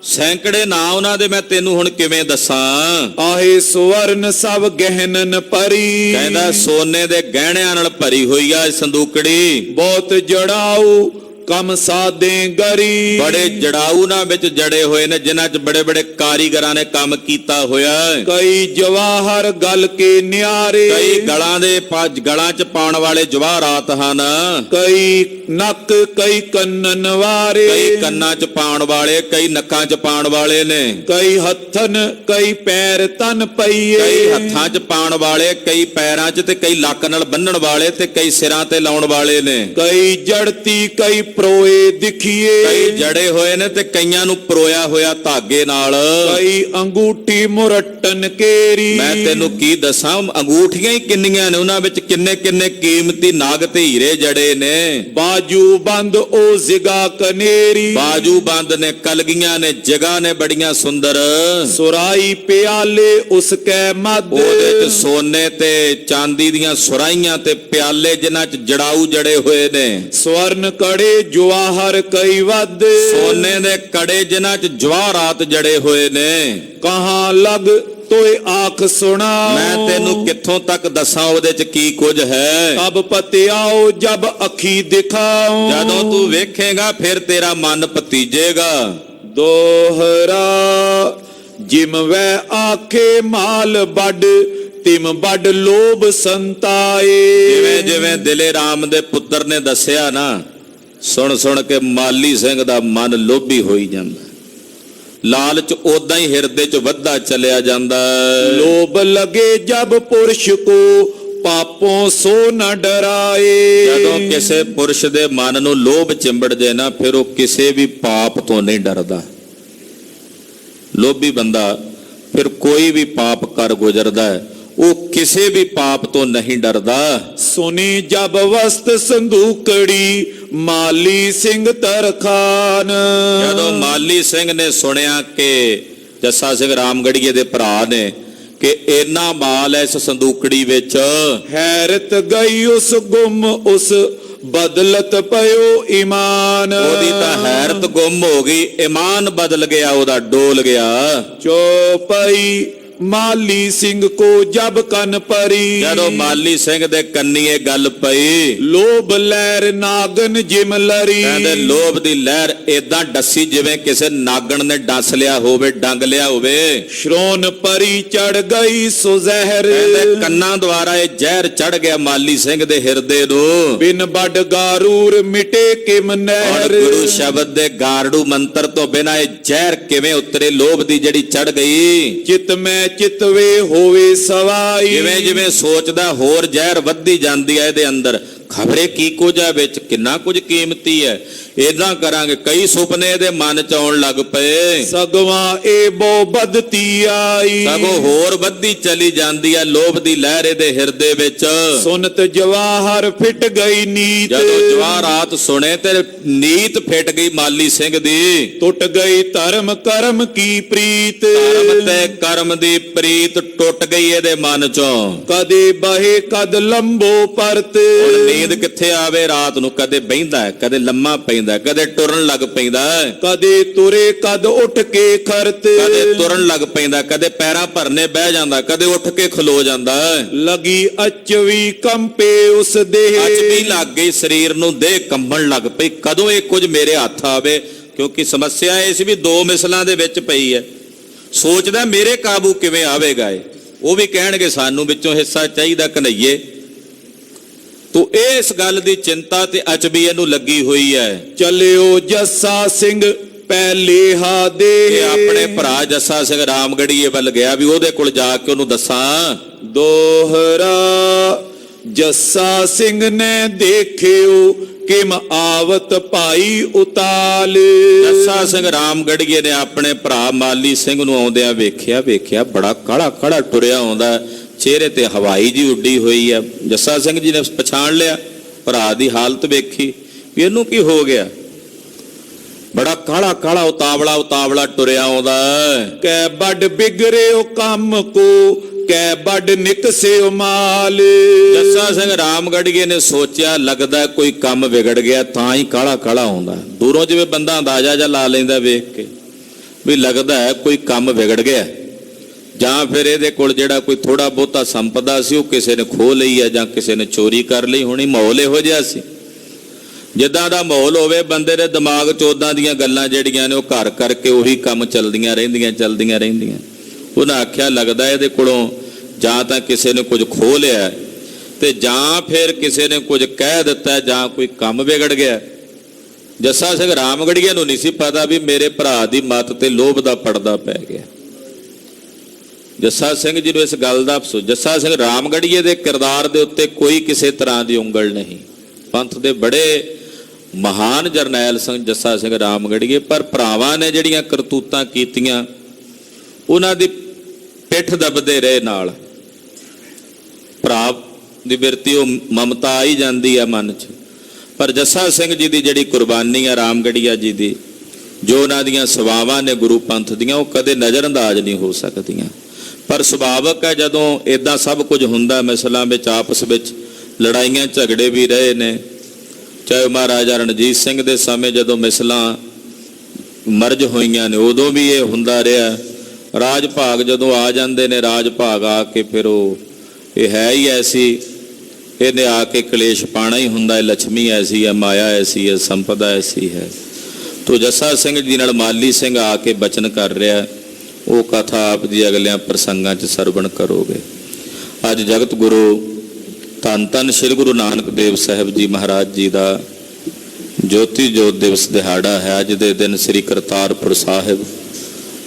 ਸੈਂਕੜੇ ਨਾਂ ਉਹਨਾਂ ਦੇ ਮੈਂ ਤੈਨੂੰ ਹੁਣ ਕਿਵੇਂ ਦੱਸਾਂ। ਆਹੇ ਸਵਰਨ ਸਭ ਗਹਿਨਨ ਭਰੀ, ਕਹਿੰਦਾ ਸੋਨੇ ਦੇ ਗਹਿਣਿਆਂ ਨਾਲ ਭਰੀ ਹੋਈ ਆ ਸੰਦੂਕੜੀ। ਬਹੁਤ ਜੜਾਊ ਕਮ ਸਾਦੇ ਗਰੀ, ਬੜੇ ਜੜਾਊ ਨਾਲ ਵਿੱਚ ਜੜੇ ਹੋਏ ਨੇ ਜਿਨ੍ਹਾਂ 'ਚ ਬੜੇ ਬੜੇ ਕਾਰੀਗਰਾਂ ਨੇ ਕੰਮ ਕੀਤਾ ਹੋਇਆ। ਕਈ ਜਵਾਹਰ ਗਲ ਕੇ ਨਿਆਰੇ, ਕਈ ਗਲਾਂ 'ਚ ਪਾਉਣ ਵਾਲੇ ਜਵਾਹਰਾਤ ਹਨ। ਕਈ ਨੱਕ ਕਈ ਕੰਨਨ ਵਾਰੇ, ਕਈ ਕੰਨਾਂ 'ਚ ਪਾਉਣ ਵਾਲੇ ਕਈ ਨੱਕਾਂ 'ਚ ਪਾਉਣ ਵਾਲੇ ਨੇ। ਕਈ ਹੱਥਨ ਕਈ ਪੈਰ ਤਨ ਪਈਏ, ਕਈ ਹੱਥਾਂ 'ਚ ਪਾਉਣ ਵਾਲੇ ਕਈ ਪੈਰਾਂ 'ਚ ਤੇ ਕਈ ਲੱਕ ਨਾਲ ਬੰਨਣ ਵਾਲੇ ਤੇ ਕਈ ਸਿਰਾਂ ਤੇ ਲਾਉਣ ਵਾਲੇ ਨੇ। ਕਈ ਜੜਤੀ ਕਈ ਪਰੋਏ ਦਿਖੀਏ, ਕਈ ਜੜੇ ਹੋਏ ਨੇ ਤੇ ਕਈਆਂ ਨੂੰ ਪਰੋਇਆ ਹੋਇਆ ਧਾਗੇ ਨਾਲ। ਕਈ ਅੰਗੂਠੀ ਮੁਰਟਨ ਕੇਰੀ, ਮੈਂ ਤੈਨੂੰ ਕੀ ਦੱਸਾਂ ਅੰਗੂਠੀਆਂ ਹੀ ਕਿੰਨੀਆਂ ਨੇ, ਉਹਨਾਂ ਵਿੱਚ ਕਿੰਨੇ ਕਿੰਨੇ ਕੀਮਤੀ ਨਾਗ ਤੇ ਹੀਰੇ ਜੜੇ ਨੇ। ਬਾਜੂ ਬੰਦ ਉਹ ਜ਼ਿਗਾ ਕਨੇਰੀ, ਬਾਜੂ ਬੰਦ ਨੇ ਕਲਗੀਆਂ ਨੇ ਜਗ੍ਹਾ ਨੇ ਬੜੀਆਂ ਸੁੰਦਰ। ਸੁਰਾਈ ਪਿਆਲੇ ਉਸ ਕੈ ਮਦ, ਉਹਦੇ ਚ ਸੋਨੇ ਤੇ ਚਾਂਦੀ ਦੀਆਂ ਸੁਰਾਈਆਂ ਤੇ ਪਿਆਲੇ ਜਿਨ੍ਹਾਂ ਚ ਜੜਾਊ ਜੜੇ ਹੋਏ ਨੇ। ਸਵਰਨ ਕੜੇ ਜਵਾਹਰ ਕਈ ਵੱਧ, ਸੋਨੇ ਦੇ ਕੜੇ ਜਿਨ੍ਹਾਂ ਚ ਜਵਾਹਰਾਤ ਜੜੇ ਹੋਏ ਨੇ। ਕਹਾਂ ਲਗ ਤੋਏ ਆਖ ਸੁਣਾ, ਮੈਂ ਤੈਨੂੰ ਕਿੱਥੋਂ ਤੱਕ ਦੱਸਾਂ ਉਹਦੇ ਚ ਕੀ ਕੁਝ ਹੈ। ਅਬ ਪਤਿਆਓ ਜਬ ਅੱਖੀ ਦਿਖਾਉ, ਜਦੋਂ ਤੂੰ ਵੇਖੇਗਾ ਫਿਰ ਤੇਰਾ ਮਨ ਪਤੀਜੇਗਾ। ਦੋਹਰਾ ਜਿਮ ਵੈ ਆਖੇ ਮਾਲ ਵੱਡ ਤਿਮ ਵੱਡ ਲੋਭ ਸੰਤਾਏ। ਜਿਵੇਂ ਜਿਵੇਂ ਦਿਲੇ ਰਾਮ ਦੇ ਪੁੱਤਰ ਨੇ ਦੱਸਿਆ ਨਾ, ਸੁਣ ਸੁਣ ਕੇ ਮਾਲੀ ਸਿੰਘ ਦਾ ਮਨ ਲੋਭੀ ਹੋਈ ਜਾਂਦਾ। ਲਾਲਚ ਉਦਾਂ ਹੀ ਹਿਰਦੇ 'ਚ ਵੱਧਦਾ ਚਲਿਆ ਜਾਂਦਾ ਹੈ। ਲੋਭ ਲਗੇ ਜਬ ਪੁਰਸ਼ ਕੋ ਪਾਪੋਂ ਸੋ ਨ ਡਰਾਏ। ਜਦੋਂ ਕਿਸੇ ਪੁਰਸ਼ ਦੇ ਮਨ ਨੂੰ ਲੋਭ ਚਿੰਬੜ ਜੇ ਨਾ, ਫਿਰ ਉਹ ਕਿਸੇ ਵੀ ਪਾਪ ਤੋਂ ਨਹੀਂ ਡਰਦਾ। ਲੋਭੀ ਬੰਦਾ ਫਿਰ ਕੋਈ ਵੀ ਪਾਪ ਕਰ ਗੁਜ਼ਰਦਾ ਹੈ, ਉਹ ਕਿਸੇ ਵੀ ਪਾਪ ਤੋਂ ਨਹੀਂ ਡਰਦਾ। ਸੁਨੀ ਜਬ ਵਸਤ ਸੰਦੂਕੜੀ ਮਾਲੀ ਸਿੰਘ ਤਰਖਾਨ। ਜਦੋਂ ਮਾਲੀ ਸਿੰਘ ਨੇ ਸੁਣਿਆ ਕਿ ਜੱਸਾ ਸਿੰਘ ਰਾਮਗੜੀਏ ਦੇ ਭਰਾ ਨੇ ਕਿ ਇੰਨਾ ਮਾਲ ਹੈ ਇਸ ਸੰਦੂਕੜੀ ਵਿੱਚ, ਹੈਰਤ ਗਈ ਉਸ ਗੁੰਮ ਉਸ ਬਦਲਤ ਪਇਓ ਈਮਾਨ। ਉਹਦੀ ਤਾਂ ਹੈਰਤ ਗੁੰਮ ਹੋ ਗਈ, ਈਮਾਨ ਬਦਲ ਗਿਆ, ਉਹਦਾ ਡੋਲ ਗਿਆ। ਚੋਪਈ ਮਾਲੀ ਸਿੰਘ ਕੋ ਜਬ ਕੰਨ ਪਰੀ। ਜਦੋਂ ਮਾਲੀ ਸਿੰਘ ਦੇ ਕੰਨੀ ਇਹ ਗੱਲ ਪਈ, ਲੋਭ ਲਹਿਰ ਨਾਗਨ ਜਿਮ ਲਰੀ। ਕਹਿੰਦੇ ਲੋਭ ਦੀ ਲਹਿਰ ਏਦਾਂ ਡੱਸੀ ਜਿਵੇਂ ਕਿਸੇ ਨਾਗਣ ਨੇ ਡੱਸ ਲਿਆ ਹੋਵੇ, ਡੰਗ ਲਿਆ ਹੋਵੇ। ਸ਼੍ਰੋਨ ਪਰੀ ਚੜ ਗਈ ਸੋ ਜ਼ਹਿਰ। ਕਹਿੰਦੇ ਕੰਨਾਂ ਦੁਆਰਾ ਇਹ ਜ਼ਹਿਰ ਚੜ ਗਿਆ ਮਾਲੀ ਸਿੰਘ ਦੇ ਹਿਰਦੇ ਨੂੰ। ਬਿਨ ਵੱਡ ਗਾਰੂਰ ਮਿਟੇ ਕਿਮ ਔਰ ਨਹਿਰ। ਗੁਰੂ ਸ਼ਬਦ ਦੇ ਗਾਰੜੂ ਮੰਤਰ ਤੋਂ ਬਿਨਾਂ ਇਹ ਜ਼ਹਿਰ ਕਿਵੇਂ ਉਤਰੇ? ਲੋਭ ਦੀ ਜਿਹੜੀ ਚੜ ਗਈ। ਚਿਤ ਮੈਂ ਚਿਤਵੇ ਹੋਵੇ ਸਵਾਈ। ਜਿਵੇਂ ਜਿਵੇਂ ਸੋਚਦਾ ਹੋਰ ਜ਼ਹਿਰ ਵੱਧਦੀ ਜਾਂਦੀ ਹੈ ਇਹਦੇ ਅੰਦਰ। ਖਬਰੇ ਕੀ ਕੁਝ ਹੈ ਵਿੱਚ, ਕਿੰਨਾ ਕੁਝ ਕੀਮਤੀ ਹੈ, ਏਦਾਂ ਕਰਾਂਗੇ। ਕਈ ਸੁਪਨੇ ਇਹਦੇ ਮਨ ਚ ਆਉਣ ਲੱਗ ਪਏ। ਸਗਵਾ ਇਹ ਬੋ ਬਦਤੀ ਆਈ। ਸਗੋਂ ਹੋਰ ਵੱਧਦੀ ਚਲੀ ਜਾਂਦੀ ਹੈ ਲੋਭ ਦੀ ਲਹਿਰ ਇਹਦੇ ਹਿਰਦੇ ਵਿੱਚ। ਸੁਨਤ ਜਵਾਹਰ ਫਿਟ ਗਈ ਨੀਤ। ਜਦੋਂ ਜਵਾਹਰਾਤ ਸੁਣੇ ਤੇ ਨੀਤ ਫਿੱਟ ਗਈ ਮਾਲੀ ਸਿੰਘ ਦੀ। ਟੁੱਟ ਗਈ ਧਰਮ ਕਰਮ ਕੀ ਪ੍ਰੀਤ। ਧਰਮ ਤੇ ਕਰਮ ਦੀ ਪ੍ਰੀਤ ਟੁੱਟ ਗਈ ਇਹਦੇ ਮਨ ਚੋਂ। ਕਦੇ ਬਹੇ ਕਦ ਲੰਬੋ ਪਰਤ। ਹੁਣ ਨੀਂਦ ਕਿੱਥੇ ਆਵੇ ਰਾਤ ਨੂੰ? ਕਦੇ ਬਹਿੰਦਾ ਹੈ, ਕਦੇ ਲੰਮਾ ਪੈਂਦਾ, ਕਦੇ ਟੁਰਨ ਲੱਗ ਪੈਂਦਾ, ਕਦੇ ਤੁਰੇ ਕਦ ਉੱਠ ਕੇ ਖਰਤ। ਕਦੇ ਤੁਰਨ ਲੱਗ ਪੈਂਦਾ, ਕਦੇ ਪੈਰਾਂ ਭਰਨੇ ਬਹਿ ਜਾਂਦਾ, ਕਦੇ ਉੱਠ ਕੇ ਖਲੋ ਜਾਂਦਾ। ਲਗੀ ਅਚਵੀ ਕੰਪੇ ਉਸ ਦੇਹ। ਅੱਜ ਵੀ ਲੱਗ ਗਈ ਸਰੀਰ ਨੂੰ, ਦੇਹ ਕੰਬਣ ਲੱਗ ਪਈ। ਕਦੋਂ ਇਹ ਕੁਝ ਮੇਰੇ ਹੱਥ ਆਵੇ? ਕਿਉਂਕਿ ਸਮੱਸਿਆ ਇਸ ਵੀ ਦੋ ਮਿਸਲਾਂ ਦੇ ਵਿੱਚ ਪਈ ਹੈ। ਸੋਚਦਾ ਮੇਰੇ ਕਾਬੂ ਕਿਵੇਂ ਆਵੇਗਾ ਇਹ। ਉਹ ਵੀ ਕਹਿਣਗੇ ਸਾਨੂੰ ਵਿੱਚੋਂ ਹਿੱਸਾ ਚਾਹੀਦਾ ਕਨਈਏ। ਤੋ ਇਸ ਗੱਲ ਦੀ ਚਿੰਤਾ ਤੇ ਅਚਬੀ ਇਹਨੂੰ ਲੱਗੀ ਹੋਈ ਹੈ। ਚਲਿਓ ਜੱਸਾ ਸਿੰਘ ਪਹਿਲੇ ਹਾ ਦੇ। ਇਹ ਆਪਣੇ ਭਰਾ ਜੱਸਾ ਸਿੰਘ ਰਾਮਗੜੀਏ ਵੱਲ ਗਿਆ ਵੀ ਉਹਦੇ ਕੋਲ ਜਾ ਕੇ ਉਹਨੂੰ ਦੱਸਾਂ। ਦੋਹਰਾ ਜੱਸਾ ਸਿੰਘ ਨੇ ਦੇਖਿਓ ਕਿਮ ਆਵਤ ਭਾਈ ਉਤਾਲ। ਜੱਸਾ ਸਿੰਘ ਰਾਮਗੜੀਏ ਨੇ ਆਪਣੇ ਭਰਾ ਮਾਲੀ ਸਿੰਘ ਨੂੰ ਆਉਂਦਿਆਂ ਵੇਖਿਆ ਬੜਾ ਕਾਲਾ ਕਾਲਾ ਟੁਰਿਆ ਆਉਂਦਾ, ਚਿਹਰੇ ਤੇ ਹਵਾਈ ਜੀ ਉੱਡੀ ਹੋਈ ਹੈ। ਜੱਸਾ ਸਿੰਘ ਜੀ ਨੇ ਪਛਾਣ ਲਿਆ, ਭਰਾ ਦੀ ਹਾਲਤ ਵੇਖੀ ਵੀ ਇਹਨੂੰ ਕੀ ਹੋ ਗਿਆ। ਬੜਾ ਕਾਲਾ ਕਾਲਾ ਉਤਾਵਲਾ ਟੁਰਿਆ ਆਉਂਦਾ। ਕੈ ਵੱਡ ਬਿਗੜਿਓ ਕੰਮ ਕੋ ਕੈ ਵੱਡ ਨਿਕਸਿਓ ਮਾਲ। ਜੱਸਾ ਸਿੰਘ ਰਾਮਗੜੀਏ ਨੇ ਸੋਚਿਆ ਲੱਗਦਾ ਕੋਈ ਕੰਮ ਵਿਗੜ ਗਿਆ, ਤਾਂ ਹੀ ਕਾਲਾ ਕਾਲਾ ਆਉਂਦਾ। ਦੂਰੋਂ ਜਿਵੇਂ ਬੰਦਾ ਅੰਦਾਜ਼ਾ ਜਿਹਾ ਲਾ ਲੈਂਦਾ ਵੇਖ ਕੇ ਵੀ ਲੱਗਦਾ ਹੈ ਕੋਈ ਕੰਮ ਵਿਗੜ ਗਿਆ, ਜਾਂ ਫਿਰ ਇਹਦੇ ਕੋਲ ਜਿਹੜਾ ਕੋਈ ਥੋੜਾ ਬਹੁਤਾ ਸੰਪਦਾ ਸੀ ਉਹ ਕਿਸੇ ਨੇ ਖੋਹ ਲਈ ਹੈ ਜਾਂ ਕਿਸੇ ਨੇ ਚੋਰੀ ਕਰ ਲਈ ਹੋਣੀ। ਮਾਹੌਲ ਇਹੋ ਜਿਹਾ ਸੀ। ਜਿੱਦਾਂ ਦਾ ਮਾਹੌਲ ਹੋਵੇ ਬੰਦੇ ਦੇ ਦਿਮਾਗ 'ਚ ਉਦਾਂ ਦੀਆਂ ਗੱਲਾਂ ਜਿਹੜੀਆਂ ਨੇ ਉਹ ਘਰ ਕਰਕੇ ਉਹੀ ਕੰਮ ਚੱਲਦੀਆਂ ਰਹਿੰਦੀਆਂ। ਉਹਨਾਂ ਆਖਿਆ ਲੱਗਦਾ ਇਹਦੇ ਕੋਲੋਂ ਜਾਂ ਤਾਂ ਕਿਸੇ ਨੇ ਕੁਝ ਖੋਹ ਲਿਆ ਤੇ ਜਾਂ ਫਿਰ ਕਿਸੇ ਨੇ ਕੁਝ ਕਹਿ ਦਿੱਤਾ ਜਾਂ ਕੋਈ ਕੰਮ ਵਿਗੜ ਗਿਆ। ਜੱਸਾ ਸਿੰਘ ਰਾਮਗੜੀਏ ਨੂੰ ਨਹੀਂ ਸੀ ਪਤਾ ਵੀ ਮੇਰੇ ਭਰਾ ਦੀ ਮੱਤ ਤੇ ਲੋਭ ਦਾ ਪਰਦਾ ਪੈ ਗਿਆ। ਜੱਸਾ ਸਿੰਘ ਜੀ ਨੂੰ ਇਸ ਗੱਲ ਦਾ ਅਫਸੋਸ। ਜੱਸਾ ਸਿੰਘ ਰਾਮਗੜੀਏ ਦੇ ਕਿਰਦਾਰ ਦੇ ਉੱਤੇ ਕੋਈ ਕਿਸੇ ਤਰ੍ਹਾਂ ਦੀ ਉਂਗਲ ਨਹੀਂ। ਪੰਥ ਦੇ ਬੜੇ ਮਹਾਨ ਜਰਨੈਲ ਸਿੰਘ ਜੱਸਾ ਸਿੰਘ ਰਾਮਗੜੀਏ, ਪਰ ਭਰਾਵਾਂ ਨੇ ਜਿਹੜੀਆਂ ਕਰਤੂਤਾਂ ਕੀਤੀਆਂ ਉਹਨਾਂ ਦੀ ਪਿੱਠ ਦੱਬਦੇ ਰਹੇ ਨਾਲ। ਭਰਾ ਦੀ ਬਿਰਤੀ ਉਹ ਮਮਤਾ ਆਈ ਜਾਂਦੀ ਹੈ ਮਨ 'ਚ, ਪਰ ਜੱਸਾ ਸਿੰਘ ਜੀ ਦੀ ਜਿਹੜੀ ਕੁਰਬਾਨੀ ਹੈ ਰਾਮਗੜੀਆ ਜੀ ਦੀ, ਜੋ ਉਹਨਾਂ ਦੀਆਂ ਸੇਵਾਵਾਂ ਨੇ ਗੁਰੂ ਪੰਥ ਦੀਆਂ, ਉਹ ਕਦੇ ਨਜ਼ਰਅੰਦਾਜ਼ ਨਹੀਂ ਹੋ ਸਕਦੀਆਂ। ਪਰ ਸੁਭਾਵਕ ਹੈ ਜਦੋਂ ਇਦਾਂ ਸਭ ਕੁਝ ਹੁੰਦਾ, ਮਿਸਲਾਂ ਵਿੱਚ ਆਪਸ ਵਿੱਚ ਲੜਾਈਆਂ ਝਗੜੇ ਵੀ ਰਹੇ ਨੇ। ਚਾਹੇ ਮਹਾਰਾਜਾ ਰਣਜੀਤ ਸਿੰਘ ਦੇ ਸਮੇਂ ਜਦੋਂ ਮਿਸਲਾਂ ਮਰਜ ਹੋਈਆਂ ਨੇ ਉਦੋਂ ਵੀ ਇਹ ਹੁੰਦਾ ਰਿਹਾ। ਰਾਜ ਭਾਗ ਜਦੋਂ ਆ ਜਾਂਦੇ ਨੇ, ਰਾਜ ਭਾਗ ਆ ਕੇ ਫਿਰ ਉਹ ਇਹ ਹੈ ਹੀ ਐਸੀ, ਇਹਨੇ ਆ ਕੇ ਕਲੇਸ਼ ਪਾਣਾ ਹੀ ਹੁੰਦਾ ਹੈ। ਲక్ష్ਮੀ ਐਸੀ ਹੈ, ਮਾਇਆ ਐਸੀ ਹੈ, ਸੰਪਦਾ ਐਸੀ ਹੈ। ਤੋ ਜੱਸਾ ਸਿੰਘ ਜੀ ਨਾਲ ਮਾਲੀ ਸਿੰਘ ਆ ਕੇ ਬਚਨ ਕਰ ਰਿਹਾ। ਉਹ ਕਥਾ ਆਪ ਜੀ ਅਗਲਿਆਂ ਪ੍ਰਸੰਗਾਂ 'ਚ ਸਰਵਣ ਕਰੋਗੇ। ਅੱਜ ਜਗਤ ਗੁਰੂ ਧੰਨ ਧੰਨ ਸ੍ਰੀ ਗੁਰੂ ਨਾਨਕ ਦੇਵ ਸਾਹਿਬ ਜੀ ਮਹਾਰਾਜ ਜੀ ਦਾ ਜੋਤੀ ਜੋਤ ਦਿਵਸ ਦਿਹਾੜਾ ਹੈ। ਅੱਜ ਦੇ ਦਿਨ ਸ੍ਰੀ ਕਰਤਾਰਪੁਰ ਸਾਹਿਬ